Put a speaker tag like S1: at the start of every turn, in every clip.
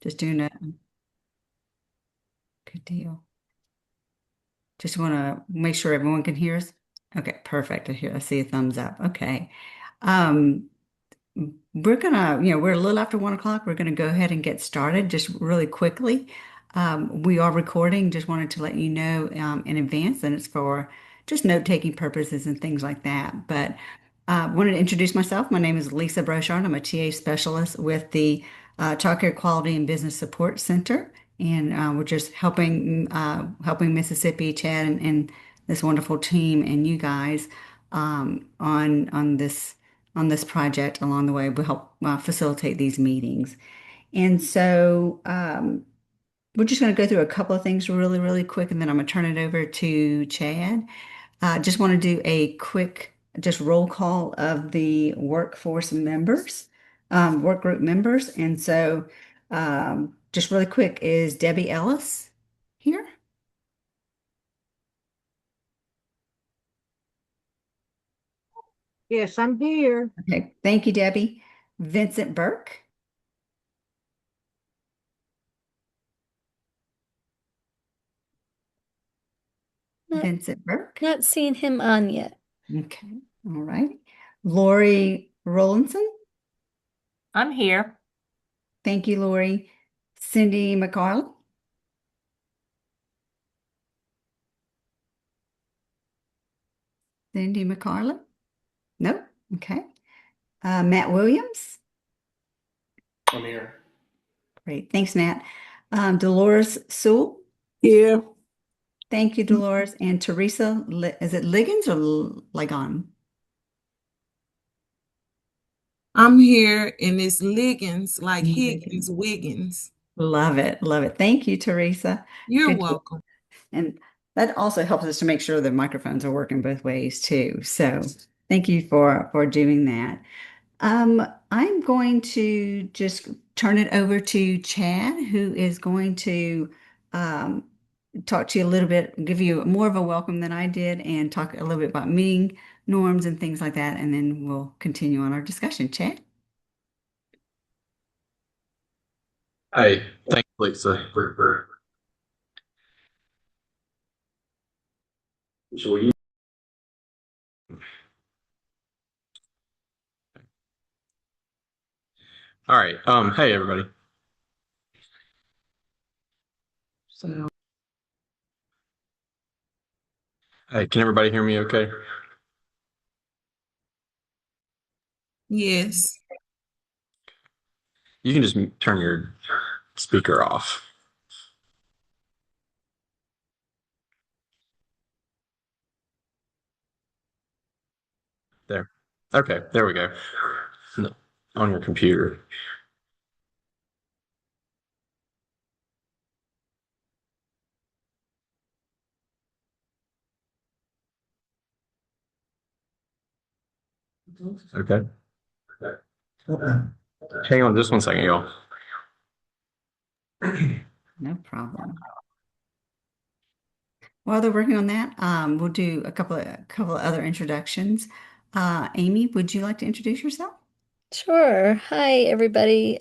S1: Just doing a good deal. Just want to make sure everyone can hear us. Okay, perfect. I see a thumbs up. Okay. Um, we're a little after 1 o'clock. We're gonna go ahead and get started just really quickly. We are recording. Just wanted to let you know in advance, and it's for just note-taking purposes and things like that. But wanted to introduce myself. My name is Lisa Brochard. I'm a TA specialist with the Child Care Quality and Business Support Center, and we're just helping Mississippi, Chad, and this wonderful team and you guys on this project along the way. We help facilitate these meetings. And so we're just going to go through a couple of things really, really quick, and then I'm going to turn it over to Chad. Just want to do a quick just roll call of the workforce members, work group members. And so just really quick, is Debbie Ellis here?
S2: Yes, I'm here.
S1: Okay, thank you, Debbie. Vincent Burke.
S3: Not,
S1: Vincent Burke.
S3: not seen him on yet.
S1: Okay, all right. Lori Rollinson.
S4: I'm here.
S1: Thank you, Lori. Cindy McCarley. Cindy McCarley. Nope. Okay. Matt Williams.
S5: I'm here.
S1: Great. Thanks, Matt. Dolores Sewell.
S2: Here.
S1: Thank you, Dolores. And Teresa, is it Liggins or Ligon?
S6: I'm here and it's Liggins, like
S1: Liggins.
S6: Higgins, Wiggins.
S1: Love it. Love it. Thank you, Teresa.
S6: You're
S1: Good.
S6: welcome.
S1: And that also helps us to make sure the microphones are working both ways too. So thank you for doing that. I'm going to just turn it over to Chad, who is going to talk to you a little bit, give you more of a welcome than I did, and talk a little bit about meeting norms and things like that, and then we'll continue on our discussion. Chad?
S5: Hey, thanks, Lisa. So you, all right. Hey everybody. So, hey, can everybody hear me okay?
S6: Yes.
S5: You can just turn your speaker off. There. Okay, there we go. No, on your computer. Okay. Hang on just 1 second, y'all.
S1: No problem. While they're working on that, we'll do a couple of other introductions. Amy, would you like to introduce yourself?
S3: Sure. Hi, everybody.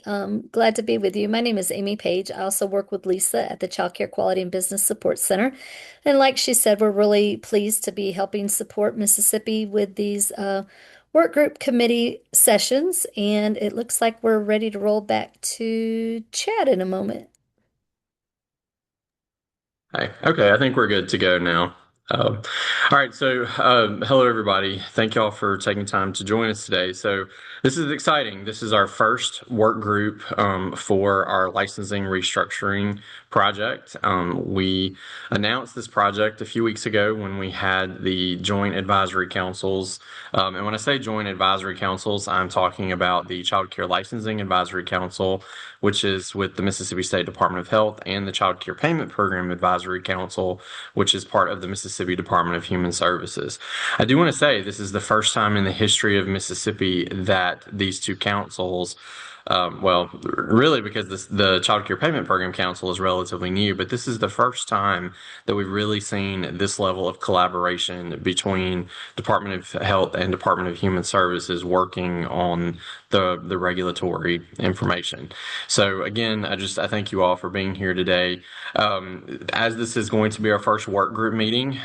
S3: Glad to be with you. My name is Amy Page. I also work with Lisa at the Child Care Quality and Business Support Center. And like she said, we're really pleased to be helping support Mississippi with these work group committee sessions. And it looks like we're ready to roll back to Chad in a moment.
S5: Hi. Okay, I think we're good to go now. All right, so hello everybody. Thank y'all for taking time to join us today. So this is exciting. This is our first work group for our licensing restructuring project. We announced this project a few weeks ago when we had the joint advisory councils. And when I say joint advisory councils, I'm talking about the Child Care Licensing Advisory Council, which is with the Mississippi State Department of Health, and the Child Care Payment Program Advisory Council, which is part of the Mississippi Department of Human Services. I do want to say this is the first time in the history of Mississippi that these two councils well, really because the Child Care Payment Program Council is relatively new, but this is the first time that we've really seen this level of collaboration between Department of Health and Department of Human Services working on the regulatory information. So again, I thank you all for being here today. As this is going to be our first work group meeting,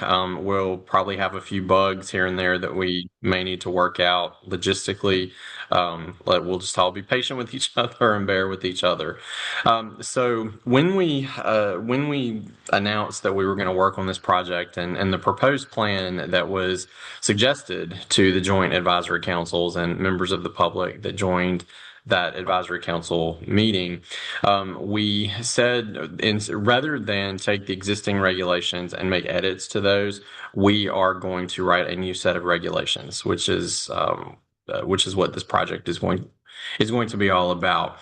S5: we'll probably have a few bugs here and there that we may need to work out logistically. We'll just all be patient with each other and bear with each other. So when we announced that we were going to work on this project and the proposed plan that was suggested to the joint advisory councils and members of the public that joined that advisory council meeting, we said rather than take the existing regulations and make edits to those, we are going to write a new set of regulations, which is what this project is going to be all about.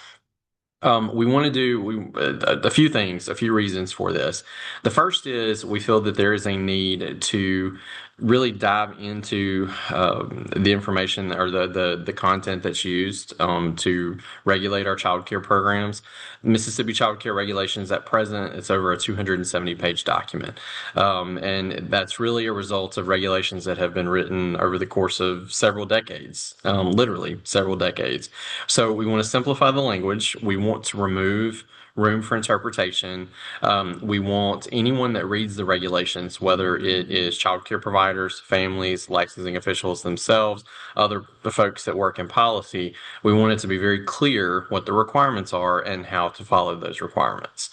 S5: We want to do a few things, a few reasons for this. The first is we feel that there is a need to really dive into the information or the content that's used to regulate our child care programs. Mississippi Child Care Regulations at present, it's over a 270-page document. And that's really a result of regulations that have been written over the course of several decades, literally several decades. So we want to simplify the language. We want to remove room for interpretation. We want anyone that reads the regulations, whether it is child care providers, families, licensing officials themselves, other folks that work in policy, we want it to be very clear what the requirements are and how to follow those requirements.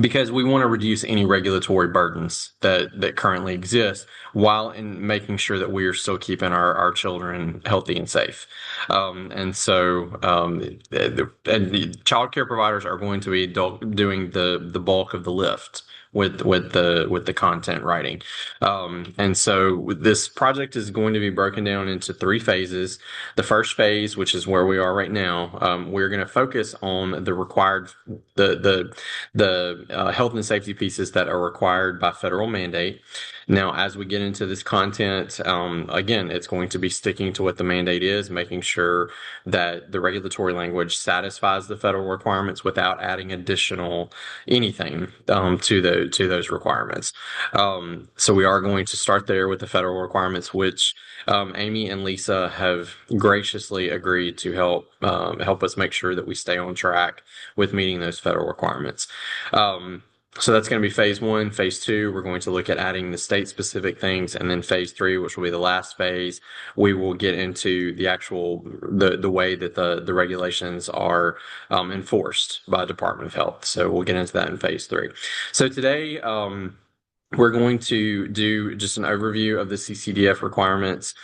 S5: Because we want to reduce any regulatory burdens that currently exist while in making sure that we are still keeping our children healthy and safe. And the child care providers are going to be doing the bulk of the lift with the content writing. And so this project is going to be broken down into 3 phases. The first phase, which is where we are right now, we're going to focus on the required health and safety pieces that are required by federal mandate. Now, as we get into this content, again, it's going to be sticking to what the mandate is, making sure that the regulatory language satisfies the federal requirements without adding additional anything to those requirements. So we are going to start there with the federal requirements, which Amy and Lisa have graciously agreed to help us make sure that we stay on track with meeting those federal requirements. So that's going to be phase 1. Phase 2, we're going to look at adding the state-specific things, and then phase 3, which will be the last phase, we will get into the actual the way that the regulations are enforced by the Department of Health. So we'll get into that in phase 3. So today, we're going to do just an overview of the CCDF requirements,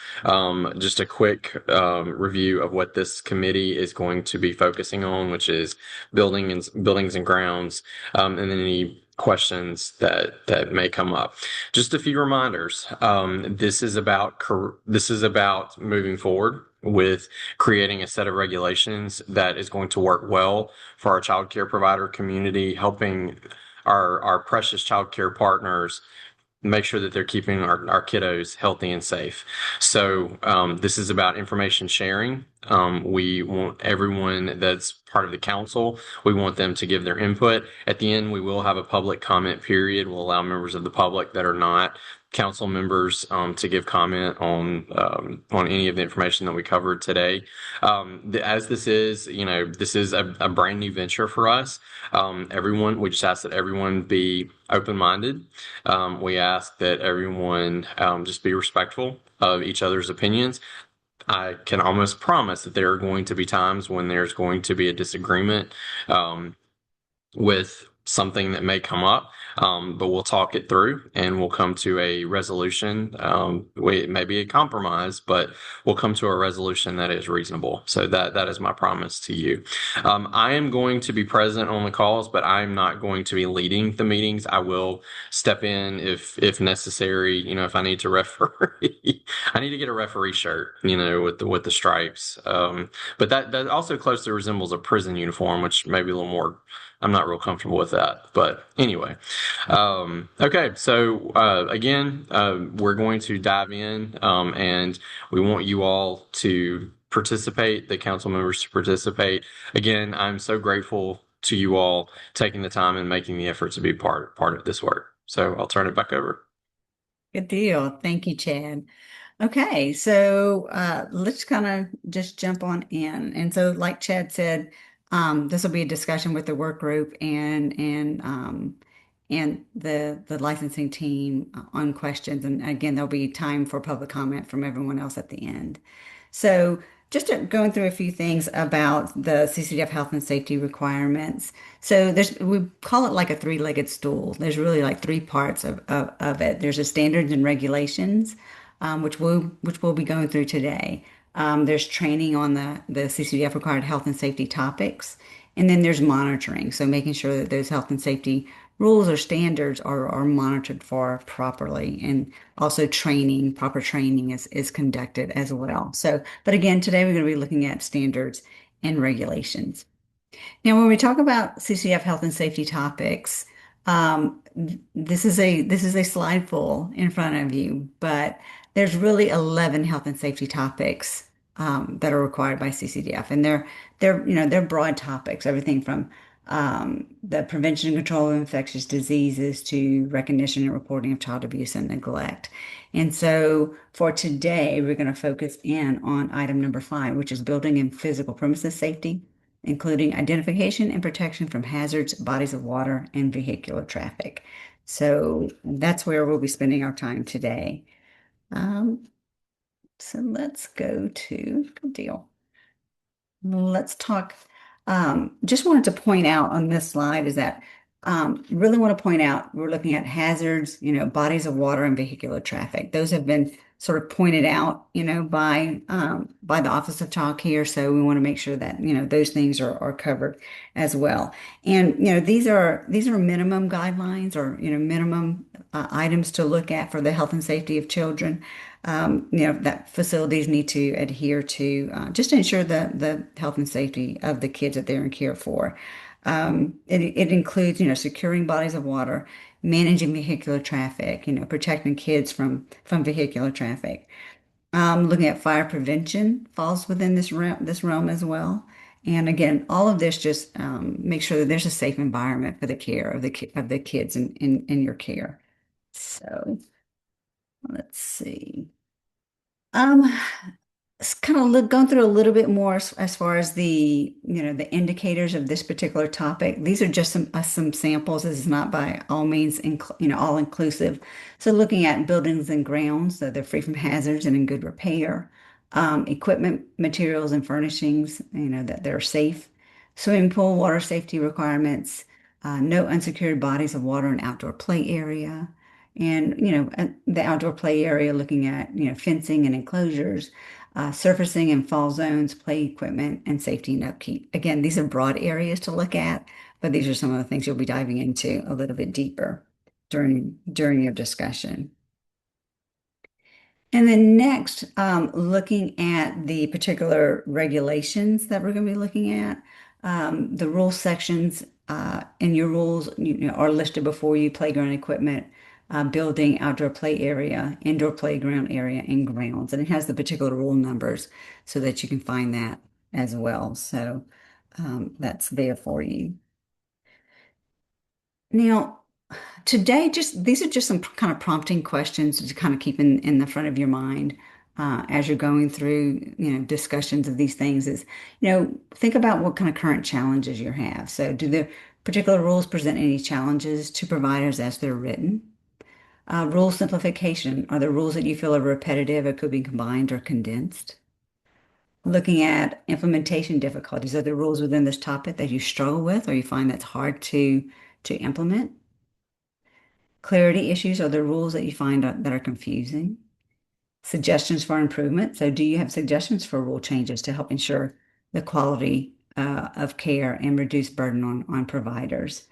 S5: just a quick review of what this committee is going to be focusing on, which is buildings and grounds, and then any questions that may come up. Just a few reminders. This is about moving forward with creating a set of regulations that is going to work well for our child care provider community, helping our precious child care partners make sure that they're keeping our kiddos healthy and safe. So this is about information sharing. We want everyone that's part of the council, we want them to give their input. At the end, we will have a public comment period. We'll allow members of the public that are not council members to give comment on any of the information that we covered today. As this is, this is a brand new venture for us. We just ask that everyone be open-minded. We ask that everyone just be respectful of each other's opinions. I can almost promise that there are going to be times when there's going to be a disagreement with something that may come up, but we'll talk it through and we'll come to a resolution. It may be a compromise, but we'll come to a resolution that is reasonable. So that is my promise to you. I am going to be present on the calls, but I'm not going to be leading the meetings. I will step in if necessary. If I need to referee, I need to get a referee shirt, with the stripes. But that also closely resembles a prison uniform, which may be a little more. I'm not real comfortable with that, but anyway. Okay, so again, we're going to dive in, and we want you all to participate, the council members to participate. Again, I'm so grateful to you all taking the time and making the effort to be part of this work. So I'll turn it back over.
S1: Good deal. Thank you, Chad. Okay, so let's kind of just jump on in. And so, like Chad said, this will be a discussion with the work group and the licensing team on questions. And again, there'll be time for public comment from everyone else at the end. So, going through a few things about the CCDF health and safety requirements. So we call it like a three-legged stool. There's really like three parts of it. There's the standards and regulations, which we'll be going through today. There's training on the CCDF required health and safety topics, and then there's monitoring. So making sure that those health and safety rules or standards are monitored for properly, and also proper training is conducted as well. So, but again, today we're going to be looking at standards and regulations. Now, when we talk about CCF health and safety topics, this is a slide full in front of you, but there's really 11 health and safety topics that are required by CCDF, and they're broad topics, everything from the prevention and control of infectious diseases to recognition and reporting of child abuse and neglect. And so for today, we're going to focus in on item number 5, which is building and physical premises safety, including identification and protection from hazards, bodies of water, and vehicular traffic. So that's where we'll be spending our time today. So let's go to, good deal. Let's talk. Just wanted to point out on this slide is that really want to point out we're looking at hazards, bodies of water and vehicular traffic. Those have been sort of pointed out, by the Office of Child Care. So we want to make sure that, those things are covered as well. And, these are minimum guidelines or, minimum items to look at for the health and safety of children. That facilities need to adhere to just to ensure the health and safety of the kids that they're in care for. It includes, securing bodies of water, managing vehicular traffic, protecting kids from vehicular traffic. Looking at fire prevention falls within this realm as well. And again, all of this just make sure that there's a safe environment for the care of the kids in your care. So let's see. It's kind of going through a little bit more as far as the indicators of this particular topic. These are just some samples. This is not by all means all inclusive. So looking at buildings and grounds, so they're free from hazards and in good repair. Equipment, materials, and furnishings, that they're safe. Swimming pool water safety requirements. No unsecured bodies of water in outdoor play area. And, the outdoor play area, looking at, fencing and enclosures, surfacing and fall zones, play equipment, and safety and upkeep. Again, these are broad areas to look at, but these are some of the things you'll be diving into a little bit deeper during your discussion. And then next, looking at the particular regulations that we're going to be looking at, the rule sections in your rules are listed before you: playground equipment, building, outdoor play area, indoor playground area, and grounds. And it has the particular rule numbers so that you can find that as well. So that's there for you. Now, today, these are just some kind of prompting questions to kind of keep in the front of your mind as you're going through, discussions of these things. Is, think about what kind of current challenges you have. So, do the particular rules present any challenges to providers as they're written? Rule simplification. Are there rules that you feel are repetitive or could be combined or condensed? Looking at implementation difficulties. Are there rules within this topic that you struggle with or you find that's hard to implement? Clarity issues. Are there rules that you find that are confusing? Suggestions for improvement. So do you have suggestions for rule changes to help ensure the quality of care and reduce burden on providers?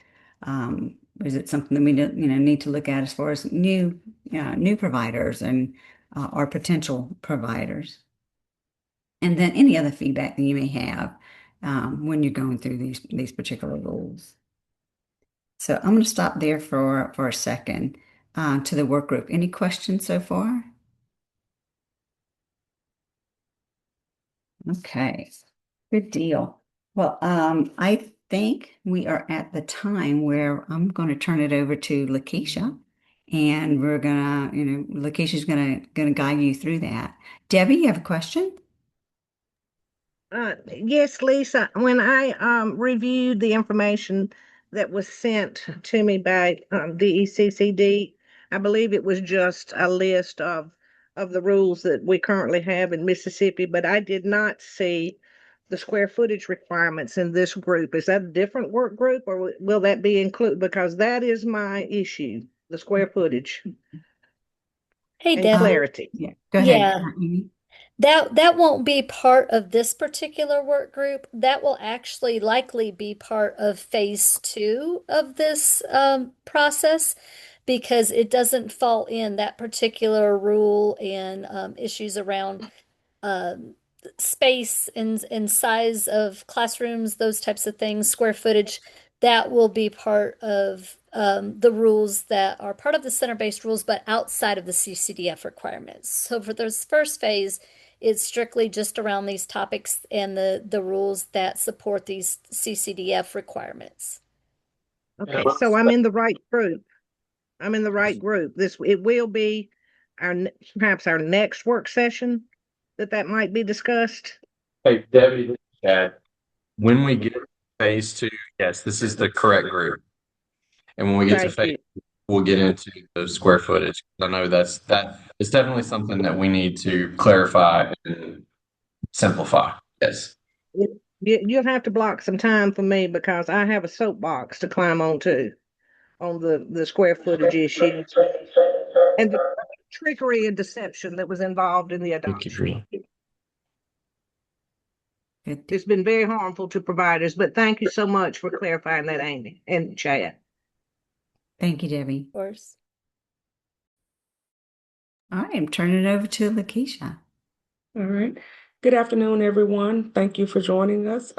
S1: Is it something that we need to look at as far as new providers and or potential providers? And then any other feedback that you may have when you're going through these particular rules. So I'm going to stop there for a second to the work group. Any questions so far? Okay, good deal. Well, I think we are at the time where I'm going to turn it over to Lakeisha, and we're gonna, Lakeisha's gonna guide you through that. Debbie, you have a question?
S2: Yes, Lisa, when I reviewed the information that was sent to me by DECCD, I believe it was just a list of the rules that we currently have in Mississippi, but I did not see the square footage requirements in this group. Is that a different work group, or will that be included? Because that is my issue, the square footage
S3: Hey,
S2: and
S3: Debbie.
S2: clarity.
S1: Yeah, go ahead.
S3: Yeah, that won't be part of this particular work group. That will actually likely be part of phase two of this process because it doesn't fall in that particular rule and issues around um, space and size of classrooms, those types of things, square footage, that will be part of the rules that are part of the center-based rules, but outside of the CCDF requirements. So for this first phase, it's strictly just around these topics and the rules that support these CCDF requirements.
S2: Okay, so I'm in the right group. I'm in the right group. It will be perhaps our next work session that might be discussed.
S5: Hey, Debbie, this is Chad. When we get to phase two, yes, this is the correct group. And when we get to
S2: Thank
S5: phase,
S2: you.
S5: we'll get into the square footage. I know that is definitely something that we need to clarify and simplify. Yes.
S2: You'll have to block some time for me because I have a soapbox to climb onto on the square footage issues and the trickery and deception that was involved in the adoption.
S1: Good.
S2: It's been very harmful to providers, but thank you so much for clarifying that, Amy and Chad.
S1: Thank you, Debbie.
S3: Of course.
S1: All right, I'm turning it over to Lakeisha.
S7: All right. Good afternoon, everyone. Thank you for joining us.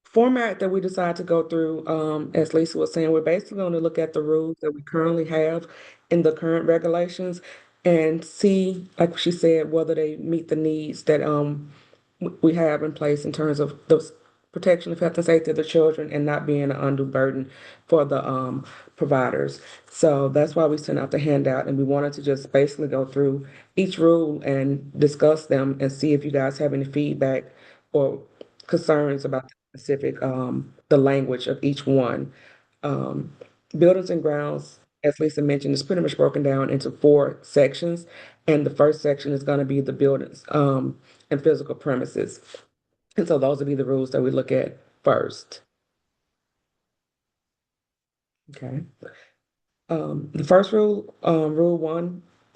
S7: Format that we decided to go through, as Lisa was saying, we're basically going to look at the rules that we currently have in the current regulations and see, like she said, whether they meet the needs that we have in place in terms of the protection of health and safety of the children and not being an undue burden for the providers. So that's why we sent out the handout, and we wanted to just basically go through each rule and discuss them and see if you guys have any feedback or concerns about the specific the language of each one. Um, Buildings and grounds, as Lisa mentioned, is pretty much broken down into 4 sections, and the first section is going to be the buildings and physical premises. And so those will be the rules that we look at first. Okay. The first rule, Rule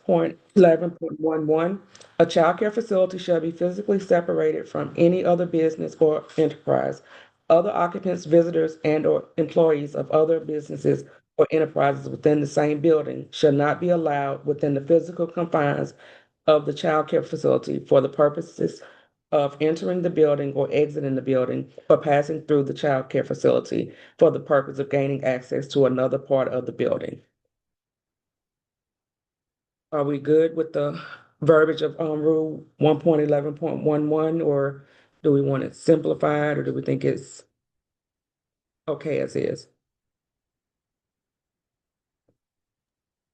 S7: 1.11.11, a child care facility shall be physically separated from any other business or enterprise. Other occupants, visitors, and/or employees of other businesses or enterprises within the same building shall not be allowed within the physical confines of the child care facility for the purposes of entering the building or exiting the building or passing through the child care facility for the purpose of gaining access to another part of the building. Are we good with the verbiage of Rule 1.11.11, or do we want it simplified, or do we think it's okay as is?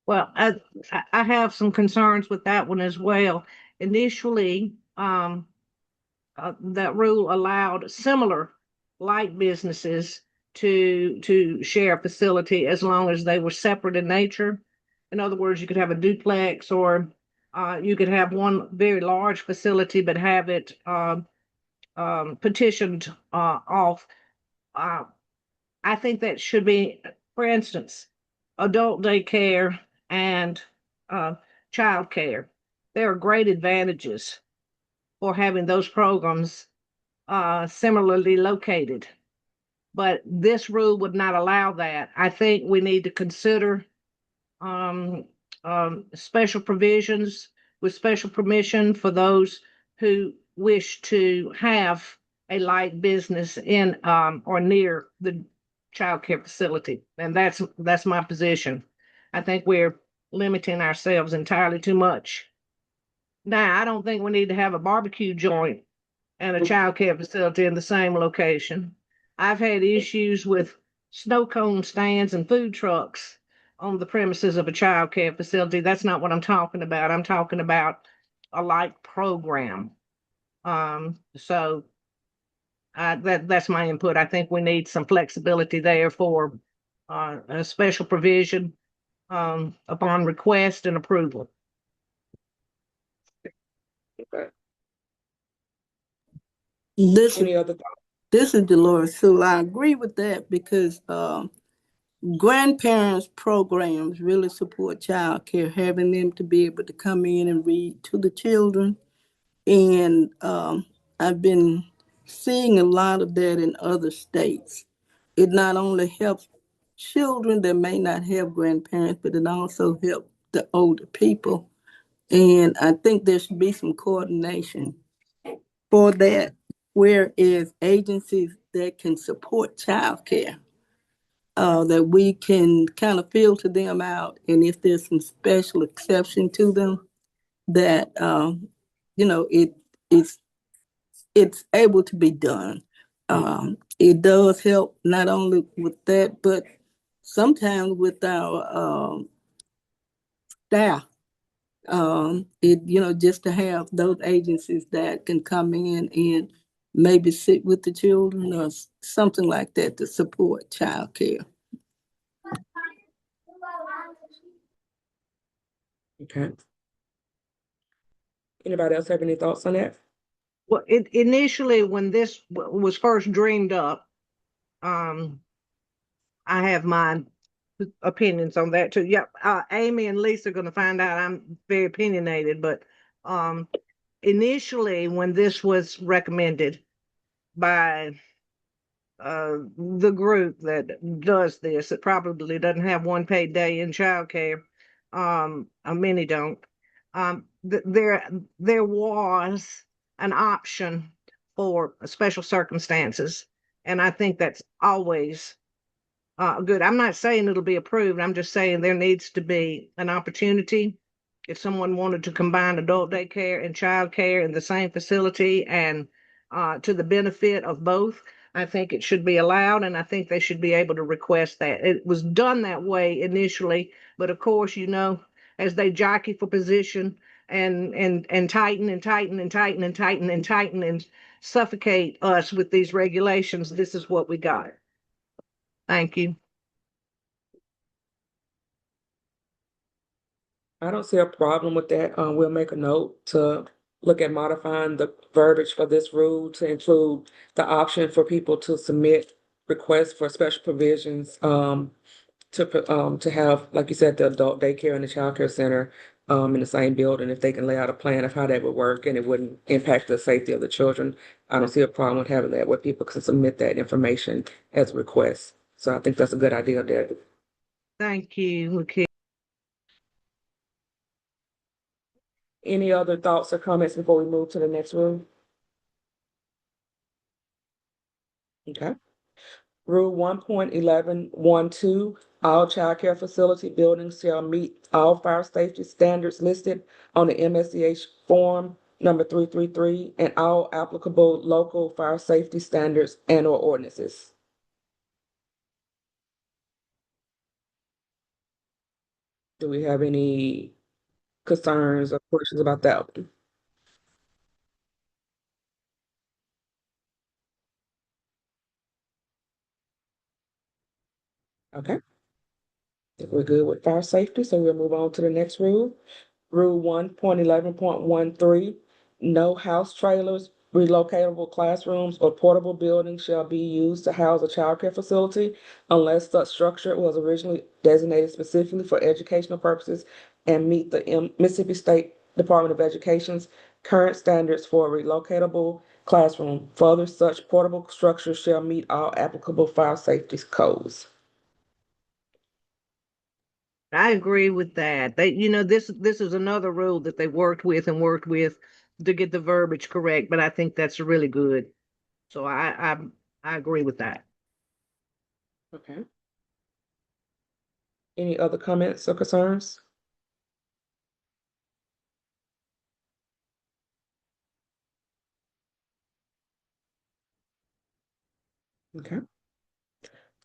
S2: Well, I have some concerns with that one as well. Initially, that rule allowed similar like businesses to share a facility as long as they were separate in nature. In other words, you could have a duplex, or you could have one very large facility but have it petitioned off. I think that should be, for instance, adult daycare and child care. There are great advantages for having those programs similarly located. But this rule would not allow that. I think we need to consider um, special provisions with special permission for those who wish to have a light business in or near the child care facility. And that's my position. I think we're limiting ourselves entirely too much. Now, I don't think we need to have a barbecue joint and a child care facility in the same location. I've had issues with snow cone stands and food trucks on the premises of a child care facility. That's not what I'm talking about. I'm talking about a like program. So that's my input. I think we need some flexibility there for a special provision upon request and approval.
S7: Okay.
S8: This
S7: Any other thoughts?
S8: this is Dolores Sewell. I agree with that because grandparents programs really support child care, having them to be able to come in and read to the children. And I've been seeing a lot of that in other states. It not only helps children that may not have grandparents, but it also helps the older people. And I think there should be some coordination for that, whereas agencies that can support childcare, that we can kind of filter them out, and if there's some special exception to them, that it's it's able to be done. It does help not only with that, but sometimes with our staff. Just to have those agencies that can come in and maybe sit with the children or something like that to support childcare.
S7: Okay. Anybody else have any thoughts on that?
S2: Well, initially when this was first dreamed up, I have my opinions on that too. Yep, Amy and Lisa are going to find out I'm very opinionated, but initially when this was recommended by the group that does this, it probably doesn't have one paid day in childcare. Many don't. There was an option for special circumstances, and I think that's always good. I'm not saying it'll be approved. I'm just saying there needs to be an opportunity if someone wanted to combine adult daycare and child care in the same facility and to the benefit of both. I think it should be allowed, and I think they should be able to request that. It was done that way initially, but of course, as they jockey for position and tighten and tighten and tighten and tighten and tighten and suffocate us with these regulations, this is what we got. Thank you.
S7: I don't see a problem with that. We'll make a note to look at modifying the verbiage for this rule to include the option for people to submit requests for special provisions, to have, like you said, the adult daycare and the child care center in the same building, if they can lay out a plan of how that would work and it wouldn't impact the safety of the children. I don't see a problem with having that, where people can submit that information as a request. So I think that's a good idea there.
S2: Thank you, okay.
S7: Any other thoughts or comments before we move to the next rule? Okay. Rule 1.11.12, all child care facility buildings shall meet all fire safety standards listed on the MSCH form number 333 and all applicable local fire safety standards and or ordinances. Do we have any concerns or questions about that one? Okay. If we're good with fire safety, so we'll move on to the next rule. Rule 1.11.13, no house trailers, relocatable classrooms, or portable buildings shall be used to house a child care facility unless such structure was originally designated specifically for educational purposes and meet the Mississippi State Department of Education's current standards for a relocatable classroom. Further, such portable structures shall meet all applicable fire safety codes.
S2: I agree with that. This is another rule that they worked with to get the verbiage correct, but I think that's really good. So I agree with that.
S7: Okay. Any other comments or concerns? Okay.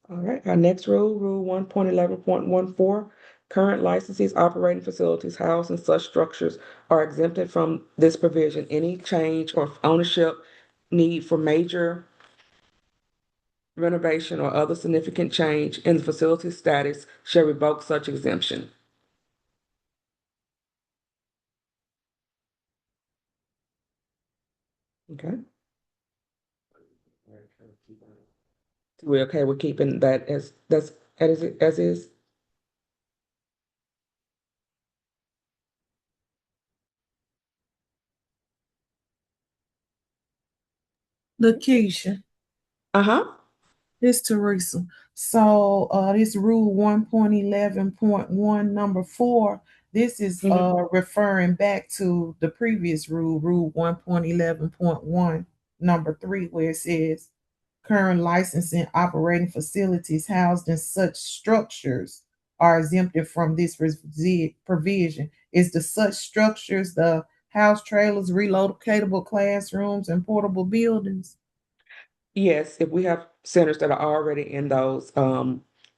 S7: All right. Our next rule, Rule 1.11.14, current licensees operating facilities housed in such structures are exempted from this provision. Any change or ownership need for major renovation or other significant change in the facility's status shall revoke such exemption. Okay. We okay with keeping that as is?
S6: Lakeisha,
S7: Uh-huh.
S6: this Teresa. So this rule 1.11.1 number 4, this is referring back to the previous rule, rule 1.11.1 number 3, where it says current licensing operating facilities housed in such structures are exempted from this provision. Is the such structures the house trailers, relocatable classrooms, and portable buildings?
S7: Yes, if we have centers that are already in those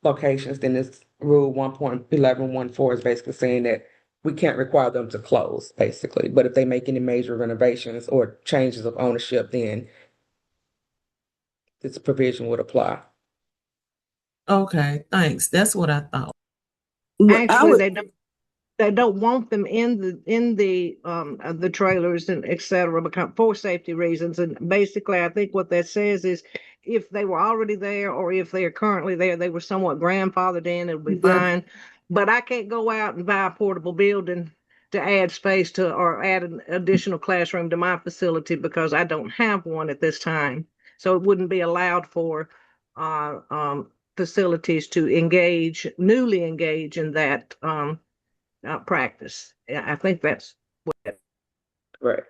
S7: locations, then this rule 1.11.14 is basically saying that we can't require them to close, basically. But if they make any major renovations or changes of ownership, then this provision would apply.
S6: Okay, thanks. That's what I thought.
S8: Well, I
S2: Actually,
S8: would,
S2: they don't want them in the trailers and et cetera, because for safety reasons. And basically, I think what that says is if they were already there or if they are currently there, they were somewhat grandfathered in, it'll be
S8: that,
S2: fine. But I can't go out and buy a portable building to add space to or add an additional classroom to my facility because I don't have one at this time. So it wouldn't be allowed for uh, um, facilities to newly engage in that practice. Yeah, I think that's
S7: Right.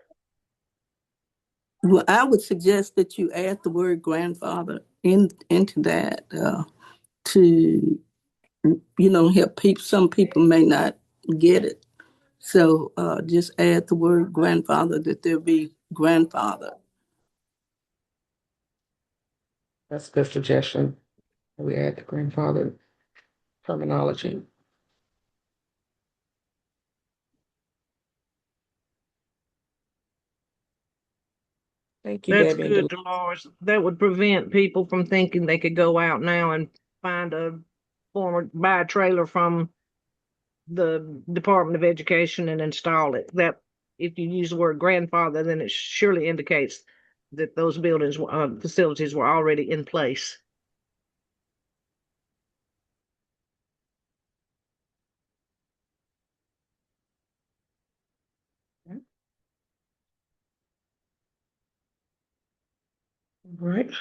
S8: well, I would suggest that you add the word grandfather into that to, help people. Some people may not get it. So just add the word grandfather, that there be grandfather.
S7: That's a good suggestion. We add the grandfather terminology. Thank you,
S2: that's
S7: Debbie.
S2: good, Dolores. That would prevent people from thinking they could go out now and find buy a trailer from the Department of Education and install it. That if you use the word grandfather, then it surely indicates that those buildings, facilities were already in place.
S7: All right.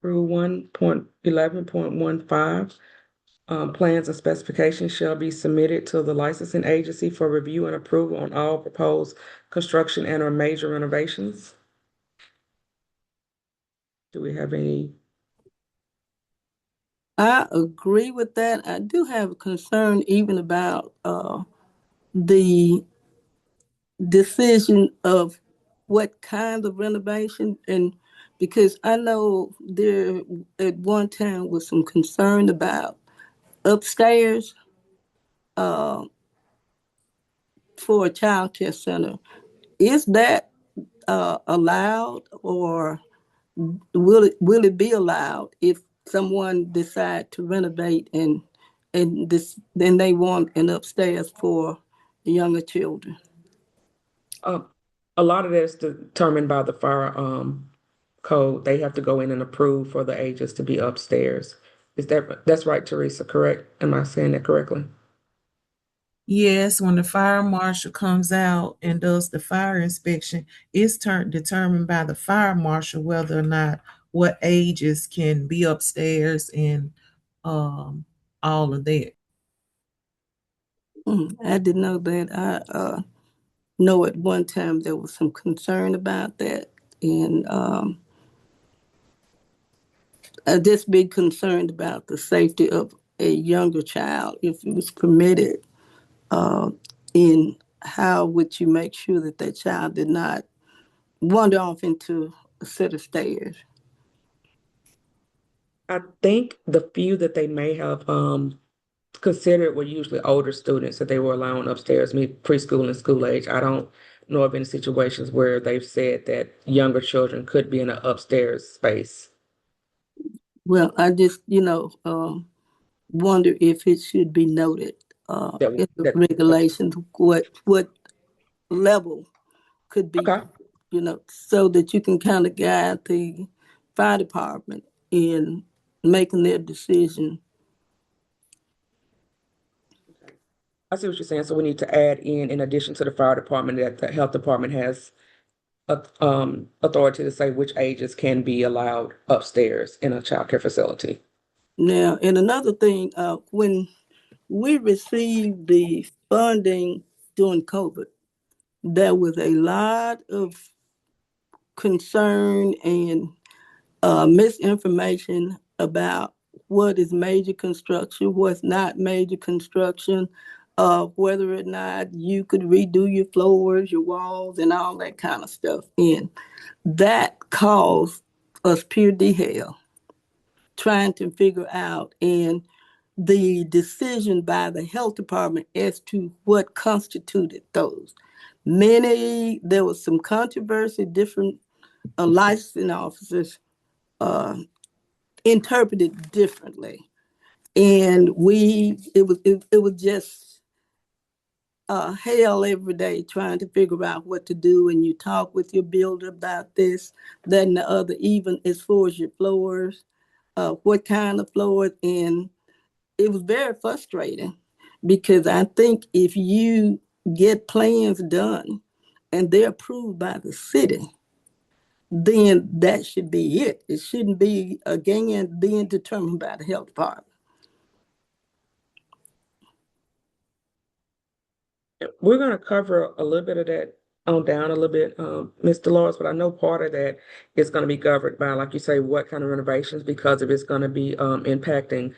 S7: Rule 1.11.15. Plans and specifications shall be submitted to the licensing agency for review and approval on all proposed construction and/or major renovations. Do we have any?
S8: I agree with that. I do have a concern even about the decision of what kind of renovation, and because I know there at one time was some concern about upstairs for a child care center. Is that allowed, or will it be allowed if someone decide to renovate and then they want an upstairs for younger children?
S7: A lot of that is determined by the fire code. They have to go in and approve for the ages to be upstairs. That's right, Teresa, correct? Am I saying that correctly?
S6: Yes, when the fire marshal comes out and does the fire inspection, it's determined by the fire marshal whether or not what ages can be upstairs and all of that.
S8: I didn't know that. I know at one time there was some concern about that, and I just be concerned about the safety of a younger child if it was permitted. Uh, in how would you make sure that that child did not wander off into a set of stairs?
S7: I think the few that they may have considered were usually older students that they were allowing upstairs, maybe preschool and school age. I don't know of any situations where they've said that younger children could be in an upstairs space.
S8: Well, I just, wonder if it should be noted
S7: That,
S8: in the
S7: that,
S8: regulations what level could be,
S7: okay.
S8: so that you can kind of guide the fire department in making their decision.
S7: I see what you're saying. So we need to add in addition to the fire department, that the health department has authority to say which ages can be allowed upstairs in a child care facility.
S8: Now, and another thing, when we received the funding during COVID, there was a lot of concern and misinformation about what is major construction, what's not major construction, whether or not you could redo your floors, your walls, and all that kind of stuff. And that caused us pure de hell trying to figure out and the decision by the health department as to what constituted those. There was some controversy, different licensing officers interpreted differently. And it was just hell every day trying to figure out what to do. And you talk with your builder about this, that, and the other, even as far as your floors, what kind of floors. And it was very frustrating because I think if you get plans done and they're approved by the city, then that should be it. It shouldn't be, again, being determined by the health department.
S7: We're going to cover a little bit of that on down a little bit, Ms. Dolores, but I know part of that is going to be governed by, like you say, what kind of renovations, because if it's going to be impacting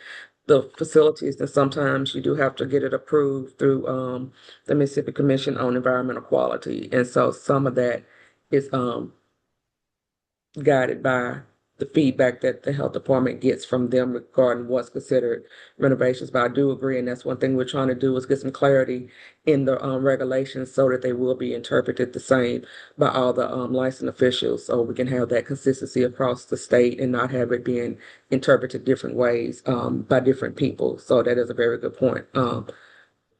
S7: the facilities, then sometimes you do have to get it approved through the Mississippi Commission on Environmental Quality. And so some of that is guided by the feedback that the health department gets from them regarding what's considered renovations. But I do agree, and that's one thing we're trying to do is get some clarity in the regulations so that they will be interpreted the same by all the licensed officials, so we can have that consistency across the state and not have it being interpreted different ways by different people. So that is a very good point,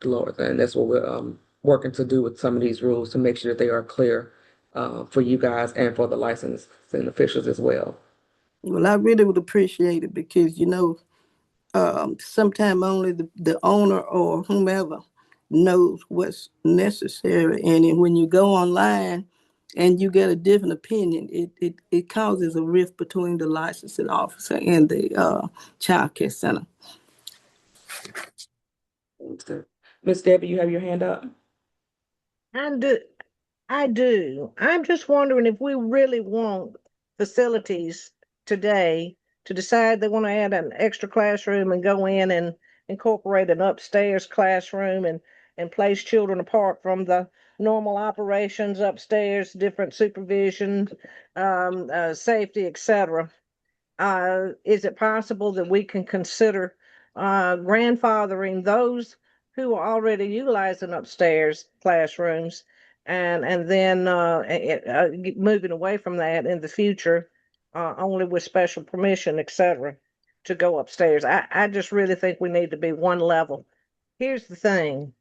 S7: Dolores, and that's what we're working to do with some of these rules to make sure that they are clear for you guys and for the licensing officials as well.
S8: Well, I really would appreciate it because, sometimes only the owner or whomever knows what's necessary. And then when you go online and you get a different opinion, it causes a rift between the licensing officer and the child care center.
S7: Miss Debbie, you have your hand up?
S2: I do. I'm just wondering if we really want facilities today to decide they want to add an extra classroom and go in and incorporate an upstairs classroom and place children apart from the normal operations upstairs, different supervision, safety, etc. Is it possible that we can consider grandfathering those who are already utilizing upstairs classrooms and then moving away from that in the future, only with special permission, etc., to go upstairs? I just really think we need to be one level. Here's the thing.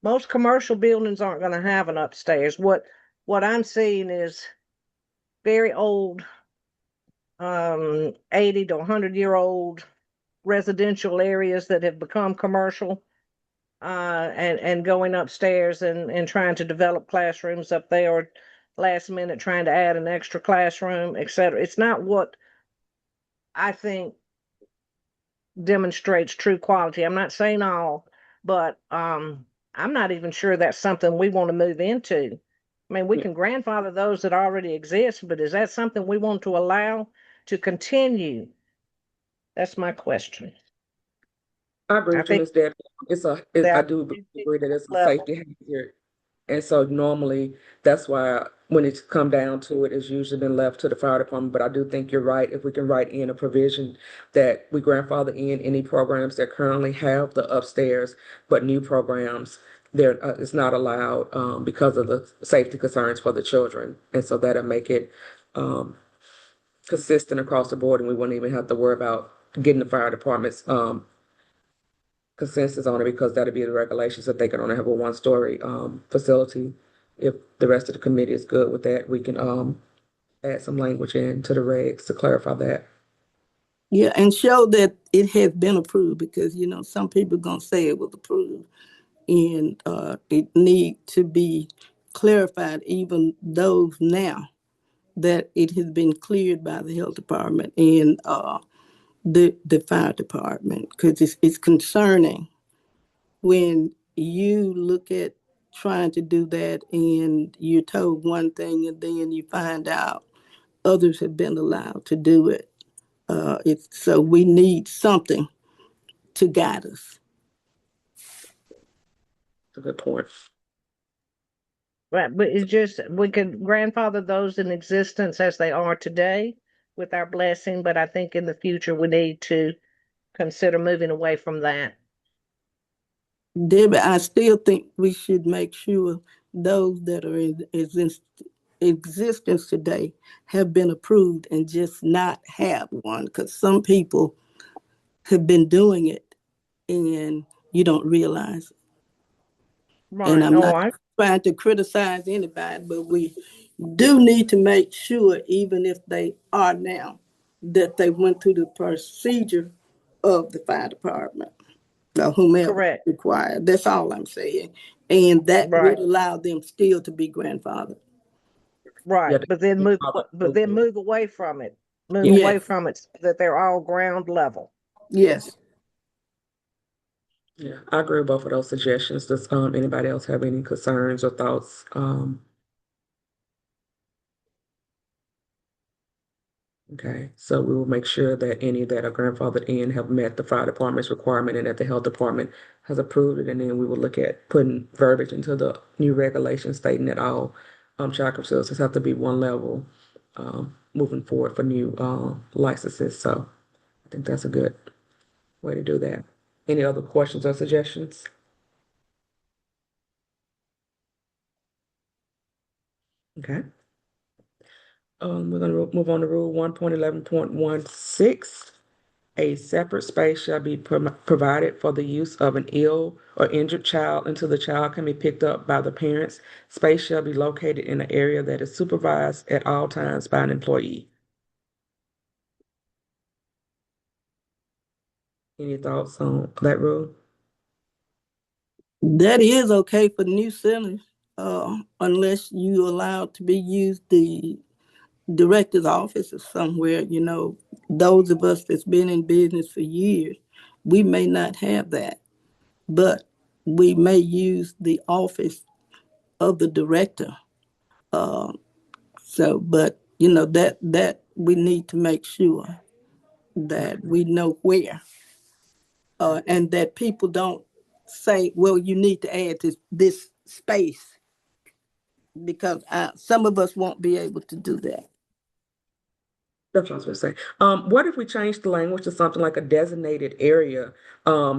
S2: Most commercial buildings aren't going to have an upstairs. What I'm seeing is very old 80 to 100-year-old residential areas that have become commercial, and going upstairs and trying to develop classrooms up there, or last minute trying to add an extra classroom, etc. It's not what I think demonstrates true quality. I'm not saying all, but I'm not even sure that's something we want to move into. I mean, we can grandfather those that already exist, but is that something we want to allow to continue? That's my question.
S7: I agree
S2: I
S7: with you,
S2: think
S7: Ms. Debbie. I
S2: that
S7: do agree that it's a
S2: level.
S7: safety hazard And so normally that's why when it's come down to it, it's usually been left to the fire department. But I do think you're right. If we can write in a provision that we grandfather in any programs that currently have the upstairs, but new programs, there it's not allowed because of the safety concerns for the children. And so that'll make it consistent across the board, and we wouldn't even have to worry about getting the fire department's consensus on it, because that'd be the regulations that they can only have a one-story facility. If the rest of the committee is good with that, we can add some language into the regs to clarify that.
S8: Yeah, and show that it has been approved, because, you know, some people gonna say it was approved. And it need to be clarified, even those now, that it has been cleared by the health department and the fire department, because it's concerning when you look at trying to do that and you're told one thing and then you find out others have been allowed to do it. So we need something to guide us.
S7: That's a good point.
S2: Right, but it's just, we could grandfather those in existence as they are today with our blessing, but I think in the future we need to consider moving away from that.
S8: Debbie, I still think we should make sure those that are in existence today have been approved and just not have one, because some people have been doing it and you don't realize it. And
S2: Right,
S8: I'm not
S2: or
S8: trying to criticize anybody, but we do need to make sure, even if they are now, that they went through the procedure of the fire department or whomever
S2: correct,
S8: required. That's all I'm saying. And that
S2: right,
S8: would allow them still to be grandfathered.
S2: right,
S7: Yeah,
S2: but then move away from it. Move away
S8: Yes,
S2: from it so that they're all ground level.
S8: yes.
S7: yeah, I agree with both of those suggestions. Does anybody else have any concerns or thoughts? Okay, so we will make sure that any that are grandfathered in have met the fire department's requirement and that the health department has approved it. And then we will look at putting verbiage into the new regulations stating that all childcare facilities have to be one level moving forward for new licenses. So I think that's a good way to do that. Any other questions or suggestions? Okay. We're gonna move on to Rule 1.11.16. A separate space shall be provided for the use of an ill or injured child until the child can be picked up by the parents. Space shall be located in an area that is supervised at all times by an employee. Any thoughts on that rule?
S8: That is okay for new centers, unless you allow it to be used the director's office or somewhere. You know, those of us that's been in business for years, we may not have that, but we may use the office of the director. But you know, that we need to make sure that we know where, and that people don't say, well, you need to add this space, because some of us won't be able to do that.
S7: That's what I was gonna say. What if we change the language to something like a designated area,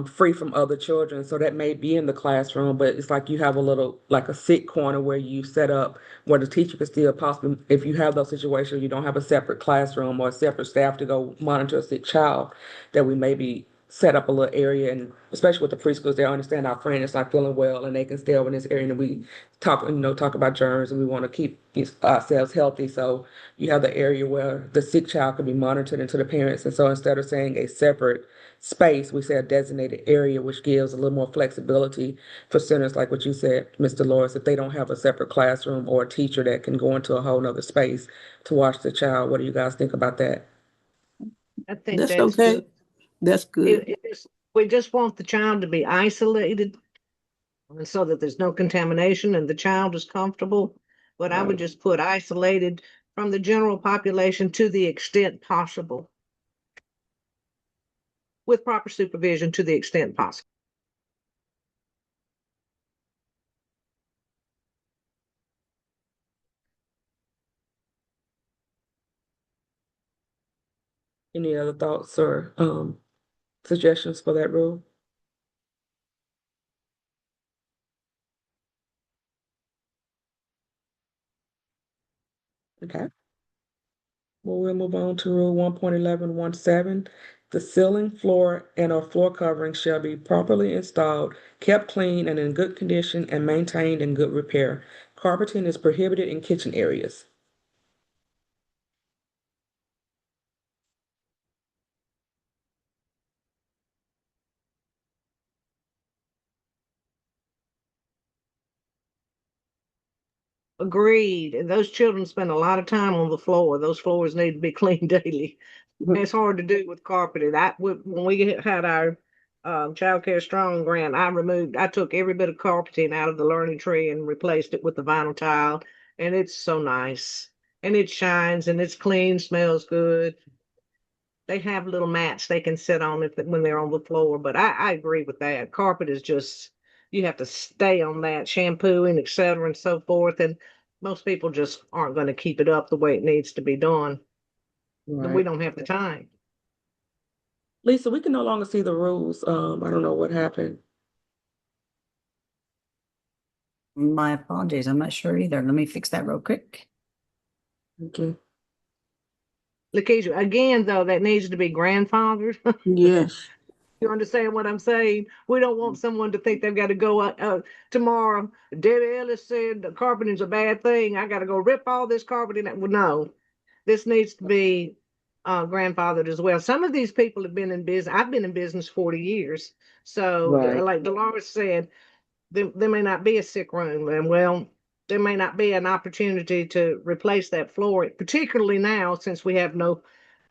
S7: free from other children? So that may be in the classroom, but it's like you have a little, like a sit corner where you set up where the teacher could still possibly, if you have those situations, you don't have a separate classroom or a separate staff to go monitor a sick child, that we maybe set up a little area, and especially with the preschools, they understand our friend is not feeling well and they can stay over in this area, and we talk about germs, and we want to keep ourselves healthy. So you have the area where the sick child can be monitored into the parents. And so instead of saying a separate space, we say a designated area, which gives a little more flexibility for centers like what you said, Mr. Loris, if they don't have a separate classroom or a teacher that can go into a whole nother space to watch the child. What do you guys think about that?
S2: I think
S8: That's
S2: that's
S8: okay.
S2: good.
S8: That's good.
S2: We just want the child to be isolated, and so that there's no contamination and the child is comfortable. But I would just put isolated from the general population to the extent possible, with proper supervision to the extent possible.
S7: Any other thoughts or suggestions for that rule? Okay. Well, we'll move on to Rule 1.11.17. The ceiling, floor, and/or floor covering shall be properly installed, kept clean and in good condition, and maintained in good repair. Carpeting is prohibited in kitchen areas.
S2: Agreed. And those children spend a lot of time on the floor. Those floors need to be cleaned daily. It's hard to do with carpeting. When we had our Child Care Strong grant, I took every bit of carpeting out of the learning tree and replaced it with the vinyl tile. And it's so nice. And it shines and it's clean, smells good. They have little mats they can sit on when they're on the floor. But I agree with that. Carpet is just, you have to stay on that, shampooing, et cetera, and so forth. And most people just aren't going to keep it up the way it needs to be done. And we
S7: Right.
S2: don't have the time.
S7: Lisa, we can no longer see the rules. I don't know what happened.
S1: My apologies. I'm not sure either. Let me fix that real quick.
S7: Okay.
S2: Lakeisha, again, though, that needs to be grandfathered.
S8: Yes.
S2: You understand what I'm saying? We don't want someone to think they've got to go tomorrow. Debbie Ellis said the carpeting's a bad thing. I got to go rip all this carpeting. Well, no, this needs to be grandfathered as well. Some of these people have been in business. I've been in business 40 years. So,
S7: Right.
S2: like Dolores said, there may not be a sick room, and well, there may not be an opportunity to replace that floor, particularly now since we have no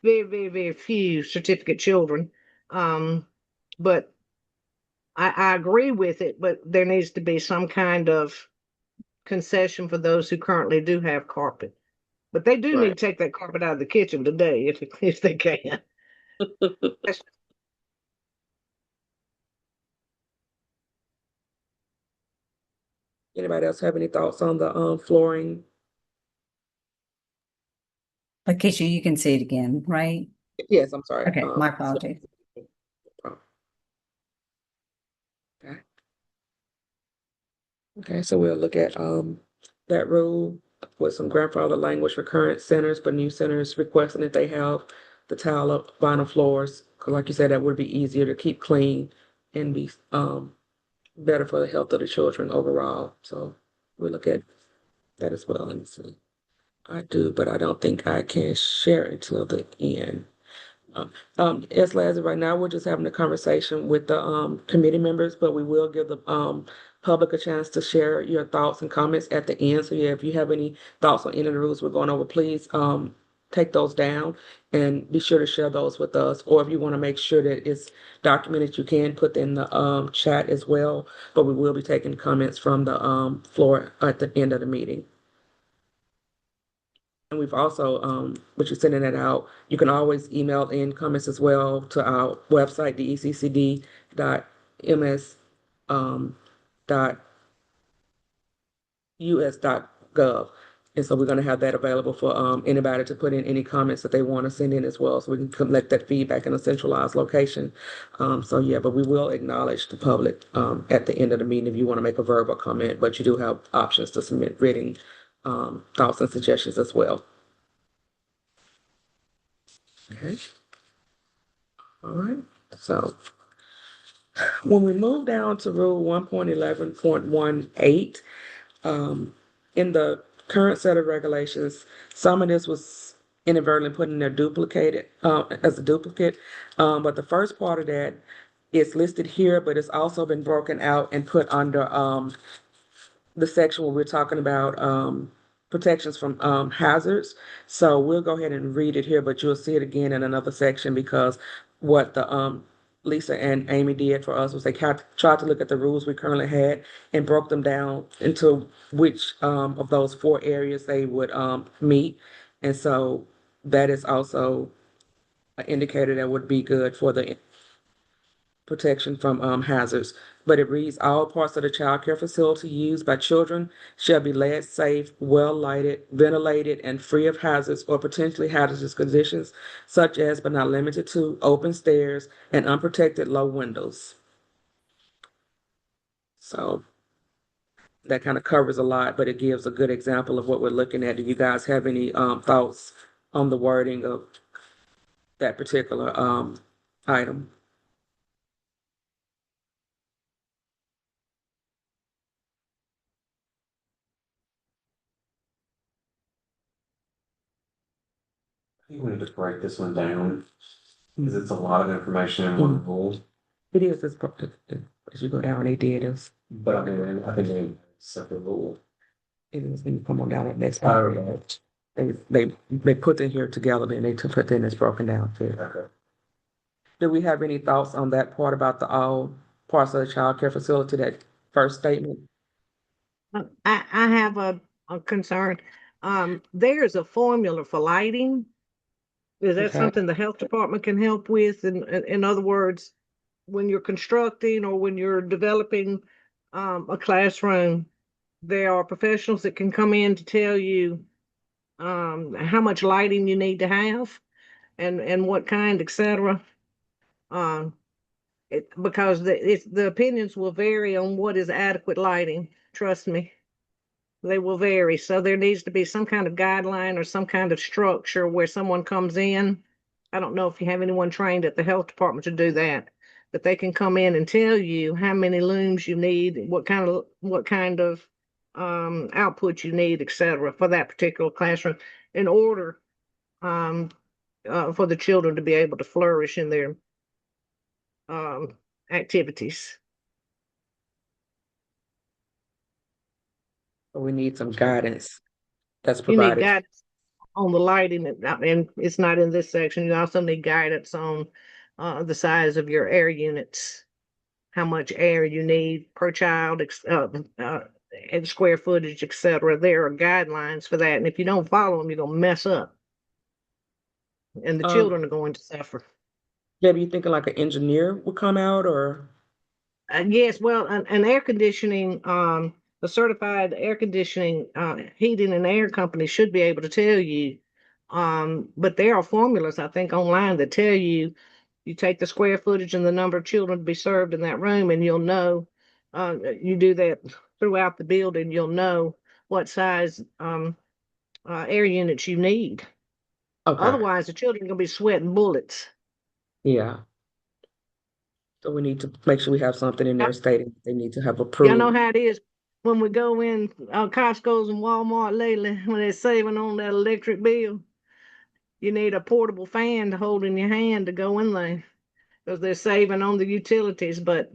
S2: very, very, very few certificate children. Um, but I agree with it, but there needs to be some kind of concession for those who currently do have carpet. But they do need
S7: Right.
S2: to take that carpet out of the kitchen today if they can.
S7: Anybody else have any thoughts on the flooring?
S1: Lakeisha, you can see it again, right?
S7: Yes, I'm sorry.
S1: Okay, my apologies.
S7: Okay. Okay, so we'll look at that rule with some grandfather language for current centers, but new centers requesting that they have the tile up vinyl floors. Because like you said, that would be easier to keep clean and be better for the health of the children overall. So we'll look at that as well. And see. I do, but I don't think I can share it until the end. As Lazarus, right now, we're just having a conversation with the committee members, but we will give the public a chance to share your thoughts and comments at the end. So yeah, if you have any thoughts on any of the rules we're going over, please take those down and be sure to share those with us. Or if you want to make sure that it's documented, you can put in the chat as well. But we will be taking comments from the floor at the end of the meeting. And we've also, which is sending it out, you can always email in comments as well to our website, deccd.ms, dot us.gov. And so we're going to have that available for anybody to put in any comments that they want to send in as well, so we can collect that feedback in a centralized location. So yeah, but we will acknowledge the public at the end of the meeting if you want to make a verbal comment, but you do have options to submit written thoughts and suggestions as well. Okay. All right. So when we move down to Rule 1.11.18, in the current set of regulations, some of this was inadvertently put in there duplicated as a duplicate. But the first part of that is listed here, but it's also been broken out and put under the section where we're talking about protections from hazards. So we'll go ahead and read it here, but you'll see it again in another section because what the Lisa and Amy did for us was they tried to look at the rules we currently had and broke them down into which of those 4 areas they would meet. And so that is also an indicator that would be good for the protection from hazards, but it reads, all parts of the child care facility used by children shall be lead safe, well lighted, ventilated, and free of hazards or potentially hazardous conditions, such as but not limited to open stairs and unprotected low windows. So that kind of covers a lot, but it gives a good example of what we're looking at. Do you guys have any thoughts on the wording of that particular item?
S5: I think we need to break this one down because it's a lot of information in one rule.
S7: It is, as you go down, it is.
S5: But I mean, I think they have a separate rule.
S7: It is when you come on down that next
S5: I
S7: part.
S5: don't know.
S7: They put it here together, then they put it in it's broken down too.
S5: Okay.
S7: Do we have any thoughts on that part about the all parts of the child care facility, that first statement?
S2: I have a concern. There's a formula for lighting. Is that
S7: Okay.
S2: something the health department can help with? In other words, when you're constructing or when you're developing a classroom, there are professionals that can come in to tell you how much lighting you need to have and what kind, etc. Because the opinions will vary on what is adequate lighting. Trust me, they will vary. So there needs to be some kind of guideline or some kind of structure where someone comes in. I don't know if you have anyone trained at the health department to do that, but they can come in and tell you how many looms you need, what kind of output you need, etc., for that particular classroom in order for the children to be able to flourish in their activities.
S7: So we need some guidance that's
S2: You need
S7: provided.
S2: guidance on the lighting, and it's not in this section. You also need guidance on the size of your air units, how much air you need per child, and square footage, etc. There are guidelines for that, and if you don't follow them, you're gonna mess up, and the children are going to suffer.
S7: Maybe you thinking like an engineer would come out, or
S2: Yes, well, an air conditioning, a certified air conditioning, heating and air company should be able to tell you. But there are formulas, I think, online that tell you, you take the square footage and the number of children to be served in that room, and you'll know, you do that throughout the building, you'll know what size, air units you need.
S7: okay,
S2: Otherwise, the children are gonna be sweating bullets.
S7: yeah. So we need to make sure we have something in there stating they need to have
S2: Y'all
S7: approved.
S2: know how it is when we go in Costco's and Walmart lately, when they're saving on that electric bill. You need a portable fan to hold in your hand to go in there because they're saving on the utilities, but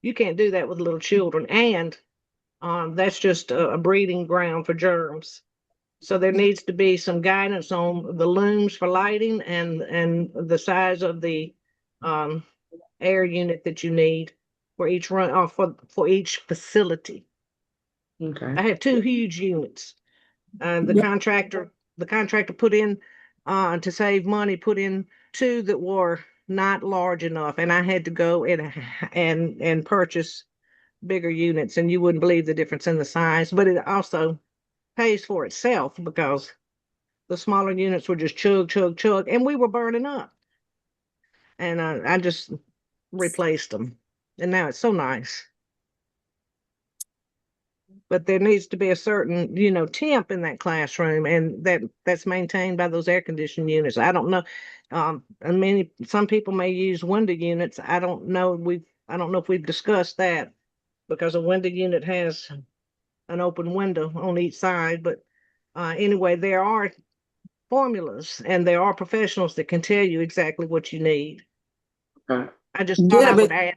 S2: you can't do that with little children. And that's just a breeding ground for germs. So there needs to be some guidance on the looms for lighting and the size of the air unit that you need for each run for each facility.
S7: Okay.
S2: I have two huge units. The
S8: Yeah.
S2: contractor put in to save money, put in two that were not large enough, and I had to go and purchase bigger units, and you wouldn't believe the difference in the size, but it also pays for itself because the smaller units were just chug, chug, chug, and we were burning up. And I just replaced them, and now it's so nice. But there needs to be a certain, temp in that classroom, and that's maintained by those air conditioning units. I don't know. Some people may use window units. I don't know. I don't know if we've discussed that because a window unit has an open window on each side. But anyway, there are formulas and there are professionals that can tell you exactly what you need.
S7: Okay.
S2: I just thought
S8: Yeah,
S2: I would
S8: but
S2: add.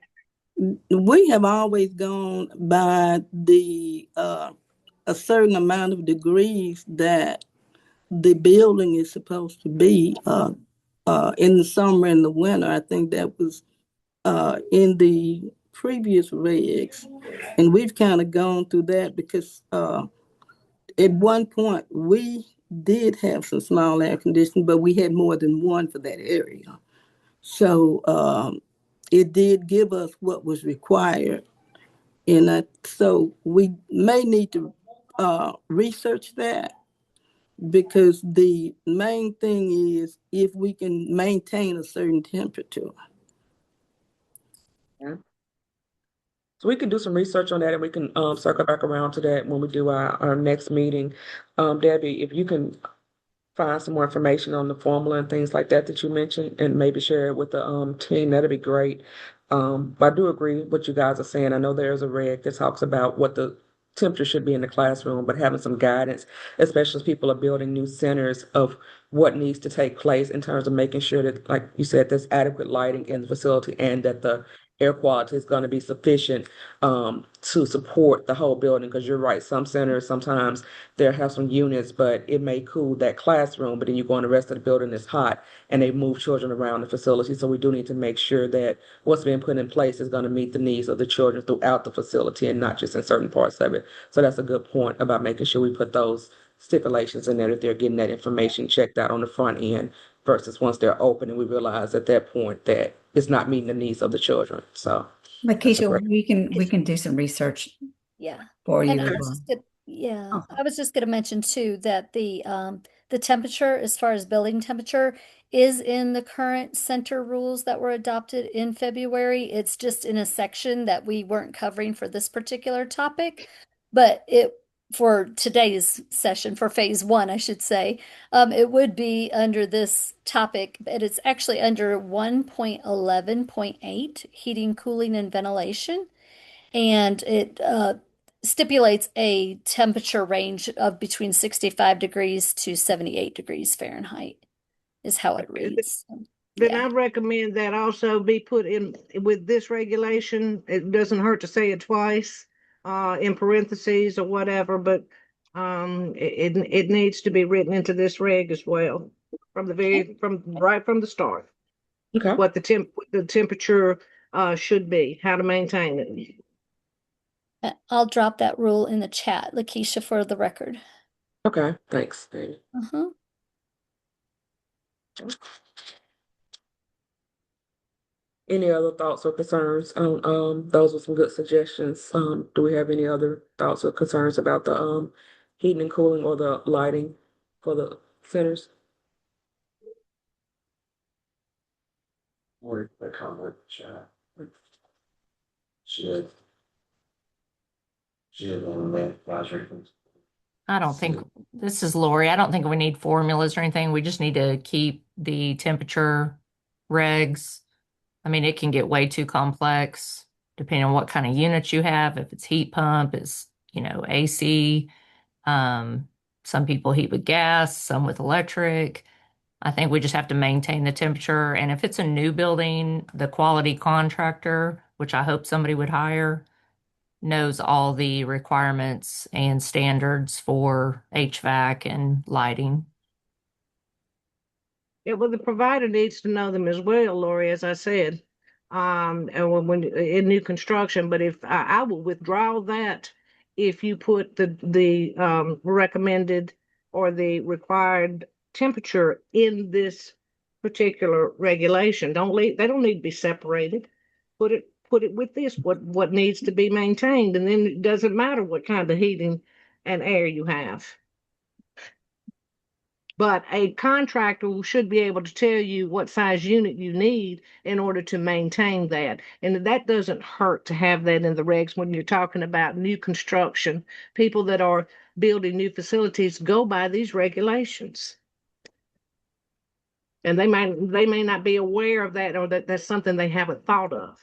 S8: we have always gone by the a certain amount of degrees that the building is supposed to be in the summer and the winter. I think that was in the previous regs, and we've kind of gone through that because at one point we did have some small air conditioning, but we had more than one for that area. So it did give us what was required. And so we may need to research that, because the main thing is if we can maintain a certain temperature.
S7: So we can do some research on that, and we can circle back around to that when we do our next meeting. Debbie, if you can find some more information on the formula and things like that that you mentioned, and maybe share it with the team, that'd be great. But I do agree with what you guys are saying. I know there's a reg that talks about what the temperature should be in the classroom, but having some guidance, especially as people are building new centers, of what needs to take place in terms of making sure that, like you said, there's adequate lighting in the facility and that the air quality is going to be sufficient to support the whole building. Because you're right, some centers sometimes they'll have some units, but it may cool that classroom, but then you go in the rest of the building is hot, and they move children around the facility. So we do need to make sure that what's being put in place is going to meet the needs of the children throughout the facility and not just in certain parts of it. So that's a good point about making sure we put those stipulations in there, that they're getting that information checked out on the front end versus once they're open and we realize at that point that it's not meeting the needs of the children. So that's a
S1: Lakeisha,
S7: great.
S1: we can do some research
S3: Yeah.
S1: for you
S3: And
S1: as
S3: I
S1: well.
S3: was just yeah,
S1: Oh.
S3: I was just going to mention too that the temperature, as far as building temperature, is in the current center rules that were adopted in February. It's just in a section that we weren't covering for this particular topic, but it for today's session for phase one, I should say, it would be under this topic, but it's actually under 1.11.8, heating, cooling, and ventilation. And it stipulates a temperature range of between 65 degrees to 78 degrees Fahrenheit is how it reads.
S2: Then
S3: Yeah.
S2: I recommend that also be put in with this regulation. It doesn't hurt to say it twice, in parentheses or whatever, but it needs to be written into this reg as well from right from the start.
S7: Okay.
S2: What the temperature should be, how to maintain it.
S3: I'll drop that rule in the chat, Lakeisha, for the record.
S7: Okay. Thanks, David.
S3: Uh-huh.
S7: Any other thoughts or concerns? Those were some good suggestions. Do we have any other thoughts or concerns about the heating and cooling or the lighting for the centers? Or the comment chat. Should
S4: I don't think, this is Lori. I don't think we need formulas or anything. We just need to keep the temperature regs. I mean, it can get way too complex depending on what kind of units you have. If it's heat pump, it's, AC. Some people heat with gas, some with electric. I think we just have to maintain the temperature. And if it's a new building, the quality contractor, which I hope somebody would hire, knows all the requirements and standards for HVAC and lighting.
S2: Yeah, well, the provider needs to know them as well, Lori, as I said. And when in new construction, but if I will withdraw that if you put the recommended or the required temperature in this particular regulation. They don't need to be separated. Put it with this, what needs to be maintained, and then it doesn't matter what kind of heating and air you have. But a contractor should be able to tell you what size unit you need in order to maintain that. And that doesn't hurt to have that in the regs when you're talking about new construction. People that are building new facilities go by these regulations. And they may not be aware of that, or that that's something they haven't thought of.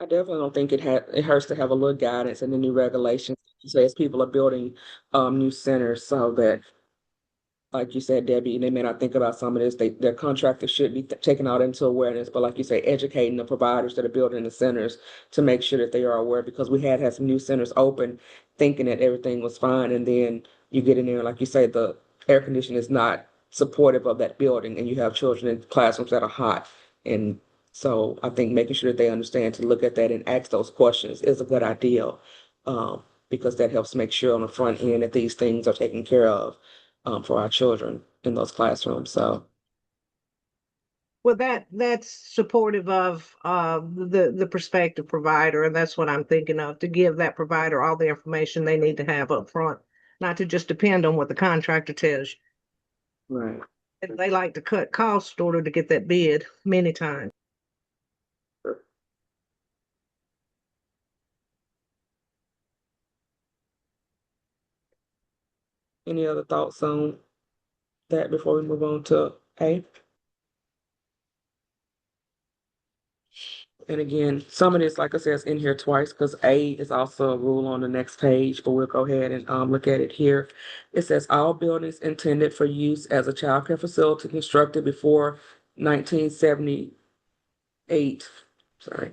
S7: I definitely don't think it hurts to have a little guidance in the new regulations. So as people are building new centers, so that, like you said, Debbie, they may not think about some of this. Their contractors should be taken out into awareness, but like you say, educating the providers that are building the centers to make sure that they are aware, because we had some new centers open thinking that everything was fine, and then you get in there, like you say, the air conditioning is not supportive of that building, and you have children in classrooms that are hot. And so I think making sure that they understand to look at that and ask those questions is a good idea, because that helps make sure on the front end that these things are taken care of for our children in those classrooms. So
S2: Well, that's supportive of the prospective provider, and that's what I'm thinking of, to give that provider all the information they need to have up front, not to just depend on what the contractor tells you.
S7: Right.
S2: And they like to cut costs in order to get that bid many times.
S7: Any other thoughts on that before we move on to A? And again, some of this, like I said, is in here twice because A is also a rule on the next page, but we'll go ahead and look at it here. It says all buildings intended for use as a childcare facility constructed before 1978, sorry,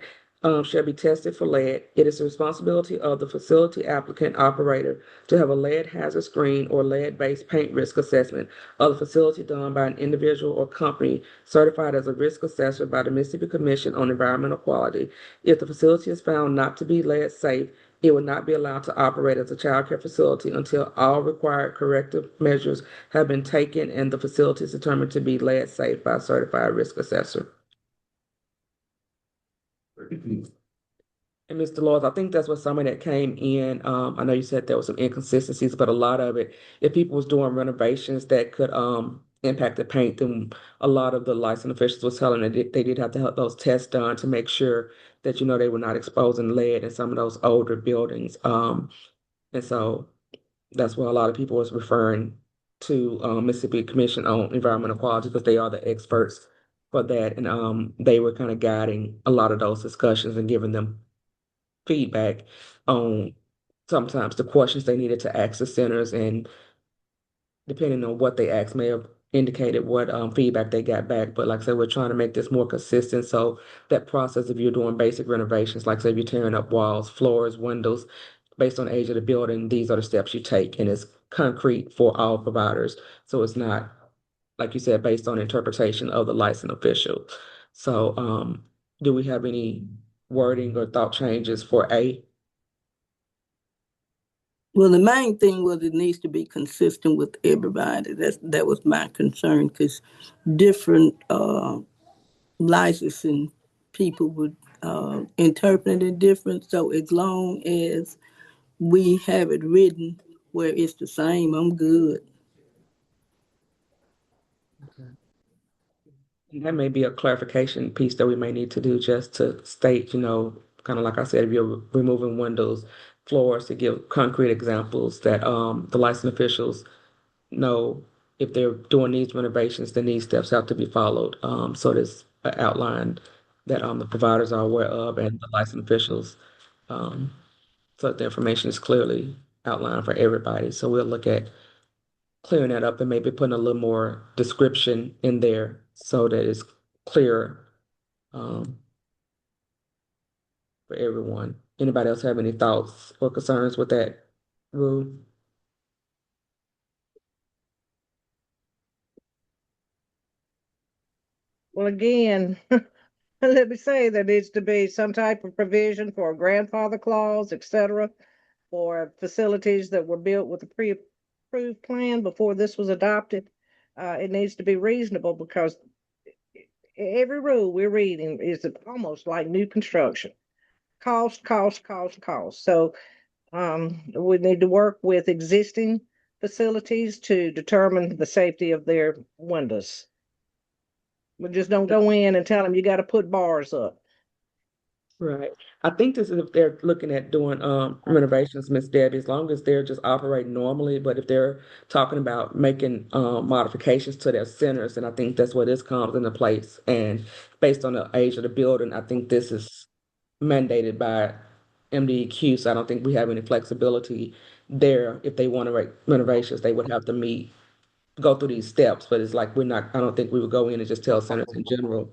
S7: shall be tested for lead. It is the responsibility of the facility applicant operator to have a lead hazard screen or lead-based paint risk assessment of the facility done by an individual or company certified as a risk assessor by the Mississippi Commission on Environmental Quality. If the facility is found not to be lead safe, it will not be allowed to operate as a child care facility until all required corrective measures have been taken and the facility is determined to be lead safe by a certified risk assessor. And Mr. Laws, I think that's what some of that came in. I know you said there was some inconsistencies, but a lot of it, if people was doing renovations that could impact the paint, then a lot of the licensed officials was telling that they did have to have those tests done to make sure that they were not exposing lead in some of those older buildings. And so that's why a lot of people was referring to Mississippi Commission on Environmental Quality because they are the experts for that, and they were kind of guiding a lot of those discussions and giving them feedback on sometimes the questions they needed to ask the centers, and depending on what they asked may have indicated what feedback they got back. But like I said, we're trying to make this more consistent. So that process, if you're doing basic renovations, like say if you're tearing up walls, floors, windows, based on the age of the building, these are the steps you take. And it's concrete for all providers. So it's not, like you said, based on interpretation of the licensed official. So do we have any wording or thought changes for A?
S8: Well, the main thing was it needs to be consistent with everybody. That was my concern because different licensing people would interpret it different. So as long as we have it written where it's the same, I'm good.
S7: And that may be a clarification piece that we may need to do just to state, kind of like I said, if you're removing windows, floors, to give concrete examples that the licensed officials know if they're doing these renovations, then these steps have to be followed. So there's an outline that the providers are aware of and the licensed officials, so that the information is clearly outlined for everybody. So we'll look at clearing that up and maybe putting a little more description in there so that it's clear for everyone. Anybody else have any thoughts or concerns with that rule?
S2: Well, again, let me say there needs to be some type of provision for a grandfather clause, et cetera, for facilities that were built with a pre-approved plan before this was adopted. It needs to be reasonable because every rule we're reading is almost like new construction. Cost, cost, cost, cost. So we need to work with existing facilities to determine the safety of their windows. We just don't go in and tell them you got to put bars up.
S7: Right. I think this is if they're looking at doing renovations, Miss Debbie, as long as they're just operating normally, but if they're talking about making modifications to their centers, and I think that's where this comes into place. And based on the age of the building, I think this is mandated by MDEQ, so I don't think we have any flexibility there. If they want to make renovations, they would have to go through these steps, but it's like I don't think we would go in and just tell centers in general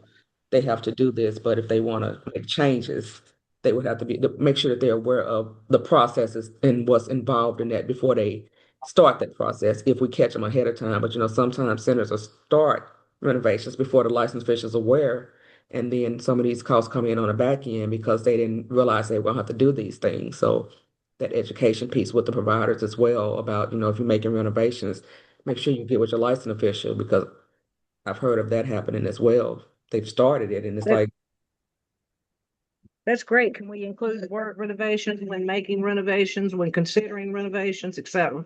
S7: they have to do this, but if they want to make changes, they would have to make sure that they're aware of the processes and what's involved in that before they start that process, if we catch them ahead of time. But sometimes centers will start renovations before the licensed officials are aware, and then some of these costs come in on the back end because they didn't realize they were going to have to do these things. So that education piece with the providers as well about, if you're making renovations, make sure you get with your licensed official because I've heard of that happening as well. they've started it, and it's
S2: That-
S7: like,
S2: That's great. Can we include the word renovations when making renovations, when considering renovations, et cetera?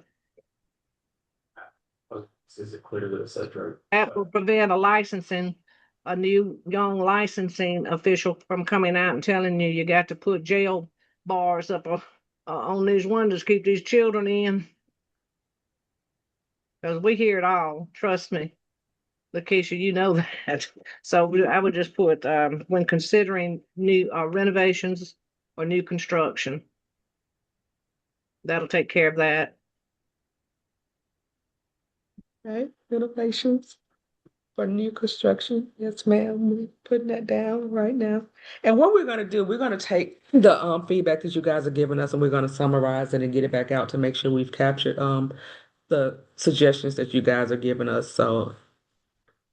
S5: Is it clear that it says road?
S2: That will prevent a new young licensing official from coming out and telling you got to put jail bars up on these windows, keep these children in. Because we hear it all, trust me. Lakeisha, you know that. So I would just put, when considering new renovations or new construction. That'll take care of that.
S7: okay, renovations for new construction. Yes, ma'am. We're putting that down right now. And what we're gonna do, we're gonna take the feedback that you guys are giving us, and we're gonna summarize it and get it back out to make sure we've captured the suggestions that you guys are giving us. So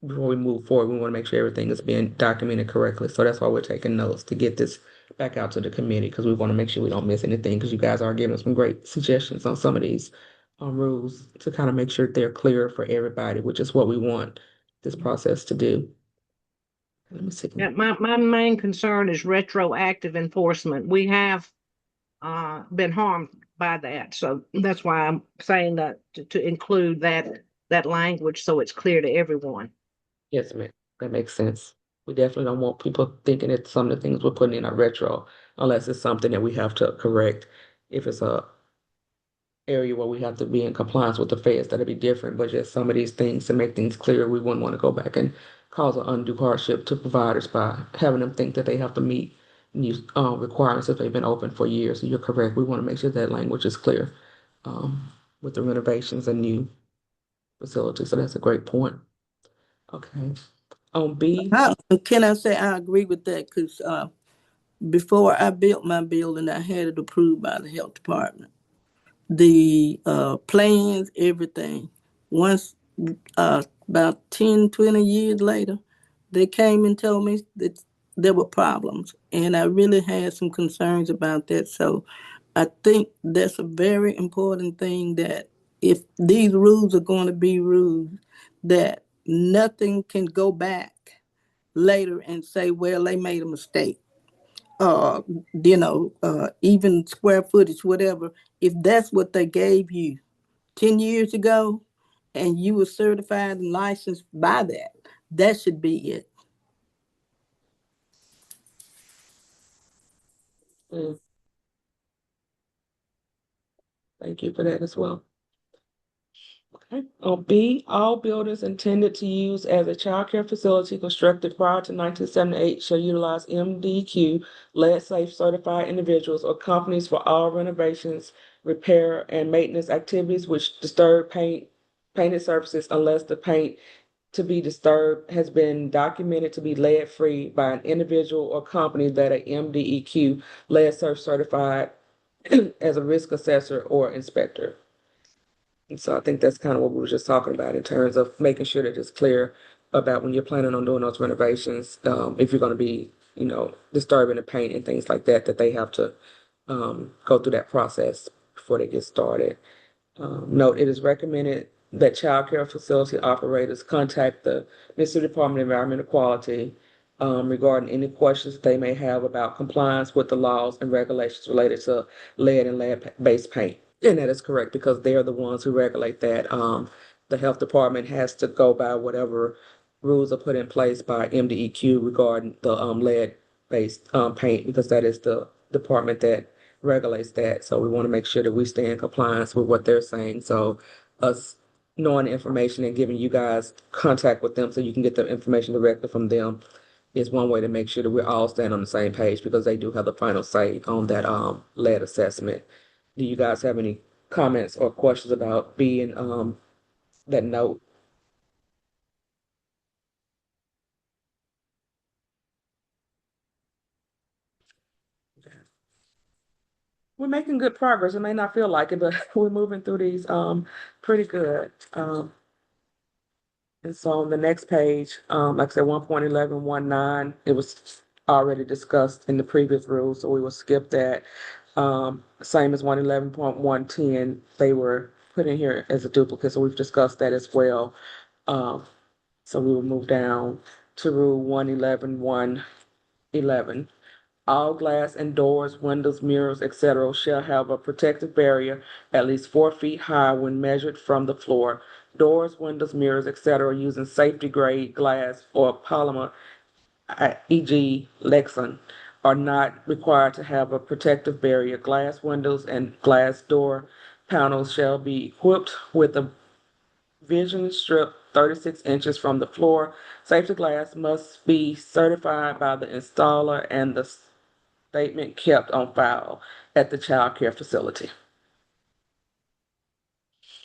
S7: before we move forward, we want to make sure everything is being documented correctly. So that's why we're taking notes to get this back out to the committee, because we want to make sure we don't miss anything, because you guys are giving us some great suggestions on some of these rules to kind of make sure they're clear for everybody, which is what we want this process to do. Let me see.
S2: Yeah, my main concern is retroactive enforcement. We have been harmed by that. So that's why I'm saying that to include that language so it's clear to everyone.
S7: Yes, ma'am. That makes sense. We definitely don't want people thinking that some of the things we're putting in are retro, unless it's something that we have to correct. If it's a area where we have to be in compliance with the feds, that'd be different. But just some of these things to make things clear, we wouldn't want to go back and cause an undue hardship to providers by having them think that they have to meet new requirements if they've been open for years. So you're correct. We want to make sure that language is clear with the renovations and new facilities. So that's a great point. Okay. On B,
S8: Can I say I agree with that? Because before I built my building, I had it approved by the health department. The plans, everything. Once, about 10, 20 years later, they came and told me that there were problems. And I really had some concerns about that. So I think that's a very important thing, that if these rules are going to be rules, that nothing can go back later and say, well, they made a mistake. Uh, even square footage, whatever. If that's what they gave you 10 years ago and you were certified and licensed by that, that should be it.
S7: thank you for that as well. Okay. On B, all buildings intended to use as a childcare facility constructed prior to 1978 shall utilize MDQ lead safe certified individuals or companies for all renovations, repair, and maintenance activities which disturb painted surfaces unless the paint to be disturbed has been documented to be lead free by an individual or company that a MDEQ lead safe certified as a risk assessor or inspector. And so I think that's kind of what we were just talking about in terms of making sure that it's clear about when you're planning on doing those renovations, if you're going to be, disturbing the paint and things like that, that they have to go through that process before they get started. Note, it is recommended that child care facility operators contact the Mississippi Department of Environmental Quality regarding any questions that they may have about compliance with the laws and regulations related to lead and lead-based paint. And that is correct, because they are the ones who regulate that. The health department has to go by whatever rules are put in place by MDEQ regarding the lead-based paint, because that is the department that regulates that. So we want to make sure that we stay in compliance with what they're saying. So us knowing the information and giving you guys contact with them so you can get the information directly from them is one way to make sure that we're all staying on the same page, because they do have the final say on that lead assessment. Do you guys have any comments or questions about being that note? We're making good progress. It may not feel like it, but we're moving through these pretty good. And so on the next page, like I said, 1.11.19, it was already discussed in the previous rules, so we will skip that. Same as 111.110, they were put in here as a duplicate, so we've discussed that as well. So we will move down. to Rule 111.111. All glass and doors, windows, mirrors, etc. shall have a protective barrier at least 4 feet high when measured from the floor. Doors, windows, mirrors, etc. using safety grade glass or polymer, e.g. Lexan, are not required to have a protective barrier. Glass windows and glass door panels shall be equipped with a vision strip 36 inches from the floor. Safety glass must be certified by the installer and the statement kept on file at the child care facility.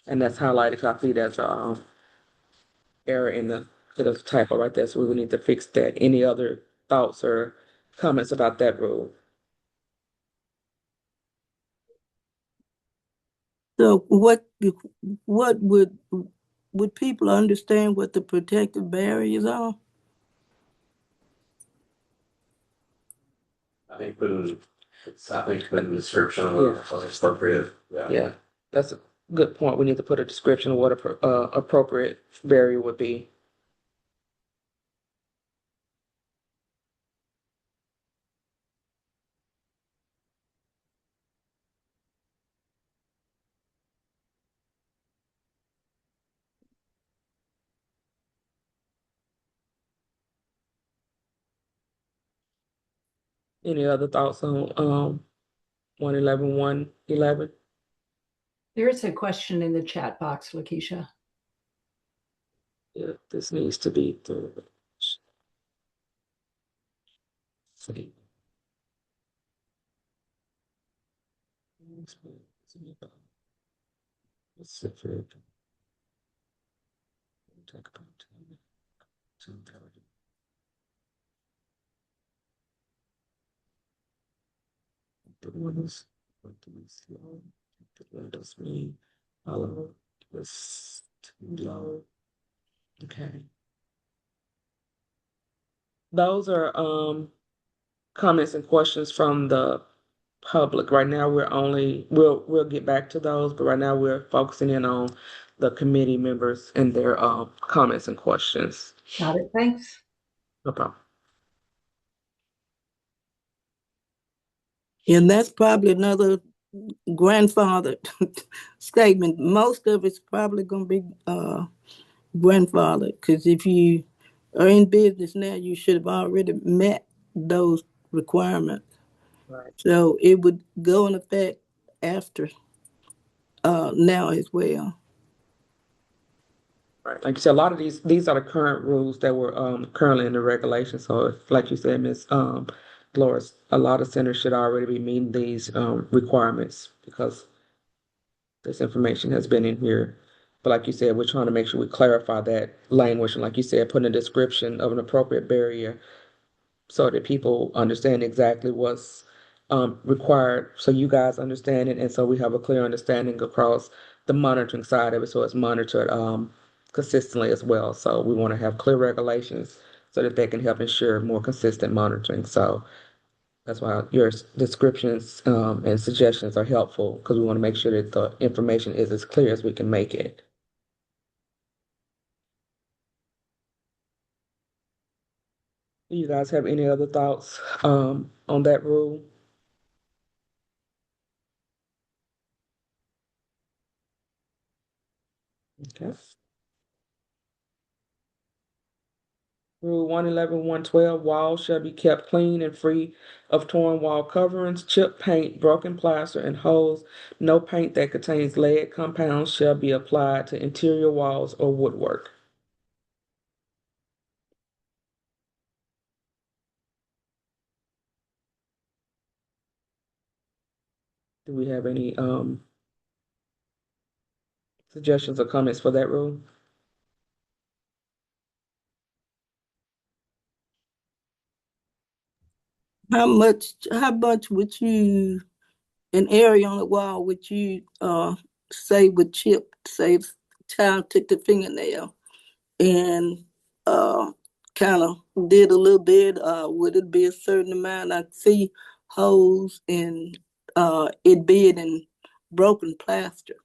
S7: And that's highlighted. I see there's a error in there's a typo right there, so we will need to fix that. Any other thoughts or comments about that rule?
S8: So what would people understand what the protective barriers are?
S5: I think putting the description of
S7: Yeah.
S5: it's appropriate.
S7: Yeah, that's a good point. We need to put a description of what a appropriate barrier would be. Any other thoughts on 111.111?
S9: There's a question in the chat box, Lakeisha.
S7: Yeah, this needs to be through. See. Specific. Talk about the ones. What do we see? What does mean? Follow this low. Okay. Those are comments and questions from the public. Right now, we'll get back to those, but right now we're focusing in on the committee members and their comments and questions.
S9: Got it. Thanks.
S7: No problem.
S8: And that's probably another grandfather statement. Most of it's probably going to be grandfather, because if you are in business now, you should have already met those requirements.
S7: Right.
S8: So it would go in effect after now as well.
S7: Right. Like you said, a lot of these are the current rules that were currently in the regulation. So if, like you said, Ms. Dolores, a lot of centers should already be meeting these requirements because this information has been in here. But like you said, we're trying to make sure we clarify that language. And like you said, put in a description of an appropriate barrier so that people understand exactly what's required. So you guys understand it. And so we have a clear understanding across the monitoring side of it. So it's monitored consistently as well. So we want to have clear regulations so that they can help ensure more consistent monitoring. So that's why your descriptions and suggestions are helpful because we want to make sure that the information is as clear as we can make it. Do you guys have any other thoughts on that rule? Okay. Rule 111.112, walls shall be kept clean and free of torn wall coverings, chipped paint, broken plaster, and holes. No paint that contains lead compounds shall be applied to interior walls or woodwork. Do we have any suggestions or comments for that rule?
S8: How much would you, an area on the wall, would you say would chip, say if child took the fingernail and kind of did a little bit, would it be a certain amount? I see holes in it being in broken plaster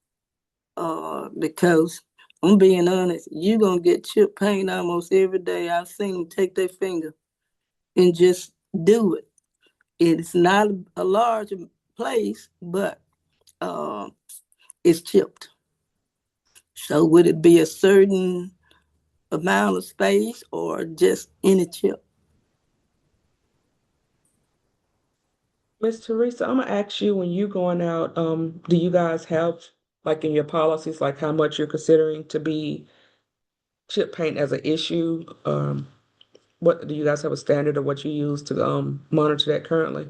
S8: because I'm being honest. You're gonna get chip paint almost every day. I've seen them take their finger and just do it. It's not a large place, but uh, it's chipped. So would it be a certain amount of space or just any chip?
S7: Miss Teresa, I'm gonna ask you when you going out, do you guys have like in your policies, like how much you're considering to be chip paint as an issue? What do you guys have a standard of what you use to monitor that currently?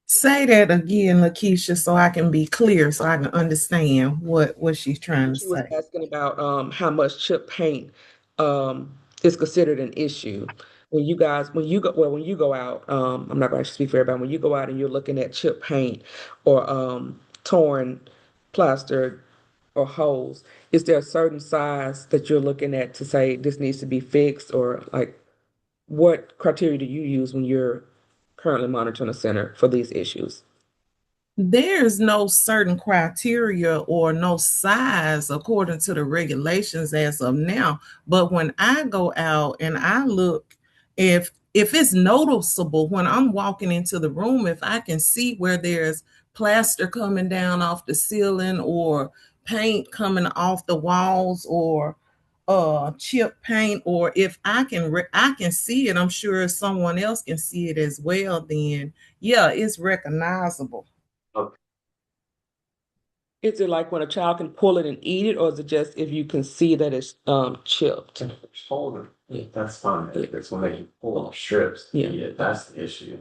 S6: Say that again, Lakeisha, so I can be clear, so I can understand what she's trying to
S7: She was
S6: say.
S7: asking about how much chip paint is considered an issue. When you guys, when you go out, I'm not going to speak for everybody. When you go out and you're looking at chip paint or torn plaster or holes, is there a certain size that you're looking at to say this needs to be fixed, or like what criteria do you use when you're currently monitoring a center for these issues?
S6: There's no certain criteria or no size according to the regulations as of now. But when I go out and I look, if it's noticeable when I'm walking into the room, if I can see where there's plaster coming down off the ceiling or paint coming off the walls or chip paint, or if I can see it, I'm sure someone else can see it as well, then yeah, it's recognizable.
S7: Is it like when a child can pull it and eat it, or is it just if you can see that it's chipped?
S5: Shoulder. Yeah, that's fine. It's when they pull off strips.
S7: Yeah.
S5: That's the issue.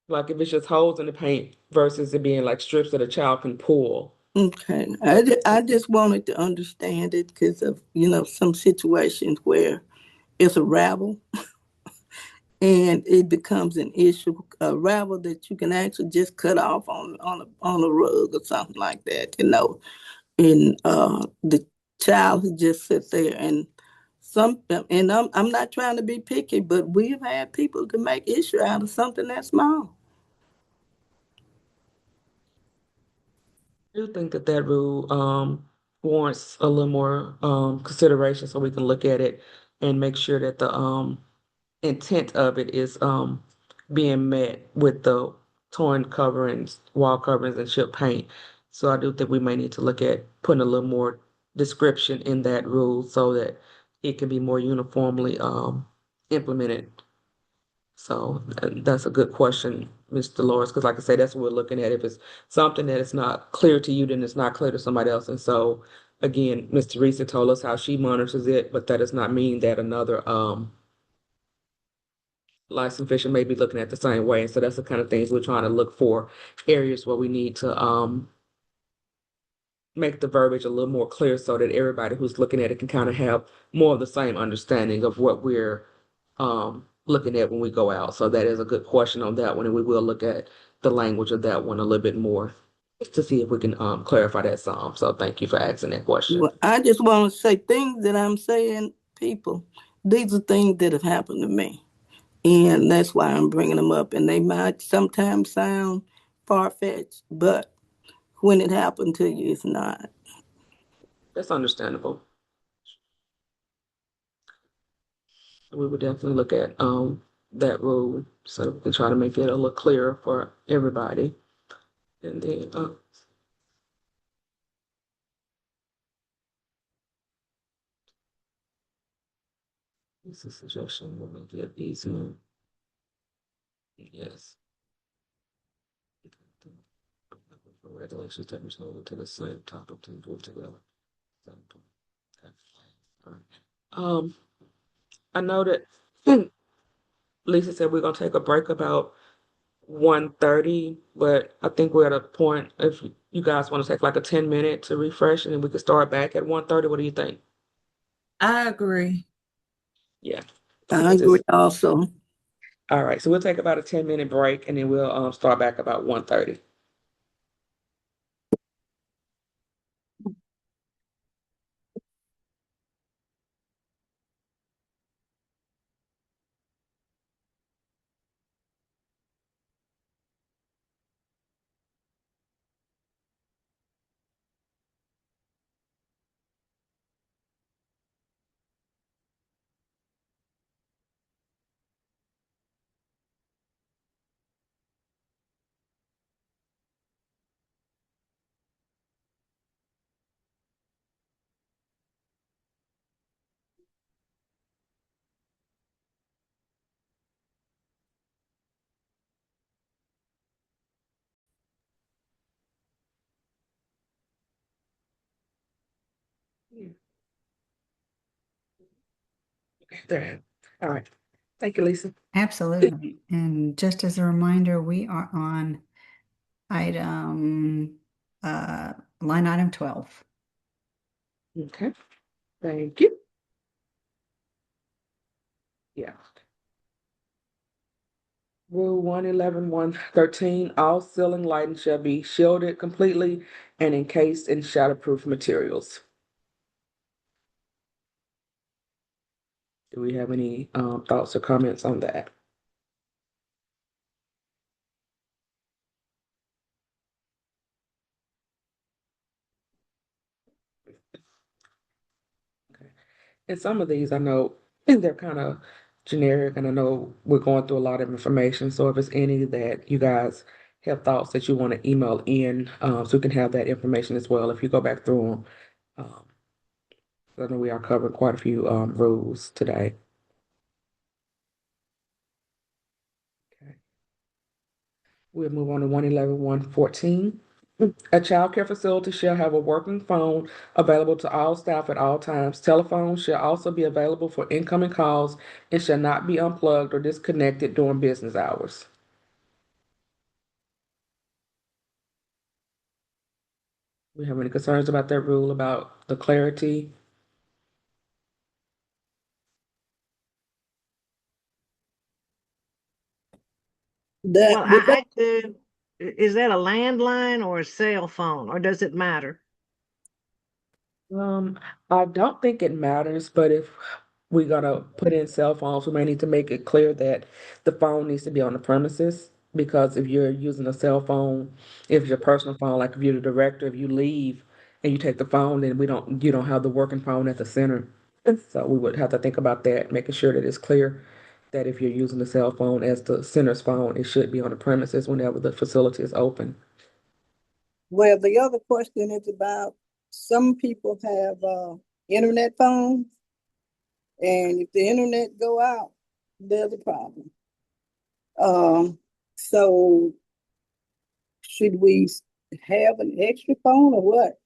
S7: Like if it's just holes in the paint versus it being like strips that a child can pull.
S8: Okay, I just wanted to understand it because of, some situations where it's a ravel and it becomes an issue, a ravel that you can actually just cut off on a rug or something like that, and the child who just sits there and I'm not trying to be picky, but we've had people to make issue out of something that small.
S7: I do think that that rule warrants a little more consideration so we can look at it and make sure that the intent of it is being met with the torn coverings, wall coverings, and chip paint. So I do think we may need to look at putting a little more description in that rule so that it can be more uniformly implemented. So that's a good question, Ms. Dolores, because like I said, that's what we're looking at. If it's something that is not clear to you, then it's not clear to somebody else. And so again, Ms. Teresa told us how she monitors it, but that does not mean that another licensed official may be looking at the same way. And so that's the kind of things we're trying to look for, areas where we need to make the verbiage a little more clear so that everybody who's looking at it can kind of have more of the same understanding of what we're looking at when we go out. So that is a good question on that one, and we will look at the language of that one a little bit more just to see if we can clarify that some. So thank you for asking that question.
S8: Well, I just want to say things that I'm saying, people, these are things that have happened to me. And that's why I'm bringing them up. And they might sometimes sound far-fetched, but when it happened to you, it's not.
S7: That's understandable. We would definitely look at that rule so we can try to make it a little clearer for everybody. And then this is a suggestion. We'll make it easier. Yes. Regulations that result to the same topic to go together. Um, I know that Lisa said we're gonna take a break about 1:30, but I think we're at a point if you guys want to take like a 10 minute to refresh and then we could start back at 1:30. What do you think?
S6: I agree.
S7: Yeah.
S8: I agree also.
S7: All right, so we'll take about a 10-minute break and then we'll start back about 1:30. There. All right. Thank you, Lisa.
S1: Absolutely. And just as a reminder, we are on item, line item 12.
S7: Okay. Thank you. Yeah. Rule 111-113, all ceiling lighting shall be shielded completely and encased in shatterproof materials. Do we have any thoughts or comments on that? Okay. And some of these I know they're kind of generic, and I know we're going through a lot of information. So if it's any that you guys have thoughts that you want to email in, so we can have that information as well if you go back through them. I know we are covering quite a few rules today. Okay. We'll move on to 111-114. A child care facility shall have a working phone available to all staff at all times. Telephones shall also be available for incoming calls and shall not be unplugged or disconnected during business hours. We have any concerns about that rule, about the clarity?
S8: That
S2: Well,
S8: would that,
S2: I do. Is that a landline or a cell phone, or does it matter?
S7: I don't think it matters, but if we're gonna put in cell phones, we may need to make it clear that the phone needs to be on the premises. Because if you're using a cell phone, if it's your personal phone, like if you're the director, if you leave and you take the phone, then you don't have the working phone at the center. So we would have to think about that, making sure that it's clear that if you're using the cell phone as the center's phone, it should be on the premises whenever the facility is open.
S8: well, the other question is about some people have internet phones, and if the internet go out, there's a problem. Um, so should we have an extra phone or what?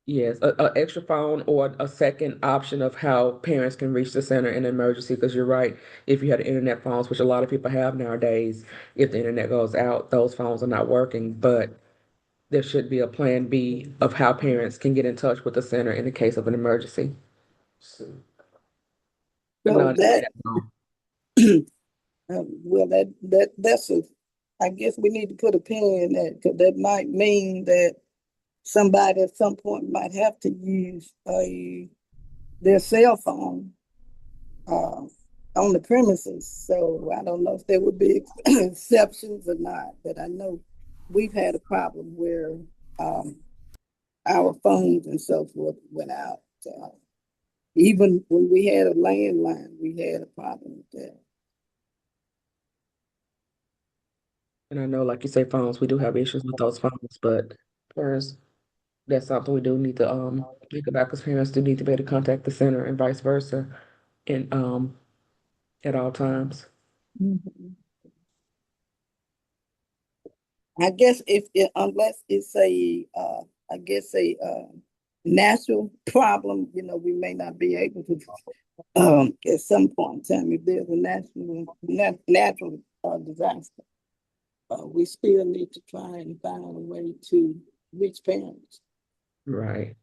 S7: Yes, a extra phone or a second option of how parents can reach the center in an emergency. Because you're right, if you had internet phones, which a lot of people have nowadays, if the internet goes out, those phones are not working. But there should be a plan B of how parents can get in touch with the center in the case of an emergency. But
S8: So
S7: no,
S8: that well, that's a. I guess we need to put a pin in that, because that might mean that somebody at some point might have to use their cell phone uh, on the premises. So I don't know if there would be exceptions or not, but I know we've had a problem where um, our phones and so forth went out. Even when we had a landline, we had a problem with that.
S7: and I know, like you say, phones, we do have issues with those phones, but parents, that's something we do need to think about, because parents do need to be able to contact the center and vice versa, and at all times.
S8: Mhm. I guess unless it's I guess a natural problem, we may not be able to, at some point in time, if there's a natural disaster, we still need to try and find a way to reach parents.
S7: Right.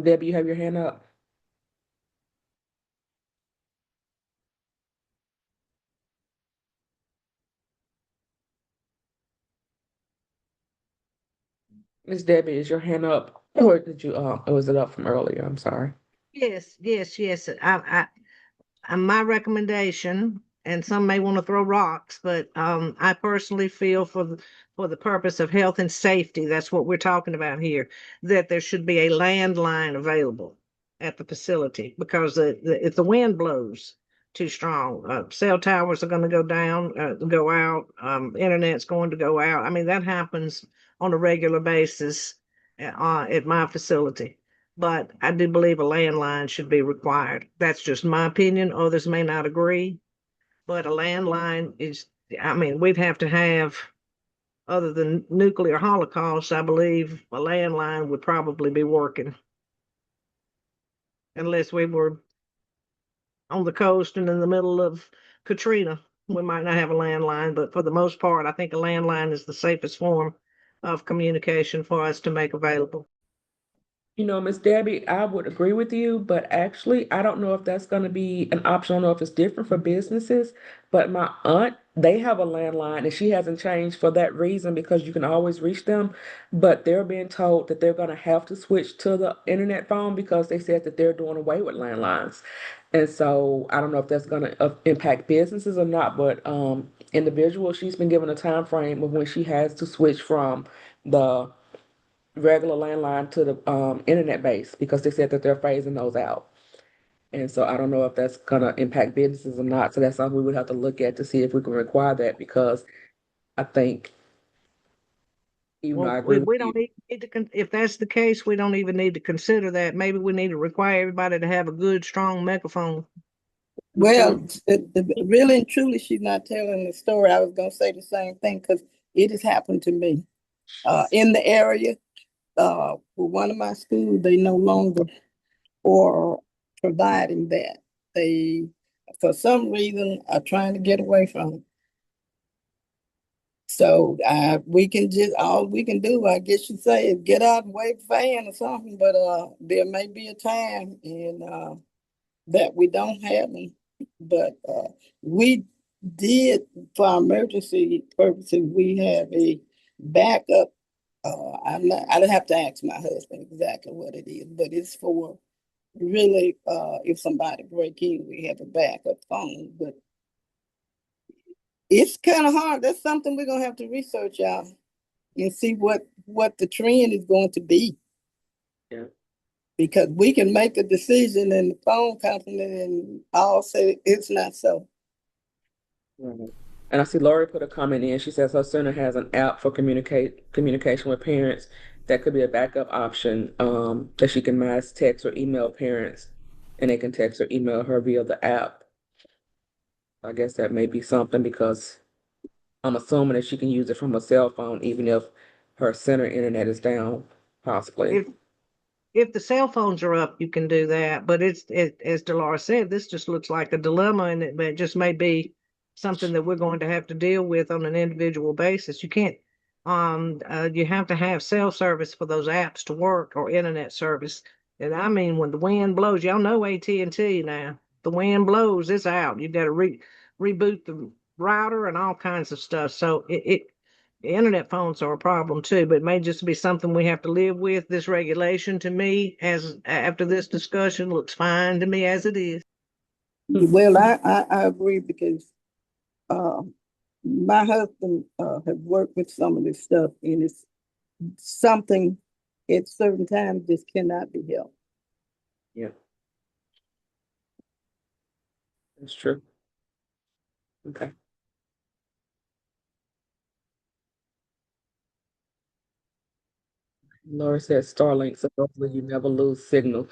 S7: Debbie, you have your hand up. Miss Debbie, is your hand up, or did you or was it up from earlier? I'm sorry.
S2: Yes, yes, yes. My recommendation, and some may want to throw rocks, but I personally feel for the purpose of health and safety, that's what we're talking about here, that there should be a landline available at the facility, because if the wind blows too strong, cell towers are going to go down, go out, internet's going to go out. I mean, that happens on a regular basis at my facility. But I do believe a landline should be required. That's just my opinion. Others may not agree, but a landline is, I mean, we'd have to have, other than nuclear holocaust, I believe a landline would probably be working. unless we were on the coast and in the middle of Katrina. We might not have a landline, but for the most part, I think a landline is the safest form of communication for us to make available.
S7: You know, Miss Debbie, I would agree with you, but actually, I don't know if that's going to be an option. I don't know if it's different for businesses, but my aunt, they have a landline and she hasn't changed for that reason because you can always reach them. But they're being told that they're going to have to switch to the internet phone because they said that they're doing away with landlines. And so I don't know if that's going to impact businesses or not, but individual, she's been given a time frame of when she has to switch from the regular landline to the internet base because they said that they're phasing those out. And so I don't know if that's gonna impact businesses or not. So that's something we would have to look at to see if we can require that because I think, even though I
S2: Well,
S7: agree with
S2: we
S7: you.
S2: don't need to, if that's the case, we don't even need to consider that. Maybe we need to require everybody to have a good, strong megaphone.
S8: Well, really and truly, she's not telling the story. I was gonna say the same thing because it has happened to me. In the area, for one of my schools, they no longer are providing that. They, for some reason, are trying to get away from it. So we can just, all we can do, I guess you say, is get out and wave a fan or something. But there may be a time in that we don't have them. But we did, for our emergency purposes, we have a backup. I'd have to ask my husband exactly what it is, but it's for really if somebody break in, we have a backup phone. But it's kind of hard. That's something we're gonna have to research out and see what the trend is going to be.
S7: Yeah.
S8: Because we can make a decision and the phone company and all say it's not so.
S7: Right. And I see Lori put a comment in. She says her center has an app for communication with parents that could be a backup option that she can mass text or email parents and they can text or email her via the app. I guess that may be something because I'm assuming that she can use it from a cell phone even if her center internet is down, possibly.
S2: If the cell phones are up, you can do that. But as Delora said, this just looks like a dilemma, and it just may be something that we're going to have to deal with on an individual basis. You can't, you have to have cell service for those apps to work or internet service. And I mean, when the wind blows, y'all know AT&T now. The wind blows, it's out. You've got to reboot the router and all kinds of stuff. So internet phones are a problem too, but it may just be something we have to live with. This regulation to me, as after this discussion, looks fine to me as it is.
S8: Well, I agree because my husband has worked with some of this stuff, and it's something at certain times just cannot be helped.
S7: Yeah, that's true. Okay. Laura says Starlink, so hopefully you never lose signal.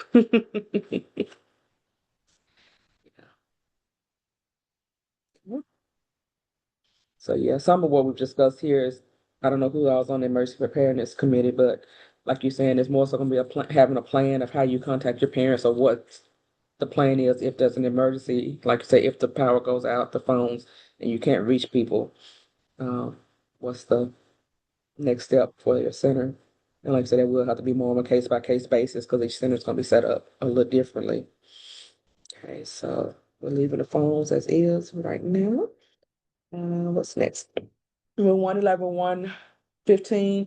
S7: So yeah, some of what we've discussed here is, I don't know who else on the emergency preparedness committee, but like you're saying, it's more so gonna be having a plan of how you contact your parents or what the plan is if there's an emergency, like you say, if the power goes out, the phones, and you can't reach people. What's the next step for your center? And like I said, it will have to be more on a case by case basis because each center is gonna be set up a little differently. Okay, so we're leaving the phones as is right now. What's next? Rule 111-115,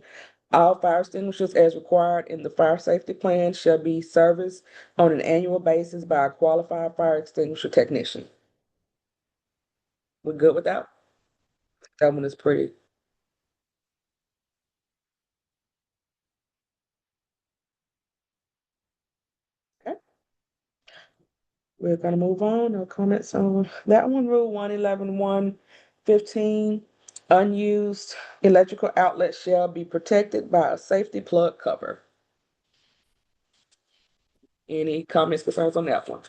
S7: all fire extinguishers as required in the fire safety plan shall be serviced on an annual basis by a qualified fire extinguisher technician. We're good with that? That one is pretty. Okay. We're gonna move on. No comments on that one. Rule 111-115, unused electrical outlets shall be protected by a safety plug cover. Any comments, concerns on that one?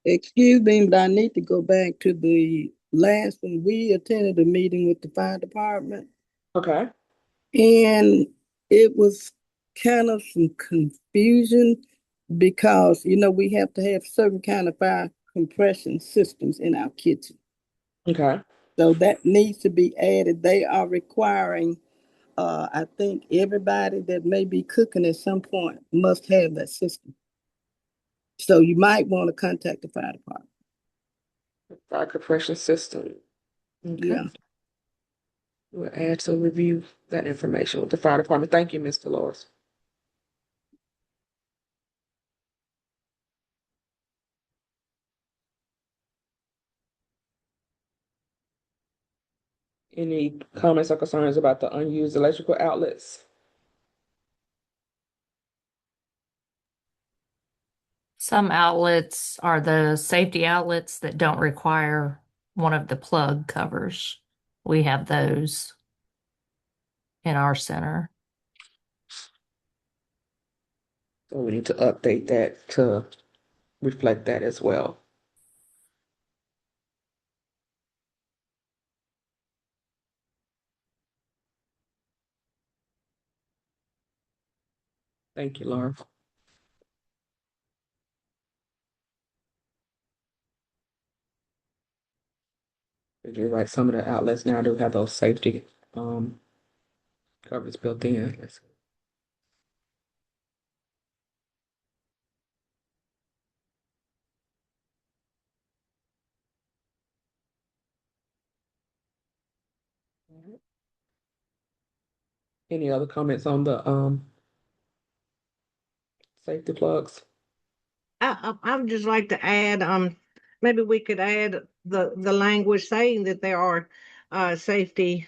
S8: Excuse me, but I need to go back to the last one. We attended a meeting with the fire department,
S7: Okay.
S8: and it was kind of some confusion because, we have to have certain kind of fire compression systems in our kitchen.
S7: Okay.
S8: So that needs to be added. They are requiring, I think everybody that may be cooking at some point must have that system. So you might want to contact the fire department.
S7: Fire compression system. Okay.
S8: Yeah.
S7: We'll add to review that information with the fire department. Thank you, Ms. Dolores. Any comments or concerns about the unused electrical outlets?
S4: Some outlets are the safety outlets that don't require one of the plug covers. We have those in our center.
S7: So we need to update that to reflect that as well. Thank you, Laura. You're right, some of the outlets now do have those safety covers built in. Any other comments on the safety plugs?
S2: I would just like to add, maybe we could add the language saying that there are safety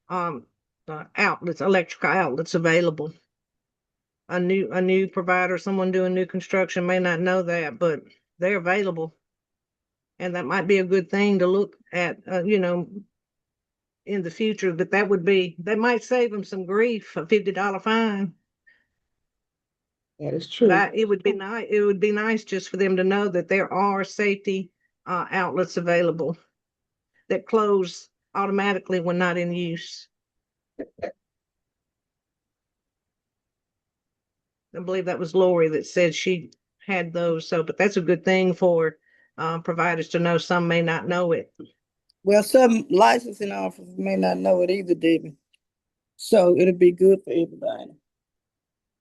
S2: outlets, electrical outlets available. A new provider, someone doing new construction may not know that, but they're available, and that might be a good thing to look at, in the future. But that might save them some grief, a $50 fine.
S7: That is true.
S2: But it would be nice. It would be nice just for them to know that there are safety outlets available that close automatically when not in use. I believe that was Lori that said she had those. So, but that's a good thing for providers to know. Some may not know it.
S8: Well, some licensing officers may not know it either, David. So it'll be good for everybody.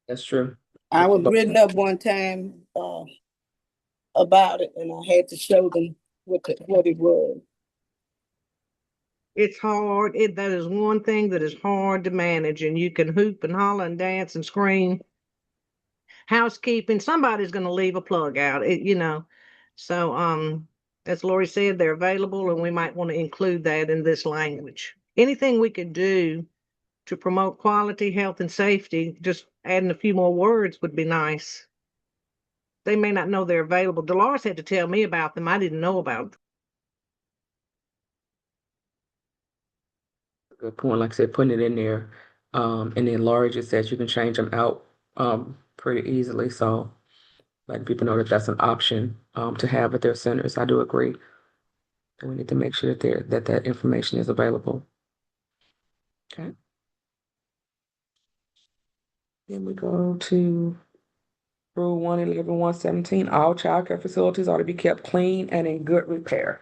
S7: That's true.
S8: I was written up one time about it, and I had to show them what it was.
S2: It's hard. That is one thing that is hard to manage, and you can hoop and holler and dance and scream. Housekeeping, somebody's going to leave a plug out, So, as Lori said, they're available, and we might want to include that in this language. Anything we could do to promote quality, health, and safety, just adding a few more words would be nice. They may not know they're available. Dolores had to tell me about them. I didn't know about them.
S7: Good point. Like I said, putting it in there, and then Laurie just said you can change them out pretty easily. So letting people know that that's an option to have at their centers. I do agree. And we need to make sure that information is available. Okay. Then we go to Rule 111-117. All childcare facilities ought to be kept clean and in good repair.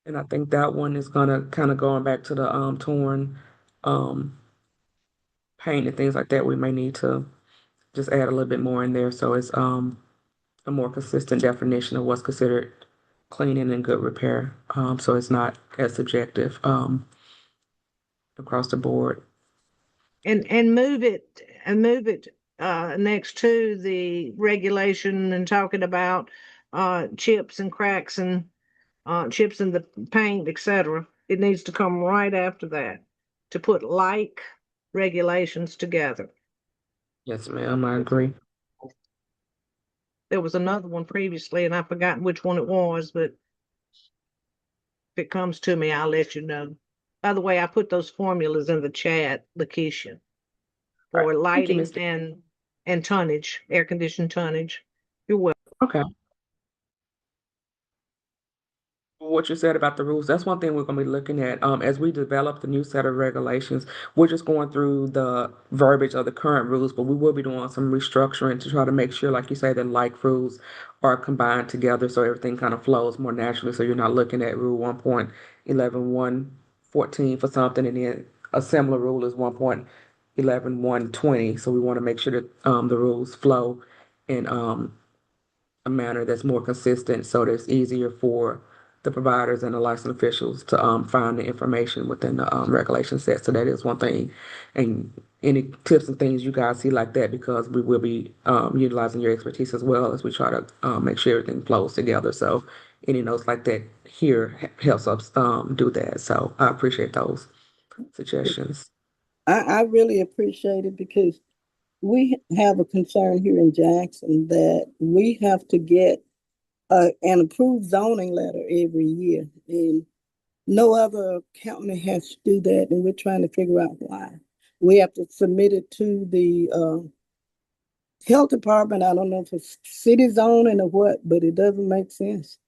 S7: And I think that one is gonna kind of going back to the torn paint and things like that. We may need to just add a little bit more in there so it's a more consistent definition of what's considered clean and in good repair. So it's not as subjective across the board.
S2: And move it next to the regulation and talking about chips and cracks and chips in the paint, etc. It needs to come right after that to put like regulations together.
S7: Yes, ma'am, I agree.
S2: There was another one previously, and I've forgotten which one it was, but if it comes to me, I'll let you know. By the way, I put those formulas in the chat, Lakeisha, for
S7: Right.
S2: lighting
S7: Thank you,
S2: and tonnage, air conditioned tonnage. You're welcome.
S7: Okay. what you said about the rules, that's one thing we're going to be looking at. As we develop the new set of regulations, we're just going through the verbiage of the current rules, but we will be doing some restructuring to try to make sure, like you say, that like rules are combined together so everything kind of flows more naturally. So you're not looking at Rule 1.11.114 for something, and then a similar rule is 1.11.120. So we want to make sure that the rules flow in a manner that's more consistent so that it's easier for the providers and the licensed officials to find the information within the regulation set. So that is one thing. And any tips and things you guys see like that, because we will be utilizing your expertise as well as we try to make sure everything flows together. So any notes like that here helps us do that. So I appreciate those suggestions.
S8: I really appreciate it because we have a concern here in Jackson that we have to get an approved zoning letter every year, and no other county has to do that, and we're trying to figure out why. We have to submit it to the health department. I don't know if it's city zoning or what, but it doesn't make sense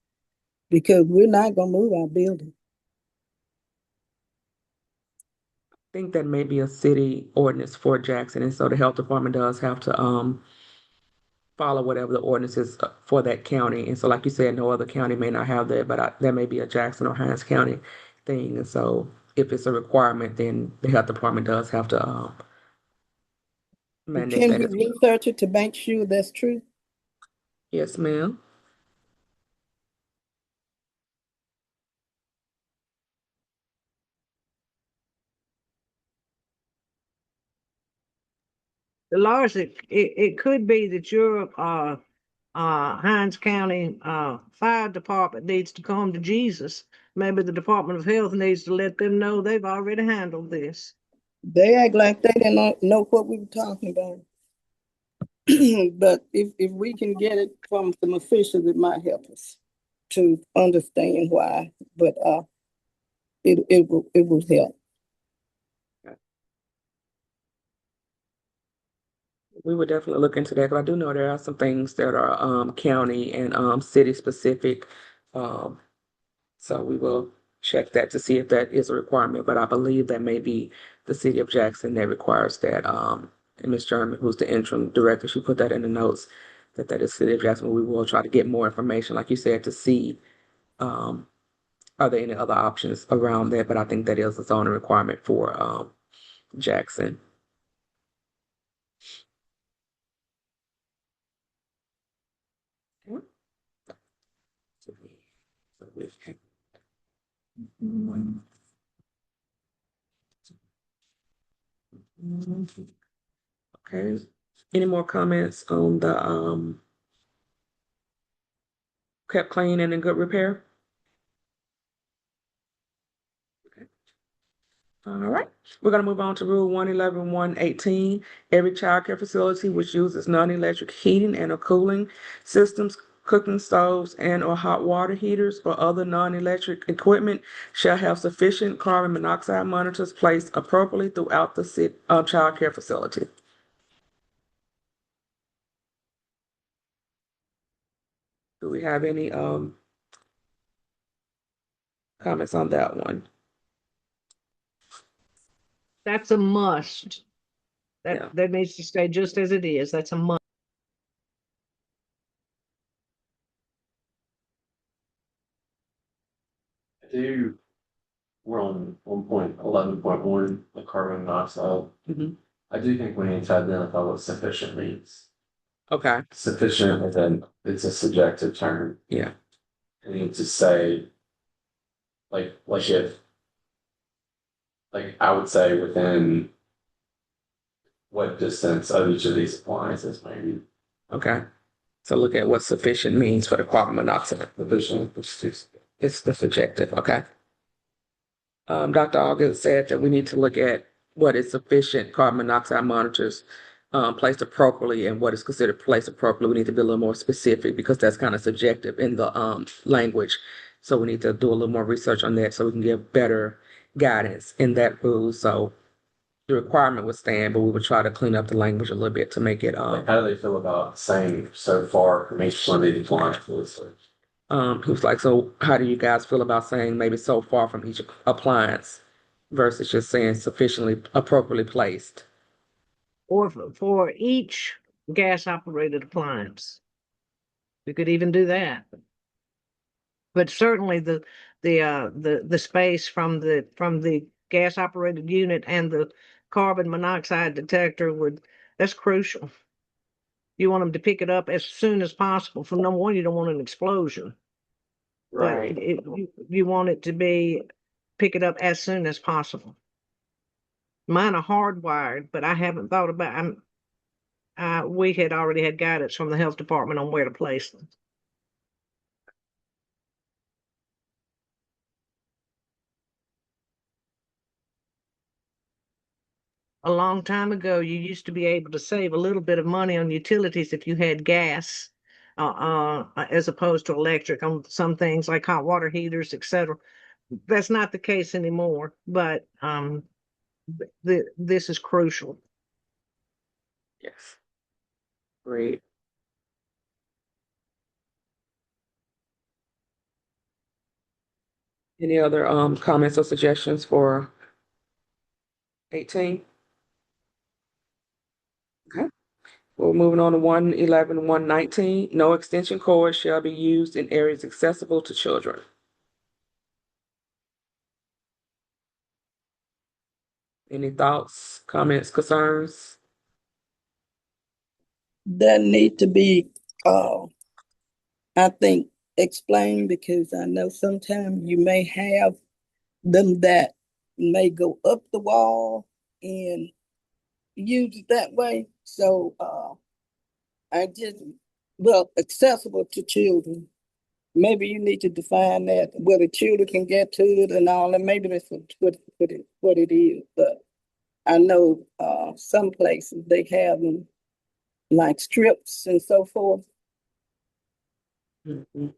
S8: because we're not gonna move our building.
S7: Think that may be a city ordinance for Jackson, and so the health department does have to follow whatever the ordinance is for that county. And so, like you said, no other county may not have that, but that may be a Jackson or Hinds County thing. And so, if it's a requirement, then the health department does have to mandate
S8: Can
S7: that.
S8: we research it to make sure that's true?
S7: Yes, ma'am.
S2: Dolores, it could be that your Hinds County Fire Department needs to come to Jesus. Maybe the Department of Health needs to let them know they've already handled this.
S8: They act like they didn't know what we were talking about. But if we can get it from some officials, it might help us to understand why. But it will help.
S7: We would definitely look into that, because I do know there are some things that are county and city specific. So we will check that to see if that is a requirement, but I believe that may be the city of Jackson that requires that. And Ms. German, who's the interim director, she put that in the notes that that is city of Jackson. We will try to get more information, like you said, to see are there any other options around that, but I think that is a zoning requirement for Jackson. Okay. Any more comments on the kept clean and in good repair? Okay. All right. We're going to move on to Rule 111.118. Every child care facility which uses non-electric heating and or cooling systems, cooking stoves, and or hot water heaters or other non-electric equipment shall have sufficient carbon monoxide monitors placed appropriately throughout the child care facility. Do we have any comments on that one?
S2: That's a must. That needs to stay just as it is. That's a must.
S5: We're on 1.11.1, the carbon monoxide. I do think we need to identify what sufficient means.
S7: Okay.
S5: Sufficient, and then it's a subjective term.
S7: Yeah.
S5: You need to say, like if, like I would say within what distance of each of these appliances maybe.
S7: Okay. So look at what sufficient means for the carbon monoxide.
S5: Sufficient,
S7: It's the subjective, okay. Dr. August said that we need to look at what is sufficient carbon monoxide monitors placed appropriately and what is considered placed appropriately. We need to be a little more specific because that's kind of subjective in the language. So we need to do a little more research on that so we can give better guidance in that rule. So the requirement would stand, but we would try to clean up the language a little bit to make it.
S5: Like, how do they feel about saying so far from each one of these appliances?
S7: He was like, so how do you guys feel about saying maybe so far from each appliance versus just saying sufficiently appropriately placed?
S2: Or for each gas operated appliance. We could even do that. But certainly the space from the gas operated unit and the carbon monoxide detector that's crucial. You want them to pick it up as soon as possible. For number one, you don't want an explosion, but
S7: Right.
S2: you want it to be pick it up as soon as possible. Mine are hardwired, but I haven't thought about. We had already had guidance from the health department on where to place them. A long time ago, you used to be able to save a little bit of money on utilities if you had gas, as opposed to electric on some things like hot water heaters, etc. That's not the case anymore, but this is crucial.
S7: Yes. Great. Any other comments or suggestions for 18? Okay. We're moving on to 111, 119. No extension cords shall be used in areas accessible to children. Any thoughts, comments, concerns?
S8: That need to be, I think, explained, because I know sometimes you may have them that may go up the wall and use it that way. So I just, well, accessible to children. Maybe you need to define that where the children can get to it and all, and maybe that's what it is. But I know some places they have them like strips and so forth.
S7: Mhm.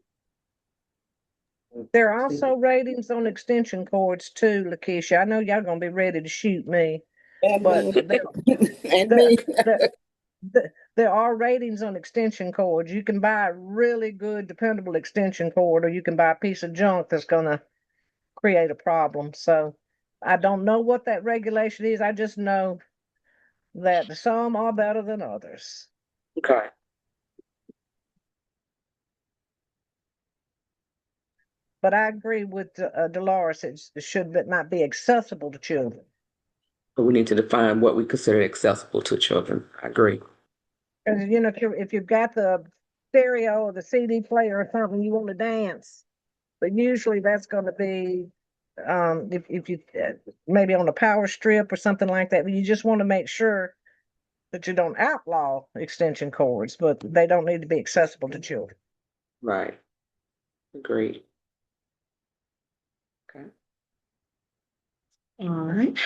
S2: There are also ratings on extension cords too, Lakeisha. I know y'all gonna be ready to shoot me,
S8: And
S2: but
S8: me, and
S2: there,
S8: me.
S2: there are ratings on extension cords. You can buy a really good, dependable extension cord, or you can buy a piece of junk that's gonna create a problem. So I don't know what that regulation is. I just know that some are better than others.
S7: Okay.
S2: But I agree with Dolores. It should not be accessible to children.
S7: But we need to define what we consider accessible to children. I agree.
S2: Because if you've got the stereo or the CD player or something, you want to dance, but usually that's going to be if you maybe on a power strip or something like that. But you just want to make sure that you don't outlaw extension cords, but they don't need to be accessible to children.
S7: Right. Agreed. Okay. All right.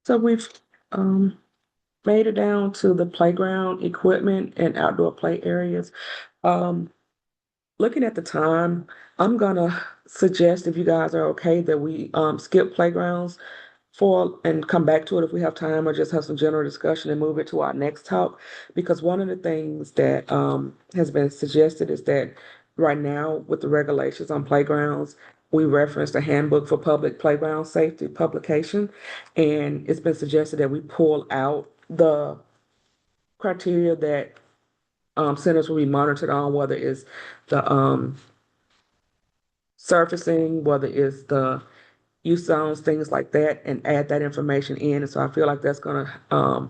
S7: So we've made it down to the playground equipment and outdoor play areas. Um, Looking at the time, I'm gonna suggest, if you guys are okay, that we skip playgrounds for and come back to it if we have time, or just have some general discussion and move it to our next talk. Because one of the things that has been suggested is that right now with the regulations on playgrounds, we referenced a handbook for public playground safety publication, and it's been suggested that we pull out the criteria that centers will be monitored on, whether it's the surfacing, whether it's the use zones, things like that, and add that information in. And so I feel like that's going to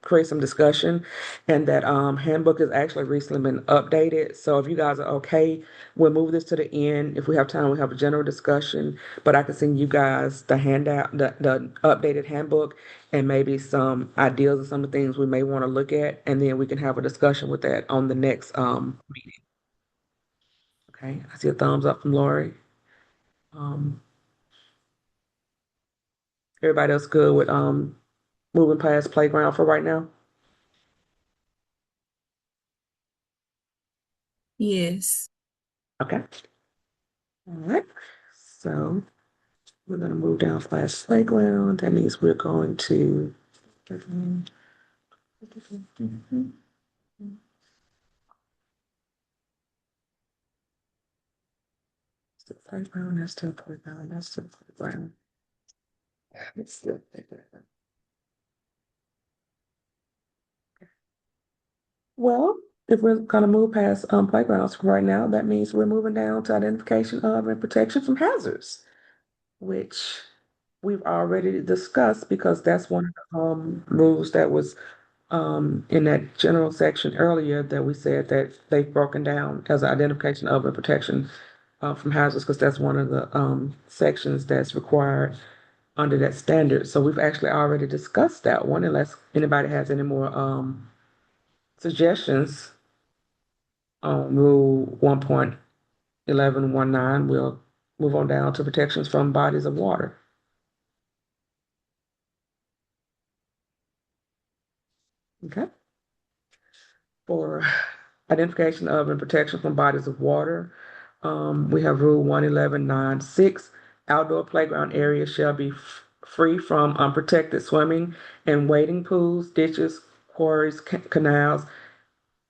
S7: create some discussion. And that handbook has actually recently been updated. So if you guys are okay, we'll move this to the end. If we have time, we'll have a general discussion. But I can send you guys the handout, the updated handbook, and maybe some ideas of some of the things we may want to look at. And then we can have a discussion with that on the next meeting. Okay, I see a thumbs up from Lori. Um, Everybody else good with moving past playground for right now?
S6: Yes.
S7: Okay. All right. So we're gonna move down past playground. That means we're going to the playground, that's the playground, that's the playground. It's the playground. Well, if we're gonna move past playgrounds for right now, that means we're moving down to identification of and protection from hazards, which we've already discussed because that's one of the rules that was in that general section earlier that we said that they've broken down as an identification of and protection from hazards because that's one of the sections that's required under that standard. So we've actually already discussed that one. Unless anybody has any more suggestions on Rule 1.1119, we'll move on down to protections from bodies of water. Okay. For identification of and protection from bodies of water, we have Rule 111.9.6. Outdoor playground areas shall be free from unprotected swimming and wading pools, ditches, quarries, canals,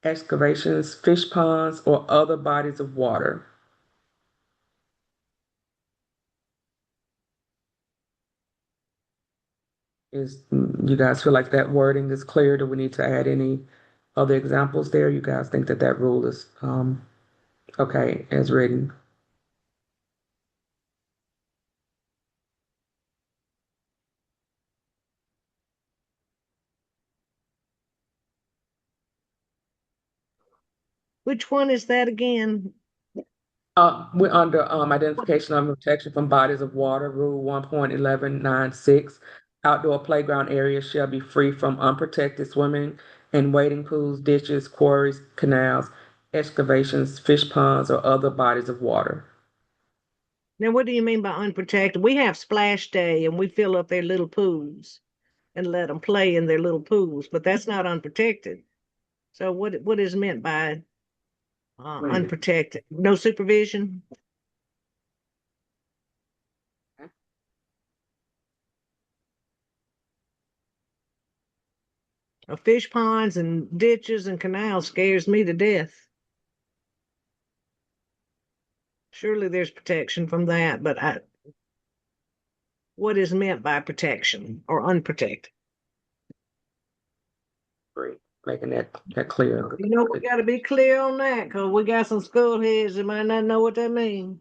S7: excavations, fish ponds, or other bodies of water. You guys feel like that wording is clear? Do we need to add any other examples there? You guys think that that rule is okay as written?
S2: Which one is that again?
S7: We're under identification of and protection from bodies of water, Rule 1.11.9.6. Outdoor playground areas shall be free from unprotected swimming and wading pools, ditches, quarries, canals, excavations, fish ponds, or other bodies of water.
S2: Now, what do you mean by unprotected? We have splash day and we fill up their little pools and let them play in their little pools, but that's not unprotected. So what is meant by unprotected? No supervision? Fish ponds and ditches and canals scares me to death. Surely there's protection from that, but what is meant by protection or unprotected?
S7: Great, making that clear.
S2: You know, we got to be clear on that because we got some school heads that might not know what that means.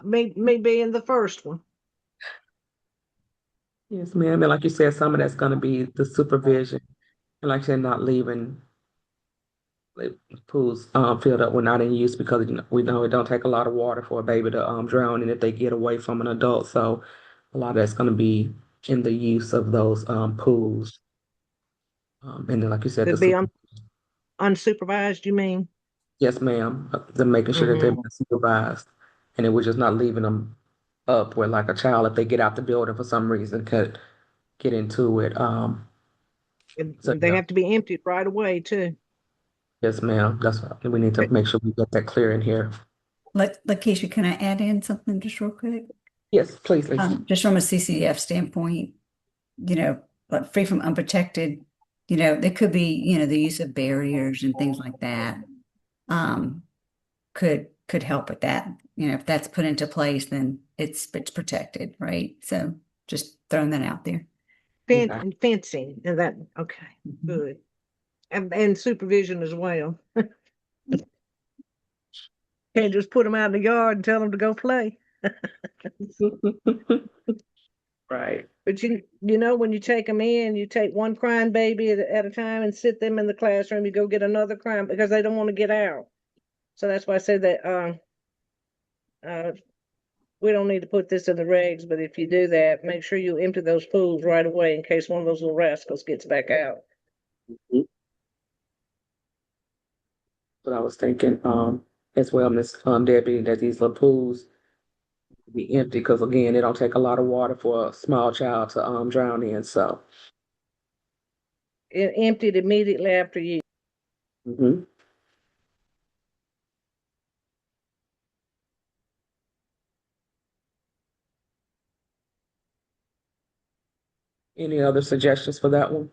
S2: Me being the first one.
S7: Yes, ma'am. And like you said, some of that's going to be the supervision, and like I said, not leaving like, pools filled up when not in use because we know it don't take a lot of water for a baby to drown, and if they get away from an adult, so a lot of that's going to be in the use of those pools. And then, like you said,
S2: That'd be unsupervised, you mean?
S7: yes, ma'am. They're making sure that they're
S2: Mhm.
S7: being supervised, and it was just not leaving them up where like a child, if they get out the building for some reason, could get into it. So
S2: They
S7: yeah,
S2: have to be emptied right away too.
S7: yes, ma'am. That's what we need to make sure we get that clear in here.
S1: Lakeisha, can I add in something just real quick?
S7: Yes, please, Lisa.
S1: Just from a CCF standpoint, like free from unprotected, there could be, the use of barriers and things like that. Um, could help with that. If that's put into place, then it's protected, right? So just throwing that out there.
S7: Okay.
S2: Fencing and that, okay,
S1: Mhm.
S2: good. And supervision as well. Can't just put them out in the yard and tell them to go play.
S7: Right.
S2: But you know, when you take them in, you take one crying baby at a time and sit them in the classroom. You go get another crying because they don't want to get out. So that's why I said that uh, we don't need to put this in the regs, but if you do that, make sure you empty those pools right away in case one of those little rascals gets back out.
S7: But I was thinking, as well, Miss Debbie, that these little pools be empty because again, it don't take a lot of water for a small child to drown in. So,
S2: Emptied immediately after you.
S7: mhm. Any other suggestions for that one?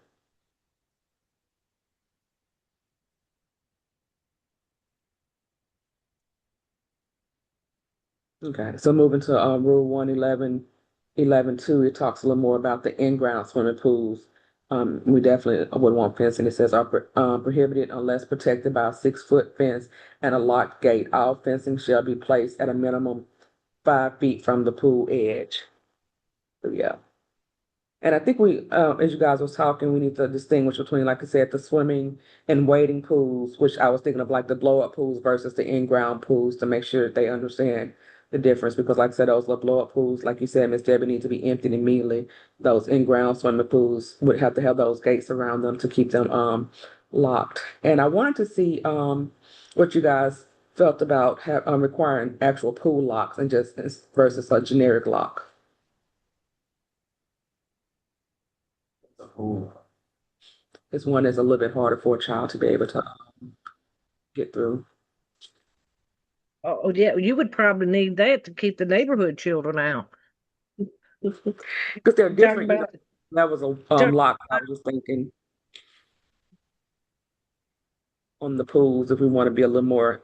S7: Okay, so moving to Rule 111.11.2, it talks a little more about the in-ground swimming pools. We definitely would want fencing. It says are prohibited unless protected by a 6-foot fence and a locked gate. All fencing shall be placed at a minimum 5 feet from the pool edge. So yeah. And I think as you guys was talking, we need to distinguish between, like I said, the swimming and wading pools, which I was thinking of like the blow up pools versus the in-ground pools to make sure that they understand the difference. Because like I said, those little blow up pools, like you said, Miss Debbie, need to be emptied immediately. Those in-ground swimming pools would have to have those gates around them to keep them locked. And I wanted to see what you guys felt about requiring actual pool locks and just versus a generic lock. This one is a little bit harder for a child to be able to get through.
S2: Oh, yeah, you would probably need that to keep the neighborhood children out.
S7: Because they're
S2: Talking
S7: different.
S2: about,
S7: That was a
S2: talking
S7: lock. I
S2: about
S7: was just thinking on the pools, if we want to be a little more,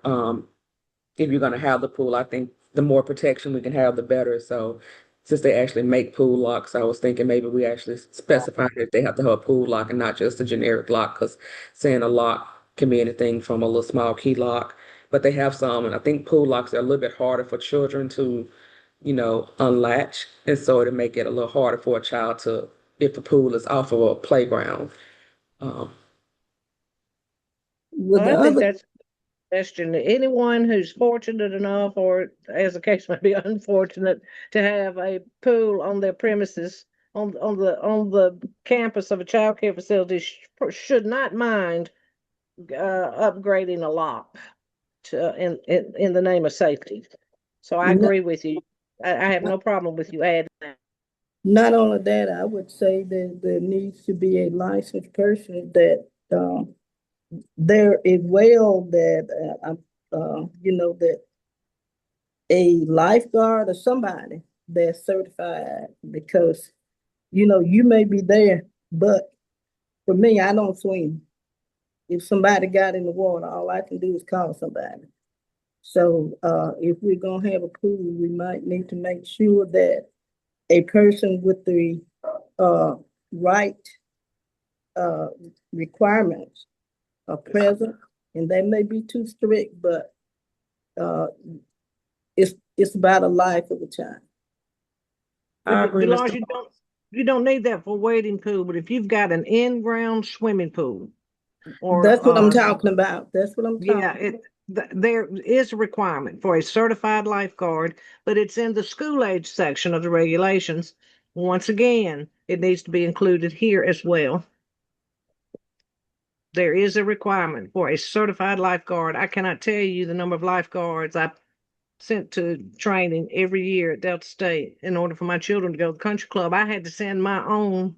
S7: if you're going to have the pool, I think the more protection we can have, the better. So since they actually make pool locks, I was thinking maybe we actually specify that they have to have a pool lock and not just a generic lock, because saying a lock can be anything from a little small key lock, but they have some, and I think pool locks are a little bit harder for children to, unlatch. And so it'll make it a little harder for a child to, if the pool is off of a playground. Um,
S8: With
S2: I
S8: the
S2: think
S8: other,
S2: that's a suggestion. Anyone who's fortunate enough, or as the case may be, unfortunate, to have a pool on their premises on the campus of a child care facility should not mind upgrading a lock to in the name of safety. So I
S8: not,
S2: agree with you. I have no problem with you adding that.
S8: not only that, I would say that there needs to be a licensed person that there is well that that a lifeguard or somebody that's certified, because you may be there, but for me, I don't swim. If somebody got in the water, all I can do is call somebody. So if we're gonna have a pool, we might need to make sure that a person with the uh, right uh, requirements are present, and they may be too strict, but uh, it's about the life of a child.
S7: I
S2: But
S7: agree,
S2: Delores,
S7: Mr.
S2: you don't need that for a wading pool. But if you've got an in-ground swimming pool, or
S8: That's what I'm talking about. That's what I'm
S2: yeah,
S8: talking
S2: there is a requirement for a certified lifeguard, but it's in the school age section of the regulations. Once again, it needs to be included here as well. There is a requirement for a certified lifeguard. I cannot tell you the number of lifeguards I sent to training every year at Delta State in order for my children to go to the country club. I had to send my own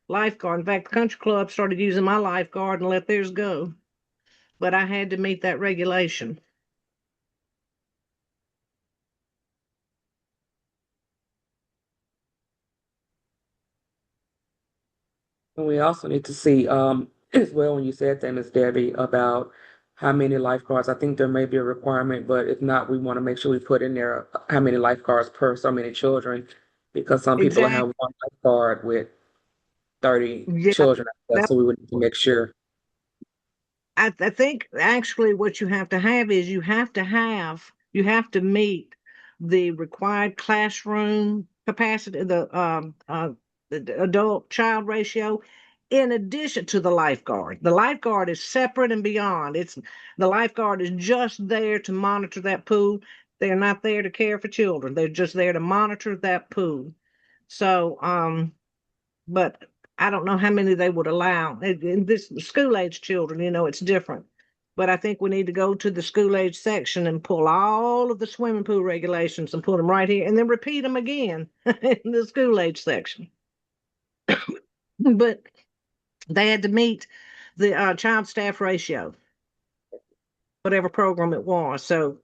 S2: lifeguard. In fact, the country club started using my lifeguard and let theirs go. But I had to meet that regulation.
S7: And we also need to see as well, when you said that, Ms. Debbie, about how many lifeguards. I think there may be a requirement, but if not, we want to make sure we put in there how many lifeguards per so many children, because some people will
S2: Exactly.
S7: have one lifeguard with 30
S2: Yeah,
S7: children.
S2: that
S7: So we would need to make sure.
S2: I think actually what you have to have is you have to meet the required classroom capacity, the adult child ratio, in addition to the lifeguard. The lifeguard is separate and beyond. It's the lifeguard is just there to monitor that pool. They're not there to care for children. They're just there to monitor that pool. So but I don't know how many they would allow. In this school age children, it's different. But I think we need to go to the school age section and pull all of the swimming pool regulations and put them right here and then repeat them again in the school age section. But they had to meet the child staff ratio, whatever program it was. So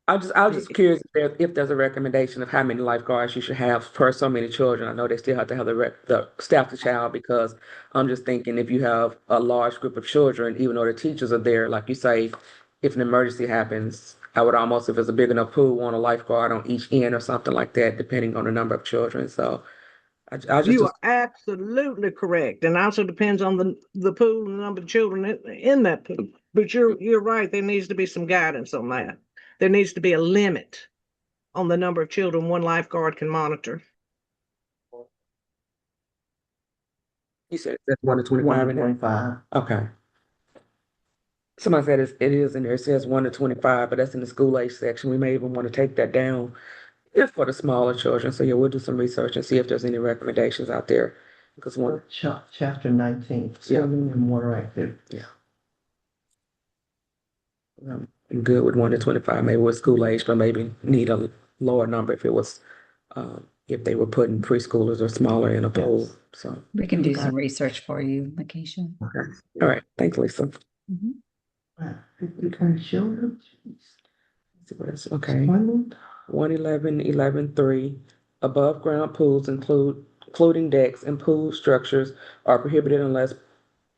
S7: I was just curious if there's a recommendation of how many lifeguards you should have per so many children. I know they still have to have the staff to child, because I'm just thinking if you have a large group of children, even though the teachers are there, like you say, if an emergency happens, I would almost, if it's a big enough pool, want a lifeguard on each end or something like that, depending on the number of children. So I just
S2: You are absolutely correct. And also depends on the pool and the number of children in that pool. But you're right, there needs to be some guidance on that. There needs to be a limit on the number of children one lifeguard can monitor.
S7: You said that's 1 to 25 in there?
S10: 25.
S7: Okay. Somebody said it is in there. It says 1 to 25, but that's in the school age section. We may even want to take that down if for the smaller children. So yeah, we'll do some research and see if there's any recommendations out there. Because one,
S10: Chapter 19, swimming and water activities.
S7: I'm good with 1 to 25, maybe with school age, but maybe need a lower number if it was, if they were putting preschoolers or smaller in a pool. So,
S1: We can do some research for you, Lakeisha.
S7: okay. All right. Thanks, Lisa.
S1: Mhm.
S10: 50 children.
S7: Let's see what else. Okay. 111, 11.3, above ground pools including decks and pool structures are prohibited unless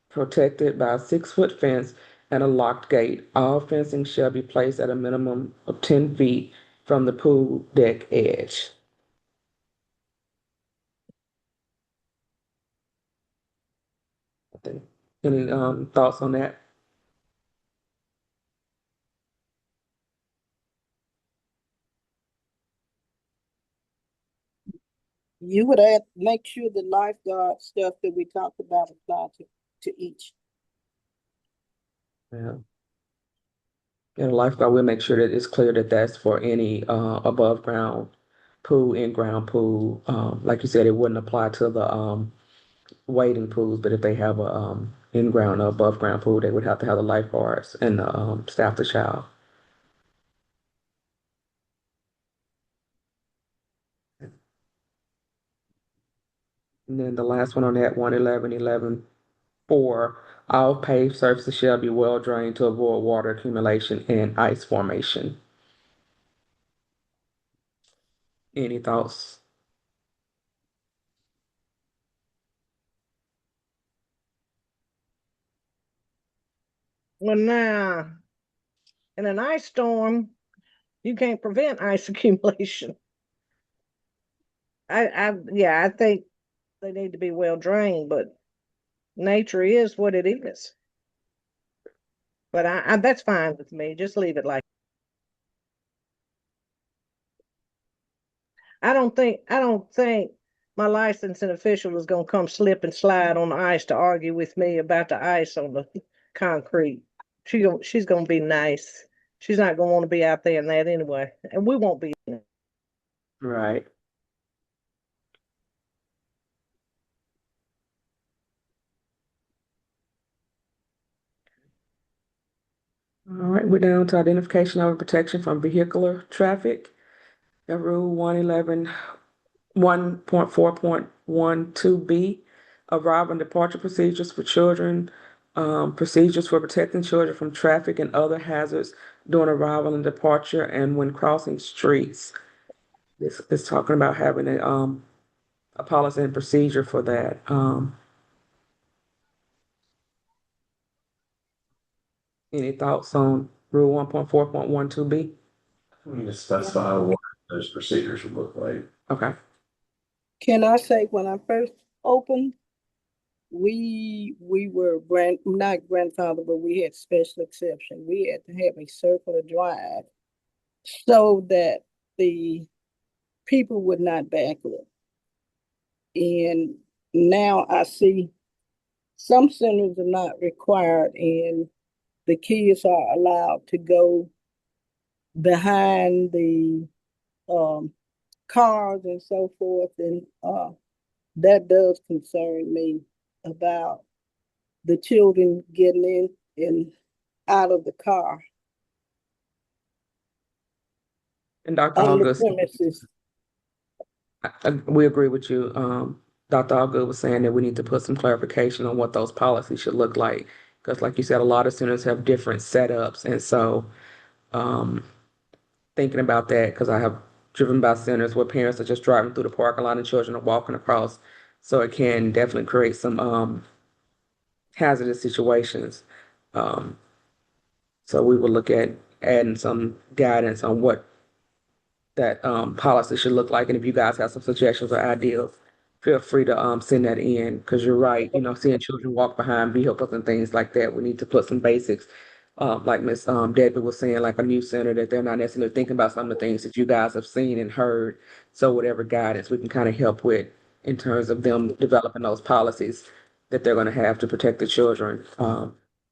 S7: protected by a 6-foot fence and a locked gate. All fencing shall be placed at a minimum of 10 feet from the pool deck edge. Any thoughts on that?
S8: You would add, make sure the lifeguard stuff that we talked about apply to each.
S7: Yeah. And a lifeguard, we'll make sure that it's clear that that's for any above ground pool, in-ground pool. Like you said, it wouldn't apply to the wading pools, but if they have a in-ground or above ground pool, they would have to have the lifeguards and the staff to child. And then the last one on that, 111.11.4, all paved surfaces shall be well drained to avoid water accumulation and ice formation. Any thoughts?
S2: Well, now, in an ice storm, you can't prevent ice accumulation. I think they need to be well drained, but nature is what it is. But I that's fine with me. Just leave it like. I don't think my licensing official is gonna come slip and slide on the ice to argue with me about the ice on the concrete. She's gonna be nice. She's not gonna want to be out there in that anyway, and we won't be.
S7: Right. All right, we're down to identification of and protection from vehicular traffic. Got Rule 111, 1.4.12B, arrival and departure procedures for children, procedures for protecting children from traffic and other hazards during arrival and departure and when crossing streets. This is talking about having a policy and procedure for that. Any thoughts on Rule 1.4.12B?
S11: We need to specify what those procedures would look like.
S7: Okay.
S8: Can I say, when I first opened, we were not grandfather, but we had special exception. We had to have a circular drive so that the people would not back up. And now I see some centers are not required, and the kids are allowed to go behind the cars and so forth, and that does concern me about the children getting in and out of the car
S7: And Dr.
S8: on the
S7: August,
S8: premises.
S7: we agree with you. Dr. August was saying that we need to put some clarification on what those policies should look like. Because like you said, a lot of students have different setups. And so thinking about that, because I have driven by centers where parents are just driving through the parking lot and children are walking across. So it can definitely create some hazardous situations. So we will look at adding some guidance on what that policy should look like. And if you guys have some suggestions or ideas, feel free to send that in, because you're right. Seeing children walk behind vehicles and things like that, we need to put some basics. Like Miss Debbie was saying, like a new center, that they're not necessarily thinking about some of the things that you guys have seen and heard. So whatever guidance we can kind of help with in terms of them developing those policies that they're going to have to protect the children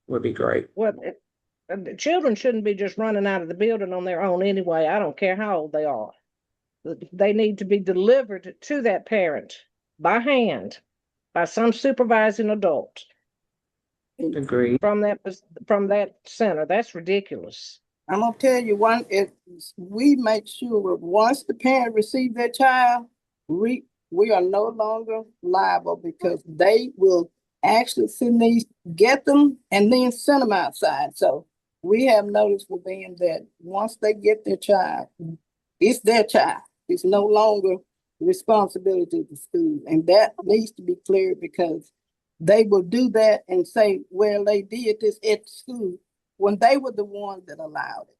S7: would be great.
S2: Well, the children shouldn't be just running out of the building on their own anyway. I don't care how old they are. They need to be delivered to that parent by hand by some supervising adult
S7: Agreed.
S2: from that center. That's ridiculous.
S8: I'm gonna tell you one, if we make sure once the parent receives their child, we are no longer liable, because they will actually get them and then send them outside. So we have noticed with them that once they get their child, it's their child. It's no longer the responsibility of the school. And that needs to be clear, because they will do that and say, well, they did this at school, when they were the ones that allowed it.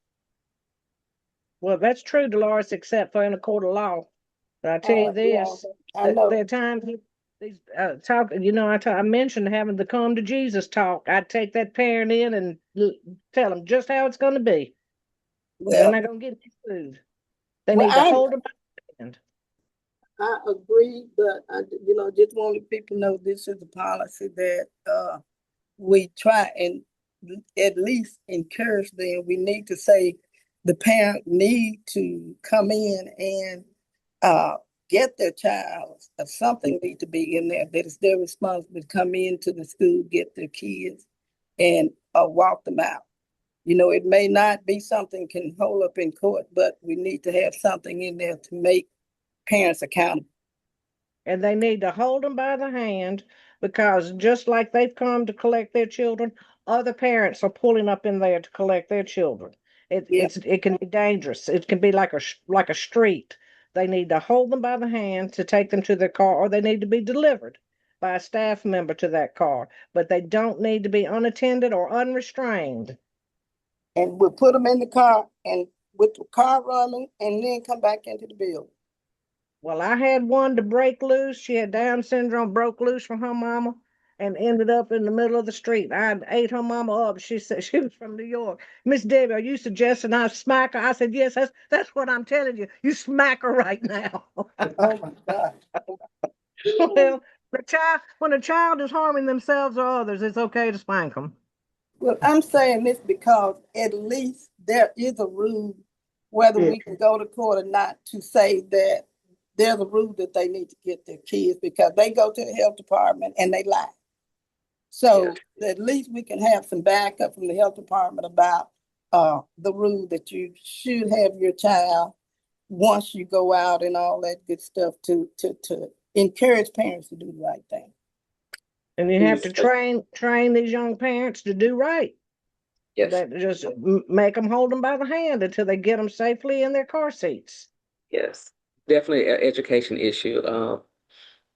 S2: Well, that's true, Dolores, except for in a court of law. But I tell you this,
S8: I know.
S2: there are times these talk. I mentioned having the come to Jesus talk. I'd take that parent in and tell them just how it's going to be. They're not going to get sued. They need to hold them by the hand.
S8: I agree, but I just wanted people to know this is a policy that we try and at least encourage them. We need to say the parent need to come in and get their child. Something need to be in there that it's their responsibility to come into the school, get their kids, and walk them out. It may not be something can hold up in court, but we need to have something in there to make parents accountable.
S2: And they need to hold them by the hand, because just like they've come to collect their children, other parents are pulling up in there to collect their children. It can be dangerous. It can be like a street. They need to hold them by the hand to take them to their car, or they need to be delivered by a staff member to that car. But they don't need to be unattended or unrestrained.
S8: And we'll put them in the car and with the car running, and then come back into the building.
S2: Well, I had one to break loose. She had Down syndrome, broke loose from her mama, and ended up in the middle of the street. I ate her mama up. She said she was from New York. Miss Debbie, are you suggesting I smack her? I said, yes, that's what I'm telling you. You smack her right now.
S8: Oh my God.
S2: Well, when a child is harming themselves or others, it's okay to spank them.
S8: Well, I'm saying this because at least there is a rule, whether we can go to court or not, to say that there's a rule that they need to get their kids, because they go to the health department and they lie. So at least we can have some backup from the health department about the rule that you should have your child once you go out and all that good stuff to encourage parents to do the right thing.
S2: And you have to train these young parents to do right.
S7: Yes.
S2: That just make them hold them by the hand until they get them safely in their car seats.
S7: Yes, definitely an education issue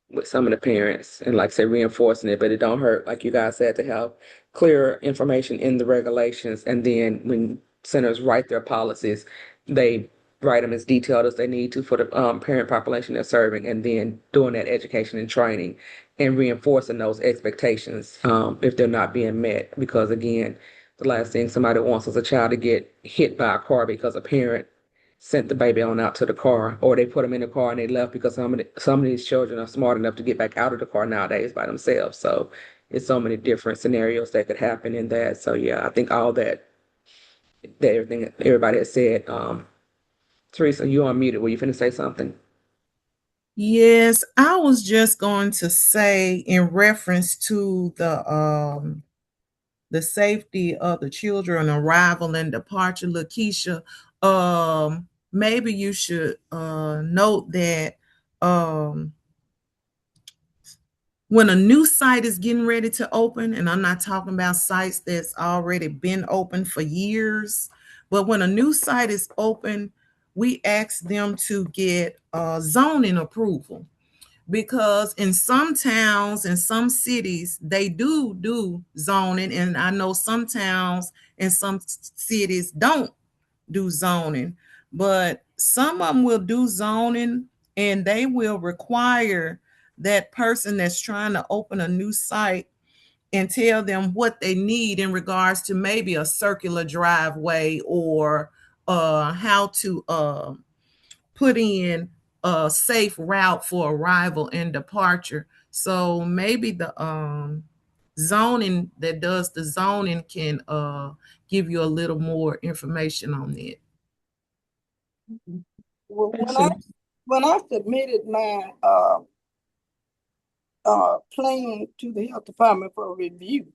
S7: with some of the parents, and like I said, reinforcing it, but it don't hurt, like you guys said, to have clear information in the regulations. And then when centers write their policies, they write them as detailed as they need to for the parent population they're serving, and then doing that education and training and reinforcing those expectations if they're not being met. Because again, the last thing somebody wants is a child to get hit by a car because a parent sent the baby on out to the car, or they put them in the car and they left, because some of these children are smart enough to get back out of the car nowadays by themselves. So it's so many different scenarios that could happen in that. So yeah, I think all that everything everybody has said. Teresa, you unmuted. Were you finna say something?
S6: Yes, I was just going to say, in reference to the safety of the children arrival and departure, Lakeisha, maybe you should note that when a new site is getting ready to open, and I'm not talking about sites that's already been open for years, but when a new site is open, we ask them to get zoning approval, because in some towns and some cities, they do zoning, and I know some towns and some cities don't do zoning, but some of them will do zoning and they will require that person that's trying to open a new site and tell them what they need in regards to maybe a circular driveway or how to put in a safe route for arrival and departure. So maybe the zoning that does the zoning can give you a little more information on that.
S8: Well,
S7: Excellent.
S8: when I submitted my plan to the health department for review,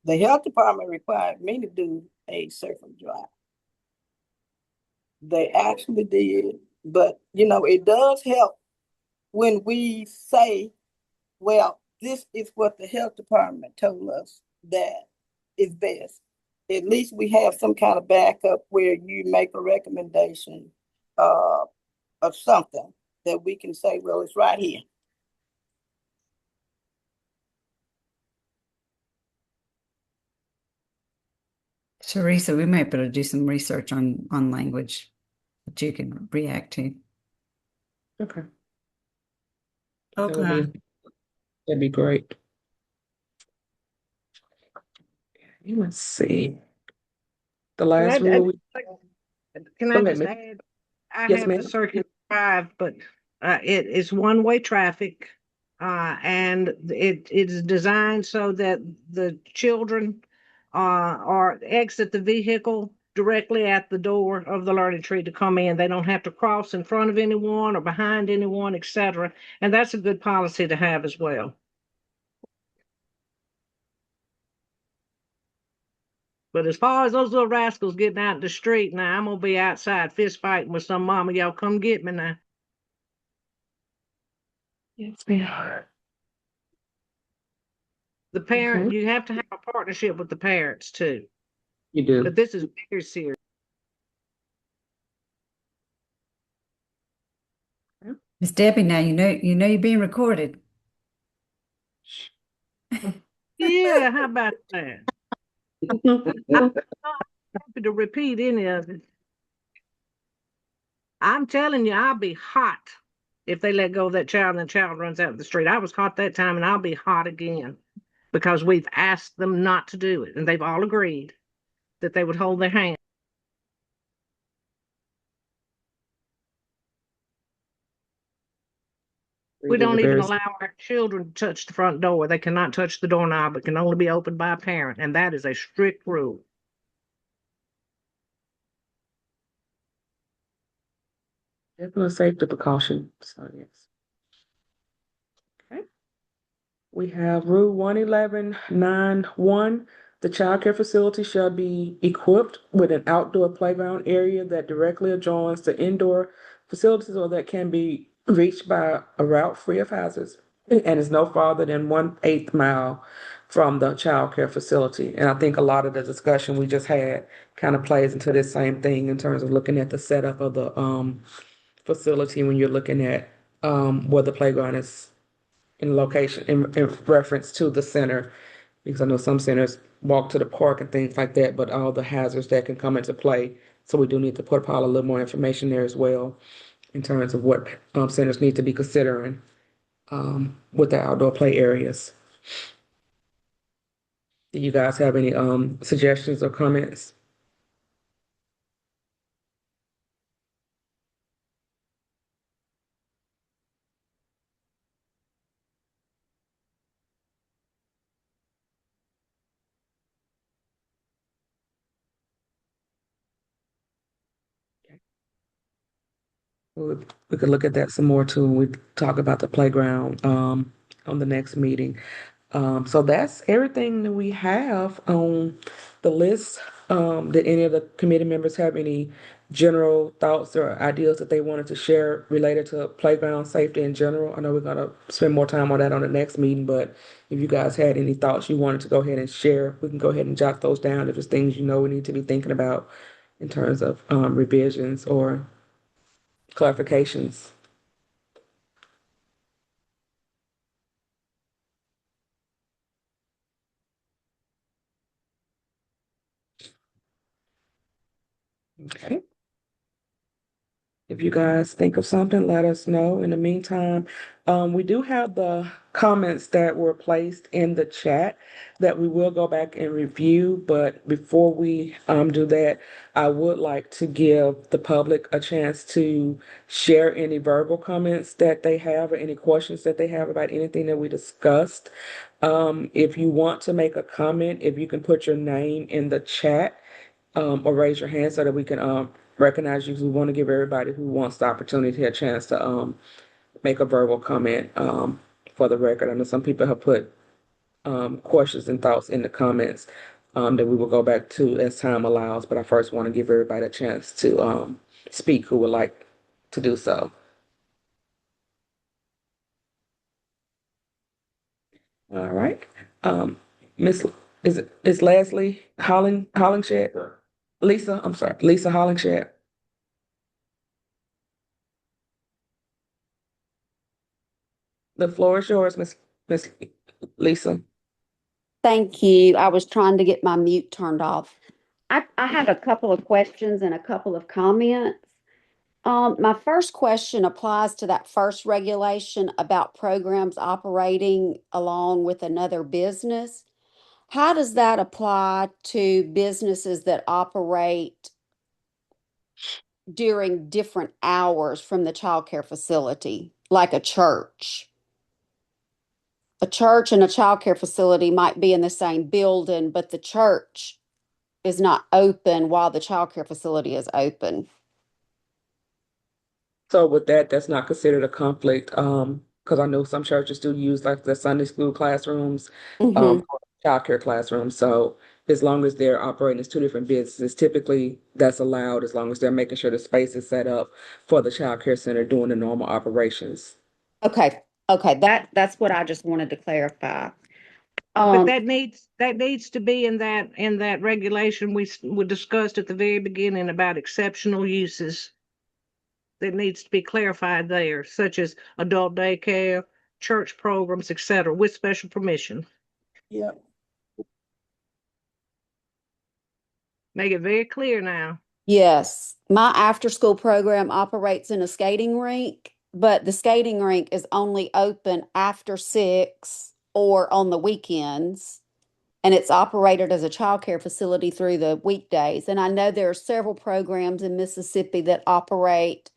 S8: the health department required me to do a circle drive. They actually did, but you know, it does help when we say, well, this is what the health department told us that is best. At least we have some kind of backup where you make a recommendation uh, of something that we can say, well, it's right here.
S1: Teresa, we might be able to do some research on language that you can react to.
S7: Okay.
S6: Okay.
S7: That'd be great. Let's see. The last rule.
S2: Can
S7: Go
S2: I
S7: ahead,
S2: just
S7: ma'am.
S2: add, I
S7: Yes,
S2: have
S7: ma'am.
S2: the circular drive, but it is one-way traffic. And it is designed so that the children are exit the vehicle directly at the door of the learning tree to come in. They don't have to cross in front of anyone or behind anyone, etc. And that's a good policy to have as well. But as far as those little rascals getting out in the street, now I'm gonna be outside fist fighting with some mama. Y'all come get me now.
S7: Yes, ma'am.
S2: The parent,
S7: Okay.
S2: you have to have a partnership with the parents too.
S7: You do.
S2: But this is very serious.
S1: Miss Debbie, now you know you're being recorded.
S2: Yeah, how about that? I'm not happy to repeat any of it. I'm telling you, I'll be hot if they let go of that child and the child runs out of the street. I was hot that time and I'll be hot again because we've asked them not to do it and they've all agreed that they would hold their hand. We don't even allow our children to touch the front door. They cannot touch the doorknob. It can only be opened by a parent, and that is a strict rule.
S7: Definitely a safety precaution. So yes. Okay. We have Rule 111.9.1. The child care facility shall be equipped with an outdoor playground area that directly adjoins the indoor facilities or that can be reached by a route free of hazards and is no farther than 1/8 mile from the child care facility. And I think a lot of the discussion we just had kind of plays into this same thing in terms of looking at the setup of the facility when you're looking at where the playground is in location in reference to the center, because I know some centers walk to the park and things like that, but all the hazards that can come into play. So we do need to put probably a little more information there as well in terms of what centers need to be considering with the outdoor play areas. Do you guys have any suggestions or comments? We could look at that some more too when we talk about the playground on the next meeting. So that's everything that we have on the list. Did any of the committee members have any general thoughts or ideas that they wanted to share related to playground safety in general? I know we're gonna spend more time on that on the next meeting, but if you guys had any thoughts you wanted to go ahead and share, we can go ahead and jot those down if it's things you know we need to be thinking about in terms of revisions or clarifications. Okay. If you guys think of something, let us know. In the meantime, we do have the comments that were placed in the chat that we will go back and review. But before we do that, I would like to give the public a chance to share any verbal comments that they have or any questions that they have about anything that we discussed. If you want to make a comment, if you can put your name in the chat, or raise your hand so that we can recognize you. 'Cause we want to give everybody who wants the opportunity a chance to make a verbal comment for the record. I know some people have put questions and thoughts in the comments that we will go back to as time allows, but I first want to give everybody a chance to speak who would like to do so. All right. Miss, is Leslie Hollingshed? Lisa, I'm sorry, Lisa Hollingshed. The floor is yours, Miss Lisa.
S12: Thank you. I was trying to get my mute turned off. I have a couple of questions and a couple of comments. My first question applies to that first regulation about programs operating along with another business. How does that apply to businesses that operate during different hours from the childcare facility, like a church? A church and a childcare facility might be in the same building, but the church is not open while the childcare facility is open.
S7: So with that, that's not considered a conflict, because I know some churches do use like the Sunday school classrooms,
S12: Mhm.
S7: for childcare classrooms. So as long as they're operating as two different businesses, typically that's allowed as long as they're making sure the space is set up for the childcare center doing the normal operations.
S12: Okay, that's what I just wanted to clarify.
S2: But that needs to be in that regulation we discussed at the very beginning about exceptional uses. That needs to be clarified there, such as adult daycare, church programs, etc., with special permission.
S7: Yep.
S2: Make it very clear now.
S12: Yes, my after-school program operates in a skating rink, but the skating rink is only open after 6 or on the weekends. And it's operated as a childcare facility through the weekdays. And I know there are several programs in Mississippi that operate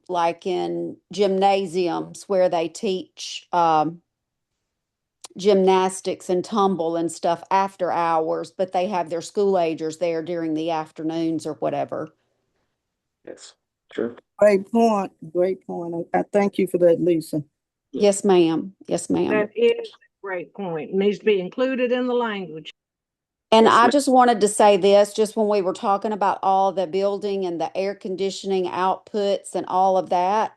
S12: like in gymnasiums where they teach gymnastics and tumble and stuff after hours, but they have their school agers there during the afternoons or whatever.
S7: Yes, true.
S8: Great point. Great point. I thank you for that, Lisa.
S12: Yes, ma'am. Yes, ma'am.
S2: That is a great point. It needs to be included in the language.
S12: And
S7: Yes,
S12: I
S7: ma'am.
S12: just wanted to say this, just when we were talking about all the building and the air conditioning outputs and all of that,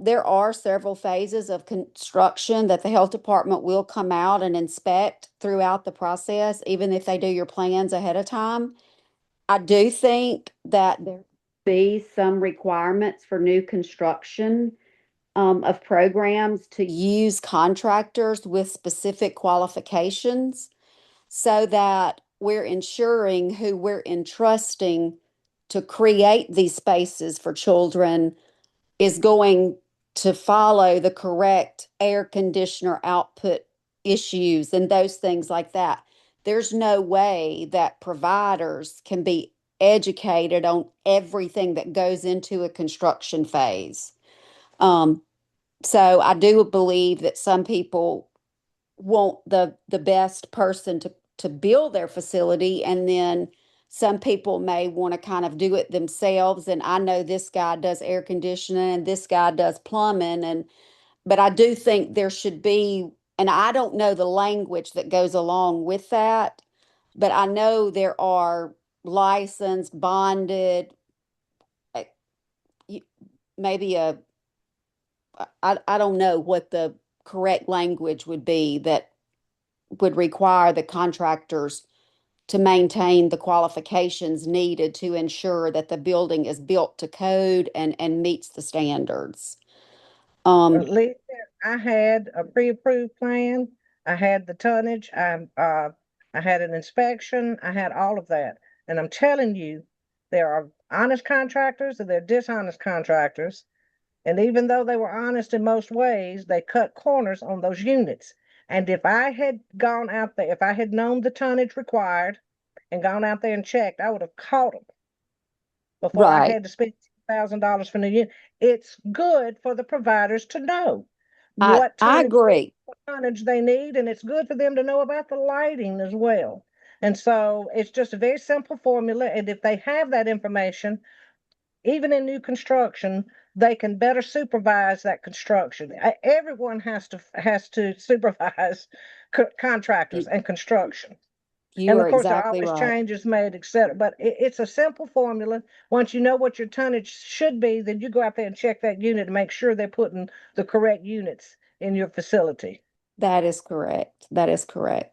S12: there are several phases of construction that the health department will come out and inspect throughout the process, even if they do your plans ahead of time. I do think that there be some requirements for new construction of programs to use contractors with specific qualifications so that we're ensuring who we're entrusting to create these spaces for children is going to follow the correct air conditioner output issues and those things like that. There's no way that providers can be educated on everything that goes into a construction phase. Um, so I do believe that some people want the best person to build their facility, and then some people may want to kind of do it themselves. And I know this guy does air conditioning and this guy does plumbing, and but I do think there should be, and I don't know the language that goes along with that, but I know there are licensed, bonded, uh, maybe I don't know what the correct language would be that would require the contractors to maintain the qualifications needed to ensure that the building is built to code and meets the standards.
S2: At least I had a pre-approved plan. I had the tonnage. I had an inspection. I had all of that. And I'm telling you, There are honest contractors and there are dishonest contractors. And even though they were honest in most ways, they cut corners on those units. And if I had gone out there, if I had known the tonnage required and gone out there and checked, I would have caught them before I
S12: Right.
S2: had to spend $1,000 for the unit. It's good for the providers to know
S12: I
S2: what
S12: I agree.
S2: tonnage they need, and it's good for them to know about the lighting as well. And so it's just a very simple formula. And if they have that information, even in new construction, they can better supervise that construction. Everyone has to supervise contractors
S12: You,
S2: and construction.
S12: you
S2: And
S12: are
S2: of course, there are
S12: exactly
S2: always
S12: right.
S2: changes made, et cetera. But it's a simple formula. Once you know what your tonnage should be, then you go out there and check that unit and make sure they're putting the correct units in your facility.
S12: That is correct. That is correct.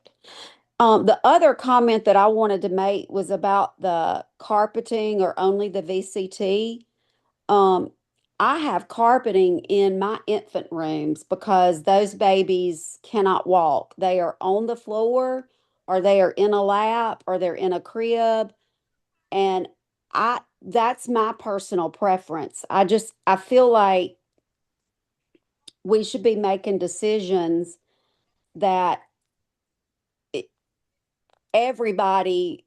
S12: The other comment that I wanted to make was about the carpeting or only the VCT. Um, I have carpeting in my infant rooms because those babies cannot walk. They are on the floor, or they are in a lap, or they're in a crib. And that's my personal preference. I feel like we should be making decisions that everybody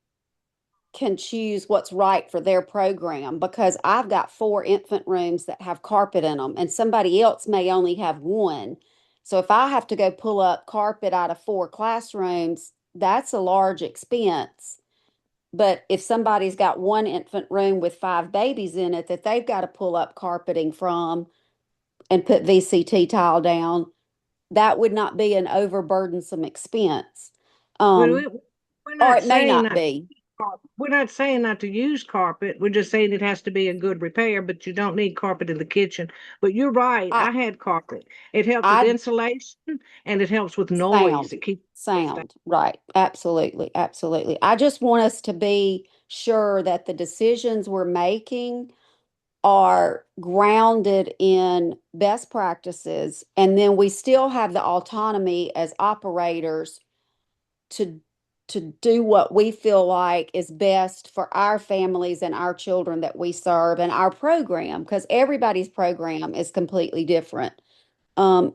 S12: can choose what's right for their program, because I've got 4 infant rooms that have carpet in them and somebody else may only have one. So if I have to go pull up carpet out of 4 classrooms, that's a large expense. But if somebody's got 1 infant room with 5 babies in it that they've got to pull up carpeting from and put VCT tile down, that would not be an overburdensome expense.
S2: We're
S12: Or
S2: not
S12: it may
S2: saying
S12: not
S2: not
S12: be.
S2: we're not saying not to use carpet. We're just saying it has to be a good repair, but you don't need carpet in the kitchen. But you're right.
S12: I
S2: I had carpet. It helps with
S12: I
S2: insulation and it helps with noise.
S12: sound,
S2: It keeps noise down.
S12: sound, right. Absolutely, absolutely. I just want us to be sure that the decisions we're making are grounded in best practices, and then we still have the autonomy as operators to to do what we feel like is best for our families and our children that we serve and our program, because everybody's program is completely different.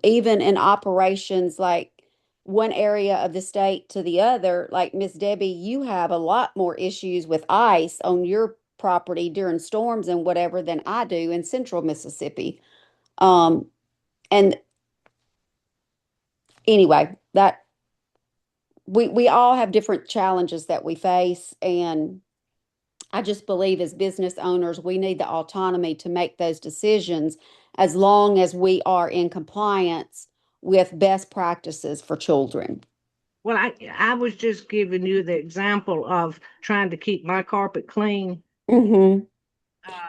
S12: Even in operations, like one area of the state to the other, like Miss Debbie, you have a lot more issues with ice on your property during storms and whatever than I do in central Mississippi. Um, and anyway, that we all have different challenges that we face, and I just believe as business owners, we need the autonomy to make those decisions as long as we are in compliance with best practices for children.
S2: Well, I was just giving you the example of trying to keep my carpet clean.
S12: Mm-hmm.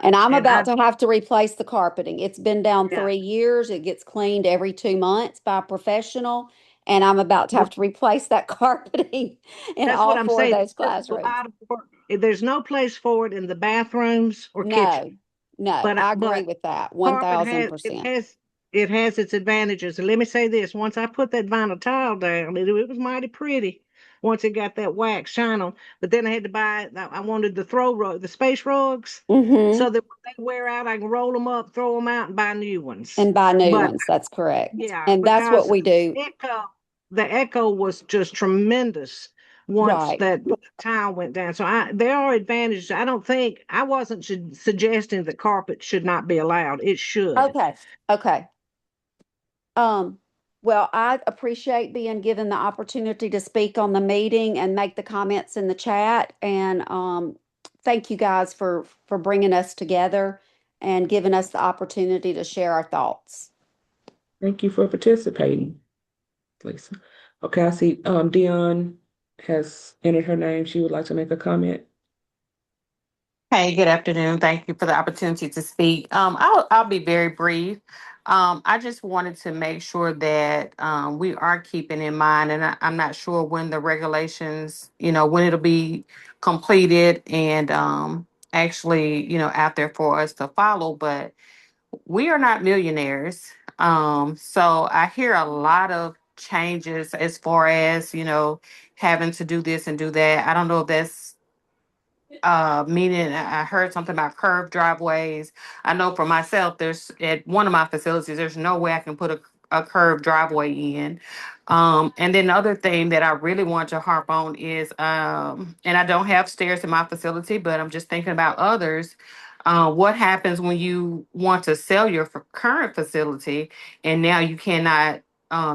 S12: And I'm
S2: And I
S12: about to have to replace the carpeting. It's been down
S2: yeah,
S12: 3 years. It gets cleaned every 2 months by a professional, and I'm about to
S2: well,
S12: have to replace that carpeting in
S2: that's what
S12: all
S2: I'm
S12: 4 of
S2: saying.
S12: those
S2: It's just a
S12: classrooms.
S2: lot of work. There's no place for it in the bathrooms or kitchen.
S12: No, no,
S2: But
S12: I agree
S2: but
S12: with that
S2: carpet
S12: 1000%.
S2: it has its advantages. And let me say this: once I put that vinyl tile down, it was mighty pretty. Once it got that wax shine on, but then I had to buy. I wanted the throw rug, the space rugs,
S12: Mm-hmm.
S2: so that when they wear out, I can roll them up, throw them out, and buy new ones.
S12: And buy new
S2: But
S12: ones. That's correct.
S2: yeah,
S12: And that's what
S2: because
S12: we do.
S2: the echo was just tremendous once
S12: Right.
S2: that tile went down. So there are advantages. I wasn't suggesting that carpet should not be allowed. It should.
S12: Okay. Okay. Um, well, I appreciate being given the opportunity to speak on the meeting and make the comments in the chat. And thank you guys for bringing us together and giving us the opportunity to share our thoughts.
S7: Thank you for participating, Lisa. Okay, I see Dion has entered her name. She would like to make a comment.
S13: Hey, good afternoon. Thank you for the opportunity to speak. I'll be very brief. I just wanted to make sure that we are keeping in mind, and I'm not sure when the regulations, when it'll be completed and actually, out there for us to follow, but we are not millionaires. So I hear a lot of changes as far as, having to do this and do that. I don't know if that's meaning I heard something about curved driveways. I know for myself, there's at one of my facilities, there's no way I can put a curved driveway in. And then the other thing that I really want to harp on is, and I don't have stairs in my facility, but I'm just thinking about others. What happens when you want to sell your current facility and now you cannot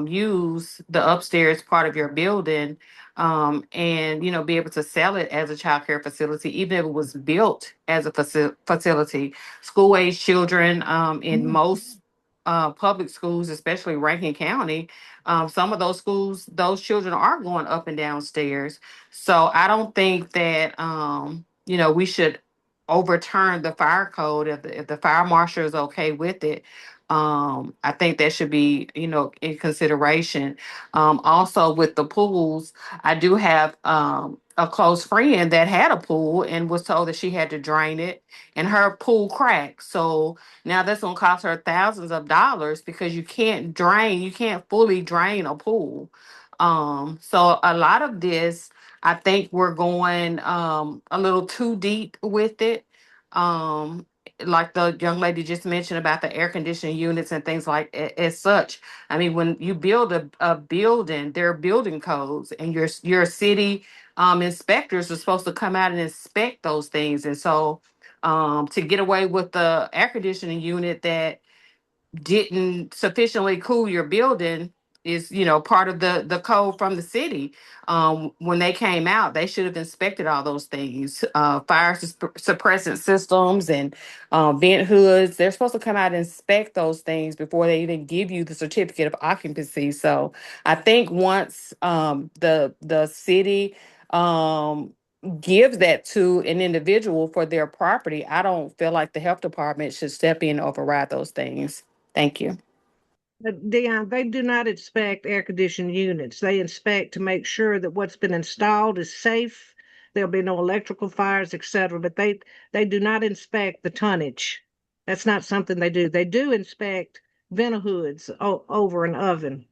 S13: use the upstairs part of your building, and be able to sell it as a child care facility, even if it was built as a facility. School age children, in most public schools, especially Rankin County, some of those schools, those children are going up and down stairs. So I don't think that we should overturn the fire code if the fire marshal is okay with it. I think that should be, in consideration. Also with the pools, I do have a close friend that had a pool and was told that she had to drain it, and her pool cracked. So now that's going to cost her thousands of dollars because you can't fully drain a pool. So a lot of this, I think we're going a little too deep with it. Um, like the young lady just mentioned about the air conditioning units and things like as such. I mean, when you build a building, there are building codes, and your city inspectors are supposed to come out and inspect those things. And so, to get away with the air conditioning unit that didn't sufficiently cool your building is part of the code from the city. When they came out, they should have inspected all those things, suppressant systems and vent hoods. They're supposed to come out and inspect those things before they even give you the certificate of occupancy. So I think once the city gives that to an individual for their property, I don't feel like the health department should step in and override those things. Thank you.
S2: But Dion, they do not inspect air conditioning units. They inspect to make sure that what's been installed is safe. There'll be no electrical fires, etc. But they do not inspect the tonnage. That's not something they do. They do inspect vent hoods over an oven.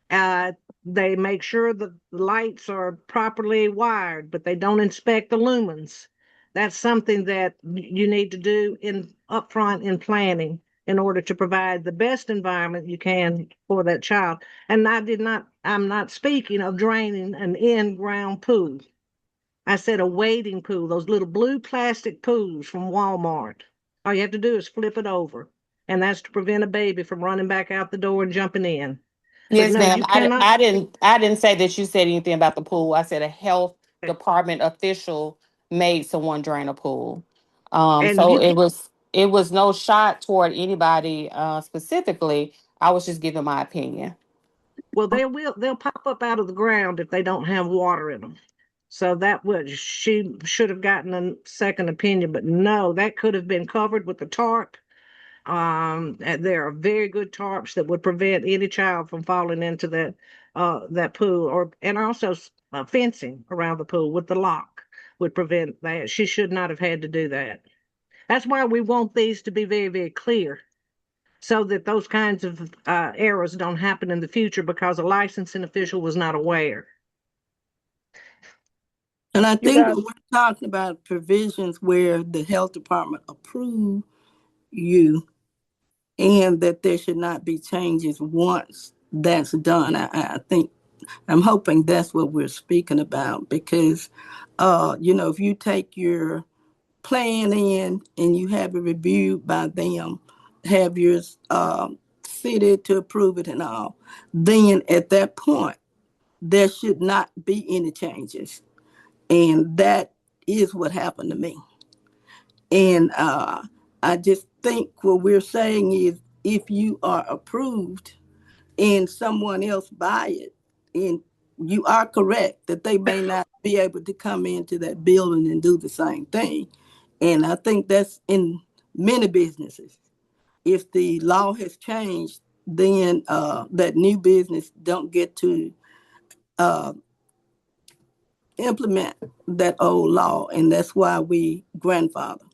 S2: Uh, they make sure the lights are properly wired, but they don't inspect the lumens. That's something that you need to do in upfront in planning in order to provide the best environment you can for that child. And I'm not speaking of draining an in-ground pool. I said a wading pool, those little blue plastic pools from Walmart. All you have to do is flip it over. And that's to prevent a baby from running back out the door and jumping in. But
S13: Yes,
S2: no,
S13: ma'am.
S2: you cannot.
S13: I didn't say that you said anything about the pool. I said a health department official made someone drain a pool.
S2: And
S13: So
S2: you
S13: it was no shot toward anybody specifically. I was just giving my opinion.
S2: well, they'll pop up out of the ground if they don't have water in them. So that would she should have gotten a second opinion, but no, that could have been covered with the tarp. And there are very good tarps that would prevent any child from falling into that pool, and also fencing around the pool with the lock would prevent that. She should not have had to do that. That's why we want these to be very, very clear, so that those kinds of errors don't happen in the future because a licensing official was not aware.
S8: And I
S7: You
S8: think
S7: guys,
S8: when we're talking about provisions where the health department approve you and that there should not be changes once that's done, I think I'm hoping that's what we're speaking about, because if you take your plan in and you have it reviewed by them, have your city to approve it and all, then at that point there should not be any changes. And that is what happened to me. And I just think what we're saying is, if you are approved and someone else buy it, and you are correct that they may not be able to come into that building and do the same thing. And I think that's in many businesses. If the law has changed, then that new business don't get to implement that old law, and that's why we grandfather.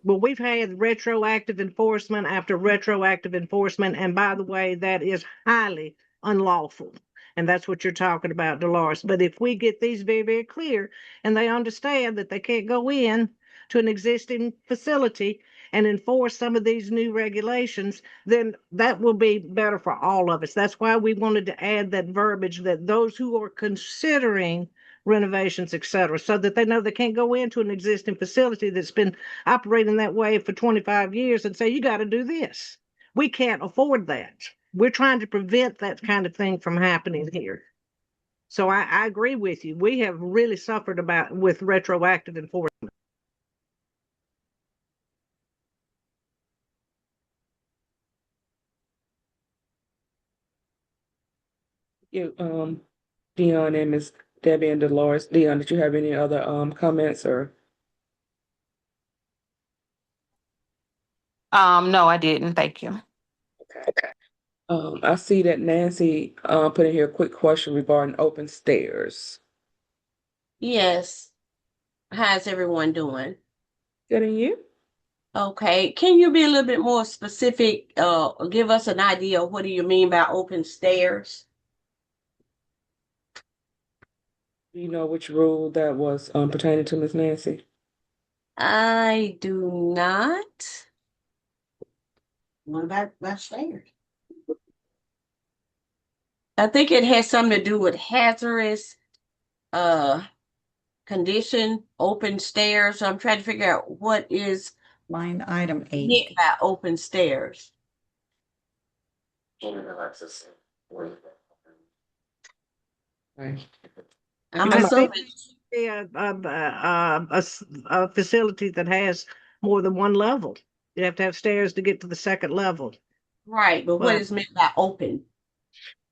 S2: Well, we've had retroactive enforcement after retroactive enforcement, and by the way, that is highly unlawful. And that's what you're talking about, Dolores. But if we get these very, very clear and they understand that they can't go in to an existing facility and enforce some of these new regulations, then that will be better for all of us. That's why we wanted to add that verbiage that those who are considering renovations, et cetera, so that they know they can't go into an existing facility that's been operating that way for 25 years and say, you got to do this. We can't afford that. We're trying to prevent that kind of thing from happening here. So I agree with you. We have really suffered with retroactive enforcement.
S7: You, Dion and Miss Debbie and Dolores. Dion, did you have any other comments or?
S13: No, I didn't. Thank you.
S7: Okay. I see that Nancy put in here a quick question regarding open stairs.
S14: Yes. How's everyone doing?
S7: Good, and you?
S14: Okay. Can you be a little bit more specific? Give us an idea of what do you mean by open stairs?
S7: Do you know which rule that was pertaining to, Miss Nancy?
S14: I do not.
S10: What about stairs?
S14: I think it has something to do with hazardous condition, open stairs. So I'm trying to figure out what is
S1: Line item 8.
S14: meant by open stairs.
S7: Right.
S14: I'm
S2: I
S14: assuming.
S2: think a facility that has more than one level. You have to have stairs to get to the second level.
S14: Right, but what is meant by open?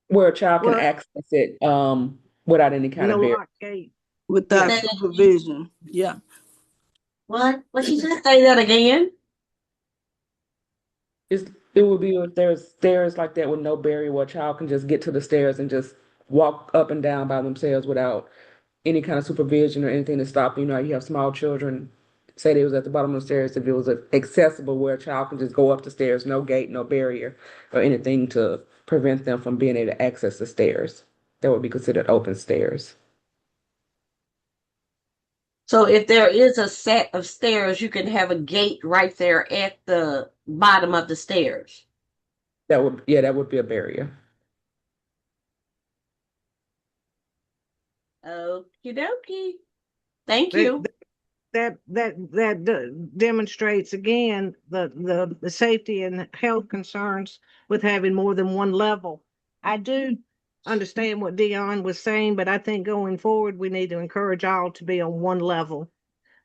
S7: Where a child can
S2: Well,
S7: access it without any kind
S2: no
S7: of barrier.
S2: lock gate.
S8: Without
S14: Yeah.
S8: supervision. Yeah.
S14: What? What she said? Say that again.
S7: It would be if there's stairs like that with no barrier where a child can just get to the stairs and just walk up and down by themselves without any kind of supervision or anything to stop. You know, you have small children, say they was at the bottom of the stairs, if it was accessible where a child can just go up the stairs, no gate, no barrier, or anything to prevent them from being able to access the stairs. That would be considered open stairs.
S14: So if there is a set of stairs, you can have a gate right there at the bottom of the stairs.
S7: That would be a barrier.
S14: Okie dokie. Thank
S2: That-
S14: you.
S2: That demonstrates again the safety and health concerns with having more than one level. I do understand what Dion was saying, but I think going forward we need to encourage all to be on one level,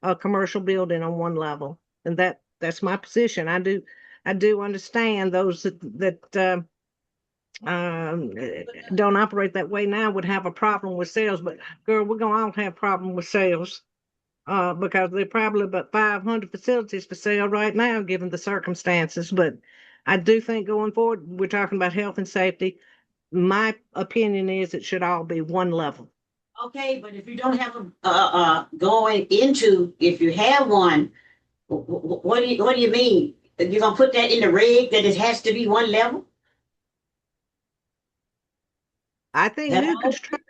S2: a commercial building on one level, and that's my position. I do understand those that don't operate that way now would have a problem with sales, but girl, we're gonna all have problem with sales. Because there are probably about 500 facilities for sale right now, given the circumstances. But I do think going forward, we're talking about health and safety. My opinion is it should all be one level.
S10: Okay, but if you don't have going into, if you have one, what do you mean? You're gonna put that in the reg that it has to be one level?
S2: I think
S10: That
S2: new
S10: all?
S2: construction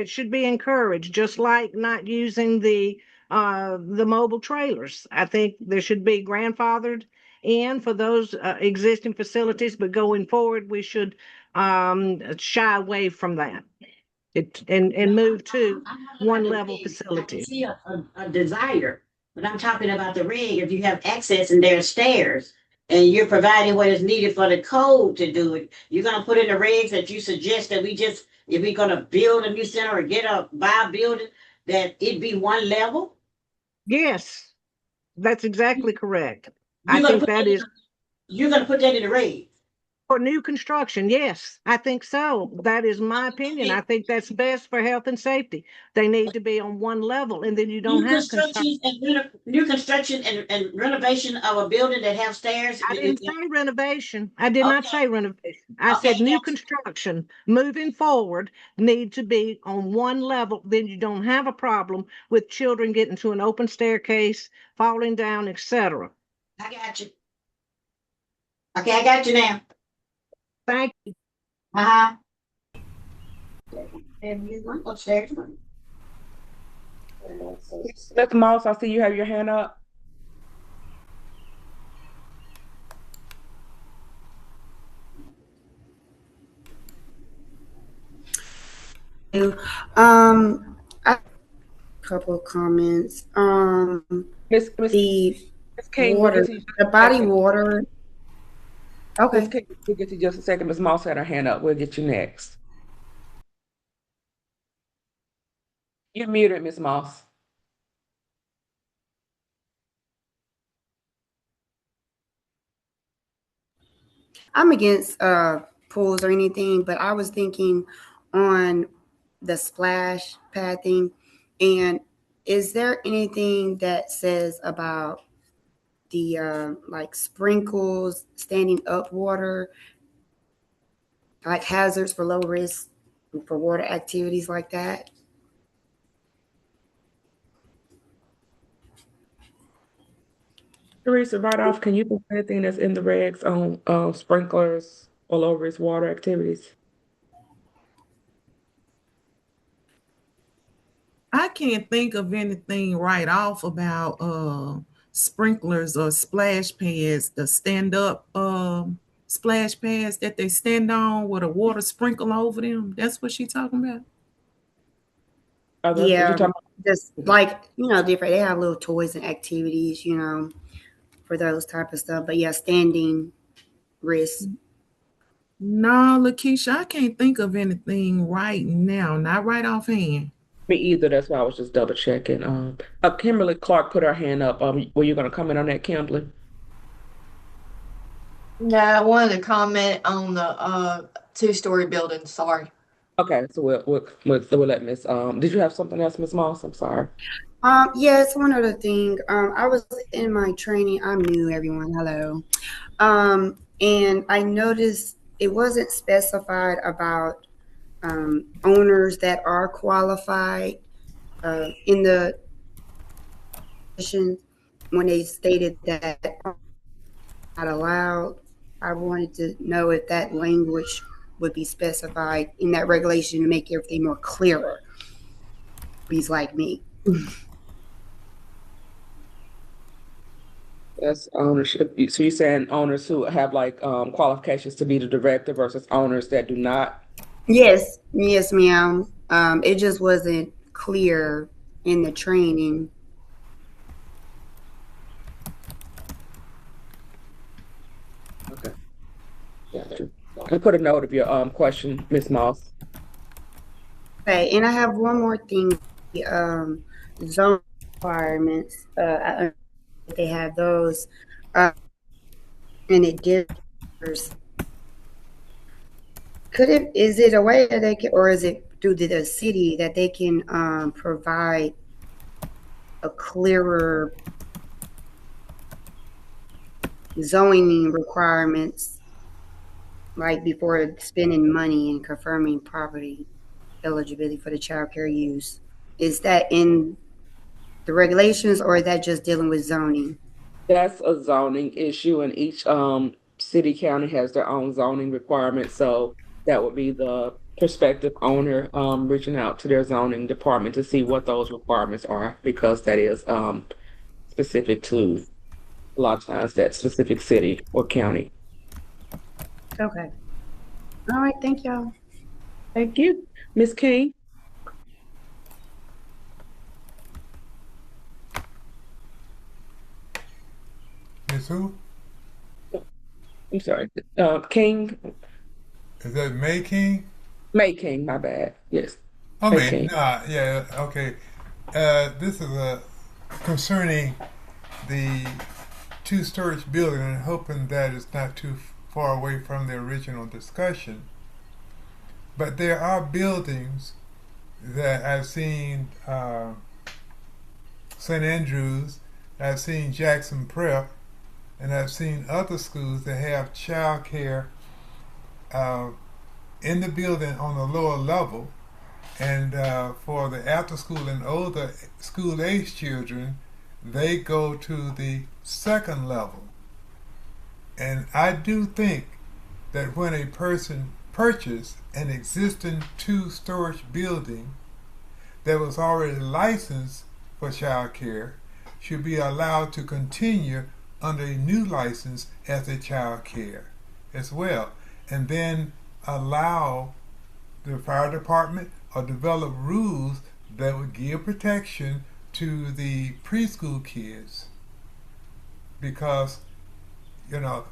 S2: should be encouraged, just like not using the mobile trailers. I think there should be grandfathered in for those existing facilities, but going forward, we should shy away from that. And move to
S10: I'm talking
S2: one
S10: about the
S2: level
S10: reg. I can
S2: facilities.
S10: see a desire, but I'm talking about the reg. If you have access and there are stairs and you're providing what is needed for the code to do it, you're gonna put in the regs that you suggest that if we're gonna build a new center or buy a building, that it be one level?
S2: Yes, that's exactly correct.
S10: You're
S2: I
S10: gonna
S2: think
S10: put
S2: that is
S10: You're gonna put that in the reg.
S2: for new construction. Yes, I think so. That is my opinion. I think that's best for health and safety. They need to be on one level, and then you don't have construction.
S10: New construction and renovation of a building that have stairs.
S2: I didn't say renovation. I did not say renovation. I
S10: Okay,
S2: said new
S10: gotcha.
S2: construction moving forward need to be on one level. Then you don't have a problem with children getting to an open staircase, falling down, etc.
S10: I got you. Okay, I got you now.
S2: Thank you.
S10: Uh-huh. And you want upstairs?
S7: Ms. Moss, I see you have your hand up.
S15: A couple of comments.
S7: Miss
S15: The
S7: King, we'll
S15: water,
S7: get to you
S15: the
S7: in a
S15: body
S7: second.
S15: water.
S7: Miss
S15: Okay.
S7: King, we'll get to you just a second. Ms. Moss had her hand up. We'll get you next. You're muted, Ms. Moss.
S15: I'm against pools or anything, but I was thinking on the splash pad thing. And is there anything that says about the like sprinkles, standing up water, like hazards for low risk for water activities like that?
S7: Teresa, right off, can you think of anything that's in the regs on sprinklers or low risk water activities?
S6: I can't think of anything right off about sprinklers or splash pads, the stand up splash pads that they stand on with a water sprinkle over them. That's what she's talking about.
S7: Oh, that's what you're
S15: Yeah,
S7: talking
S15: just
S7: about.
S15: like, different. They have little toys and activities, for those type of stuff. But yeah, standing risk.
S6: No, Lakeisha, I can't think of anything right now, not right offhand.
S7: Me either. That's why I was just double checking. Kimberly Clark put her hand up. Were you going to comment on that, Kimberly?
S16: No, I wanted to comment on the two-story building. Sorry.
S7: Okay, so we'll let Miss. Did you have something else, Miss Moss? I'm sorry.
S15: Yes, one other thing. I was in my training. I'm new, everyone. Hello. And I noticed it wasn't specified about owners that are qualified in the position when they stated that not allowed. I wanted to know if that language would be specified in that regulation to make everything more clearer. He's like me.
S7: That's ownership. So you're saying owners who have like qualifications to be the director versus owners that do not?
S15: Yes, ma'am. It just wasn't clear in the training.
S7: Okay. Gotcha. I put a note of your question, Miss Moss.
S15: Okay, and I have one more thing. Zone requirements. They have those, and it differs. Is it a way that they can, or is it through the city that they can provide a clearer zoning requirements, like before spending money and confirming property eligibility for the child care use? Is that in the regulations, or is that just dealing with zoning?
S7: That's a zoning issue, and each city county has their own zoning requirements. So that would be the prospective owner reaching out to their zoning department to see what those requirements are, because that is specific to a lot of times that specific city or county.
S15: Okay. All right. Thank y'all.
S7: Thank you. Ms. King?
S17: Miss who?
S7: I'm sorry. King?
S17: Is that May King?
S7: May King, my bad. Yes.
S17: I
S7: May
S17: mean,
S7: King.
S17: yeah, okay. This is concerning the two-storage building, and hoping that it's not too far away from the original discussion. But there are buildings that I've seen, St. Andrews, I've seen Jackson Prep, and I've seen other schools that have child care in the building on the lower level. And for the after school and older school age children, they go to the second level. And I do think that when a person purchased an existing two-storage building that was already licensed for child care should be allowed to continue under a new license as a child care as well, and then allow the fire department or develop rules that would give protection to the preschool kids, because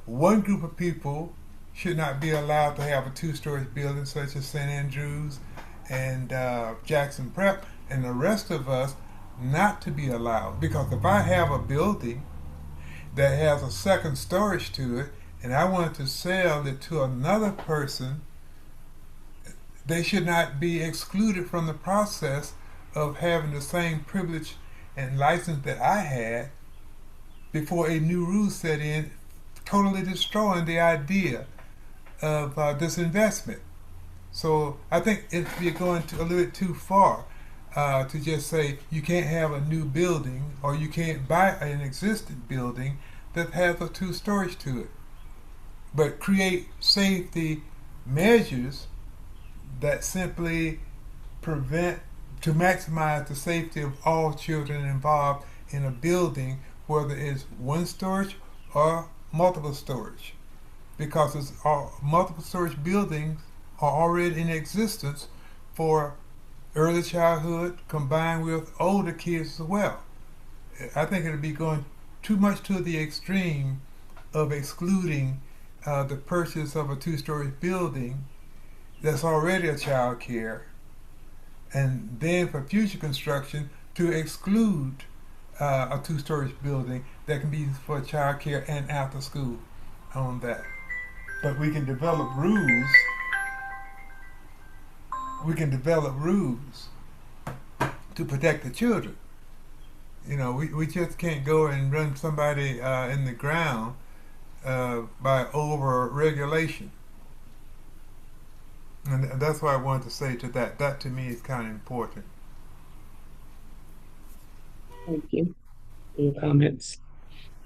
S17: one group of people should not be allowed to have a two-story building such as St. Andrews and Jackson Prep, and the rest of us not to be allowed. Because if I have a building that has a second storage to it and I want to sell it to another person, they should not be excluded from the process of having the same privilege and license that I had before a new rule set in, totally destroying the idea of this investment. So I think it'd be going a little bit too far to just say you can't have a new building or you can't buy an existing building that has a two-storage to it, but create safety measures that simply prevent, to maximize the safety of all children involved in a building, whether it's one storage or multiple storage, because multiple storage buildings are already in existence for early childhood combined with older kids as well. I think it would be going too much to the extreme of excluding the purchase of a two-story building that's already a child care, and then for future construction to exclude a two-story building that can be used for child care and after school on that. But we can develop rules. We can develop rules to protect the children. We just can't go and run somebody in the ground by over regulation. And that's what I wanted to say to that. That to me is kind of important.
S7: Thank you for your comments.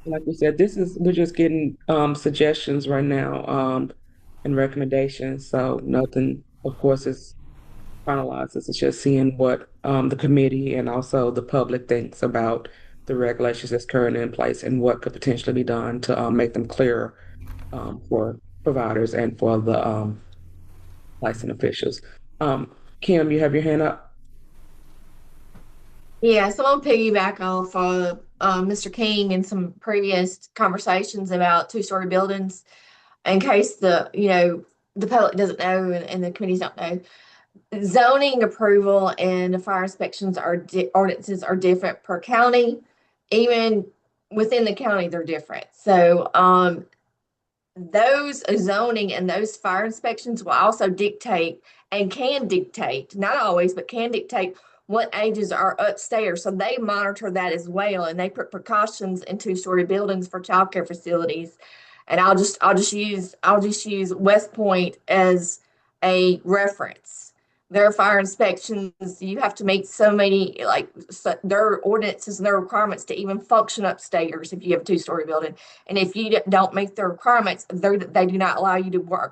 S7: Like we said, we're just getting suggestions right now and recommendations. So nothing, of course, is finalized. It's just seeing what the committee and also the public thinks about the regulations that's currently in place and what could potentially be done to make them clearer for providers and for the licensed officials. Kim, you have your hand up.
S16: Yeah, so I'll piggyback off Mr. King and some previous conversations about two-story buildings in case the public doesn't know and the committees don't know. Zoning approval and fire inspections ordinances are different per county. Even within the county, they're different. So those zoning and those fire inspections will also dictate and can dictate, not always, but can dictate what ages are upstairs. So they monitor that as well, and they put precautions in two-story buildings for childcare facilities. And I'll just use West Point as a reference. Their fire inspections, you have to meet so many, their ordinances and their requirements to even function upstairs if you have a two-story building. And if you don't meet their requirements, they do not allow you to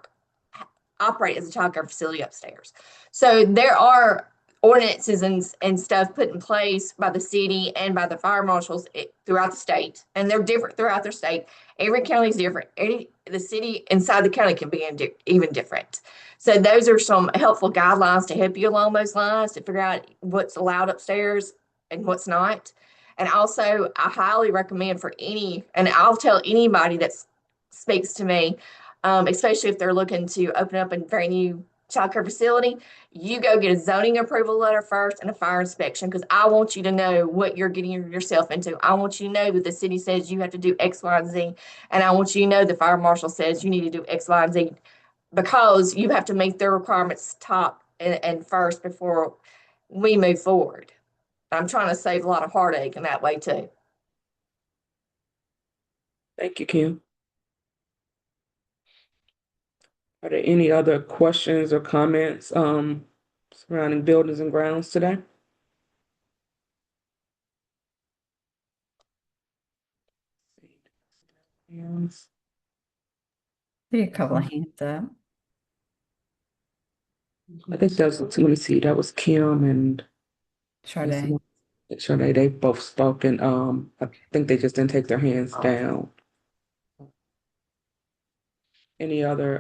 S16: operate as a childcare facility upstairs. So there are ordinances and stuff put in place by the city and by the fire marshals throughout the state, and they're different throughout their state. Every county is different. The city inside the county can be even different. So those are some helpful guidelines to help you along those lines to figure out what's allowed upstairs and what's not. And also, I highly recommend and I'll tell anybody that speaks to me, especially if they're looking to open up a very new childcare facility, you go get a zoning approval letter first and a fire inspection, because I want you to know what you're getting yourself into. I want you to know that the city says you have to do X, Y, and Z, and I want you to know the fire marshal says you need to do X, Y, and Z, because you have to meet their requirements top and first before we move forward. I'm trying to save a lot of heartache in that way too.
S7: Thank you, Kim. Are there any other questions or comments surrounding buildings and grounds today?
S1: See a couple of hands up.
S7: I think that was, let me see, that was Kim and
S1: Sade.
S7: Sade. They both spoke, and I think they just didn't take their hands down. Any other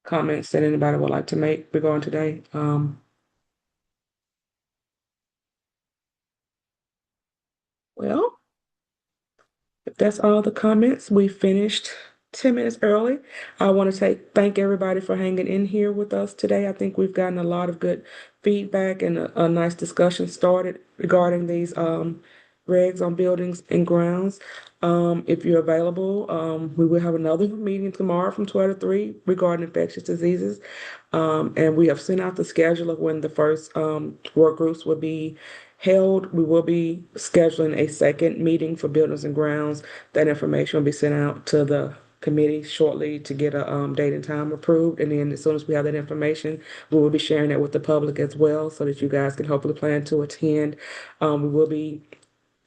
S7: comments that anybody would like to make regarding today? Well, if that's all the comments, we finished 10 minutes early. I want to thank everybody for hanging in here with us today. I think we've gotten a lot of good feedback and a nice discussion started regarding these regs on buildings and grounds. If you're available, we will have another meeting tomorrow from 12 to 3 regarding infectious diseases. And we have sent out the schedule of when the first work groups will be held. We will be scheduling a second meeting for buildings and grounds. That information will be sent out to the committee shortly to get a date and time approved. And then as soon as we have that information, we will be sharing it with the public as well so that you guys can hopefully plan to attend. We will be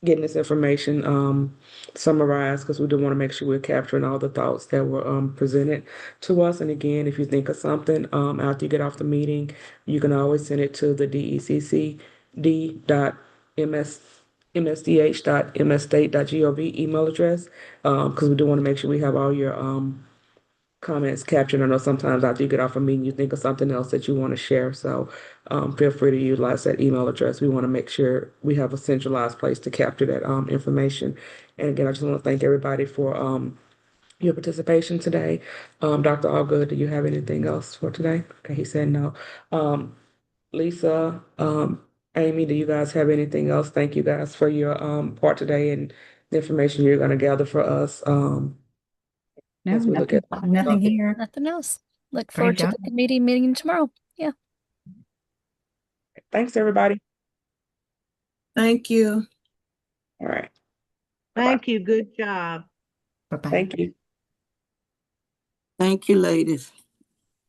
S7: getting this information summarized because we do want to make sure we're capturing all the thoughts that were presented to us. And again, if you think of something after you get off the meeting, you can always send it to the deccd.msdh.msstate.gov email address because we do want to make sure we have all your comments captured. I know sometimes after you get off a meeting, you think of something else that you want to share. So feel free to utilize that email address. We want to make sure we have a centralized place to capture that information. And again, I just want to thank everybody for your participation today. Dr. Allgood, do you have anything else for today? Okay, he said no. Lisa, Amy, do you guys have anything else? Thank you guys for your part today and the information you're going to gather for us.
S1: No,
S7: as we look
S1: nothing,
S7: at
S1: nothing here.
S3: Nothing else. Look
S1: Great
S3: forward to
S1: job.
S3: the committee meeting tomorrow. Yeah.
S7: Thanks, everybody.
S8: Thank you.
S7: All right.
S2: Thank you. Good job.
S1: Bye-bye.
S7: Thank you.
S8: Thank you, ladies.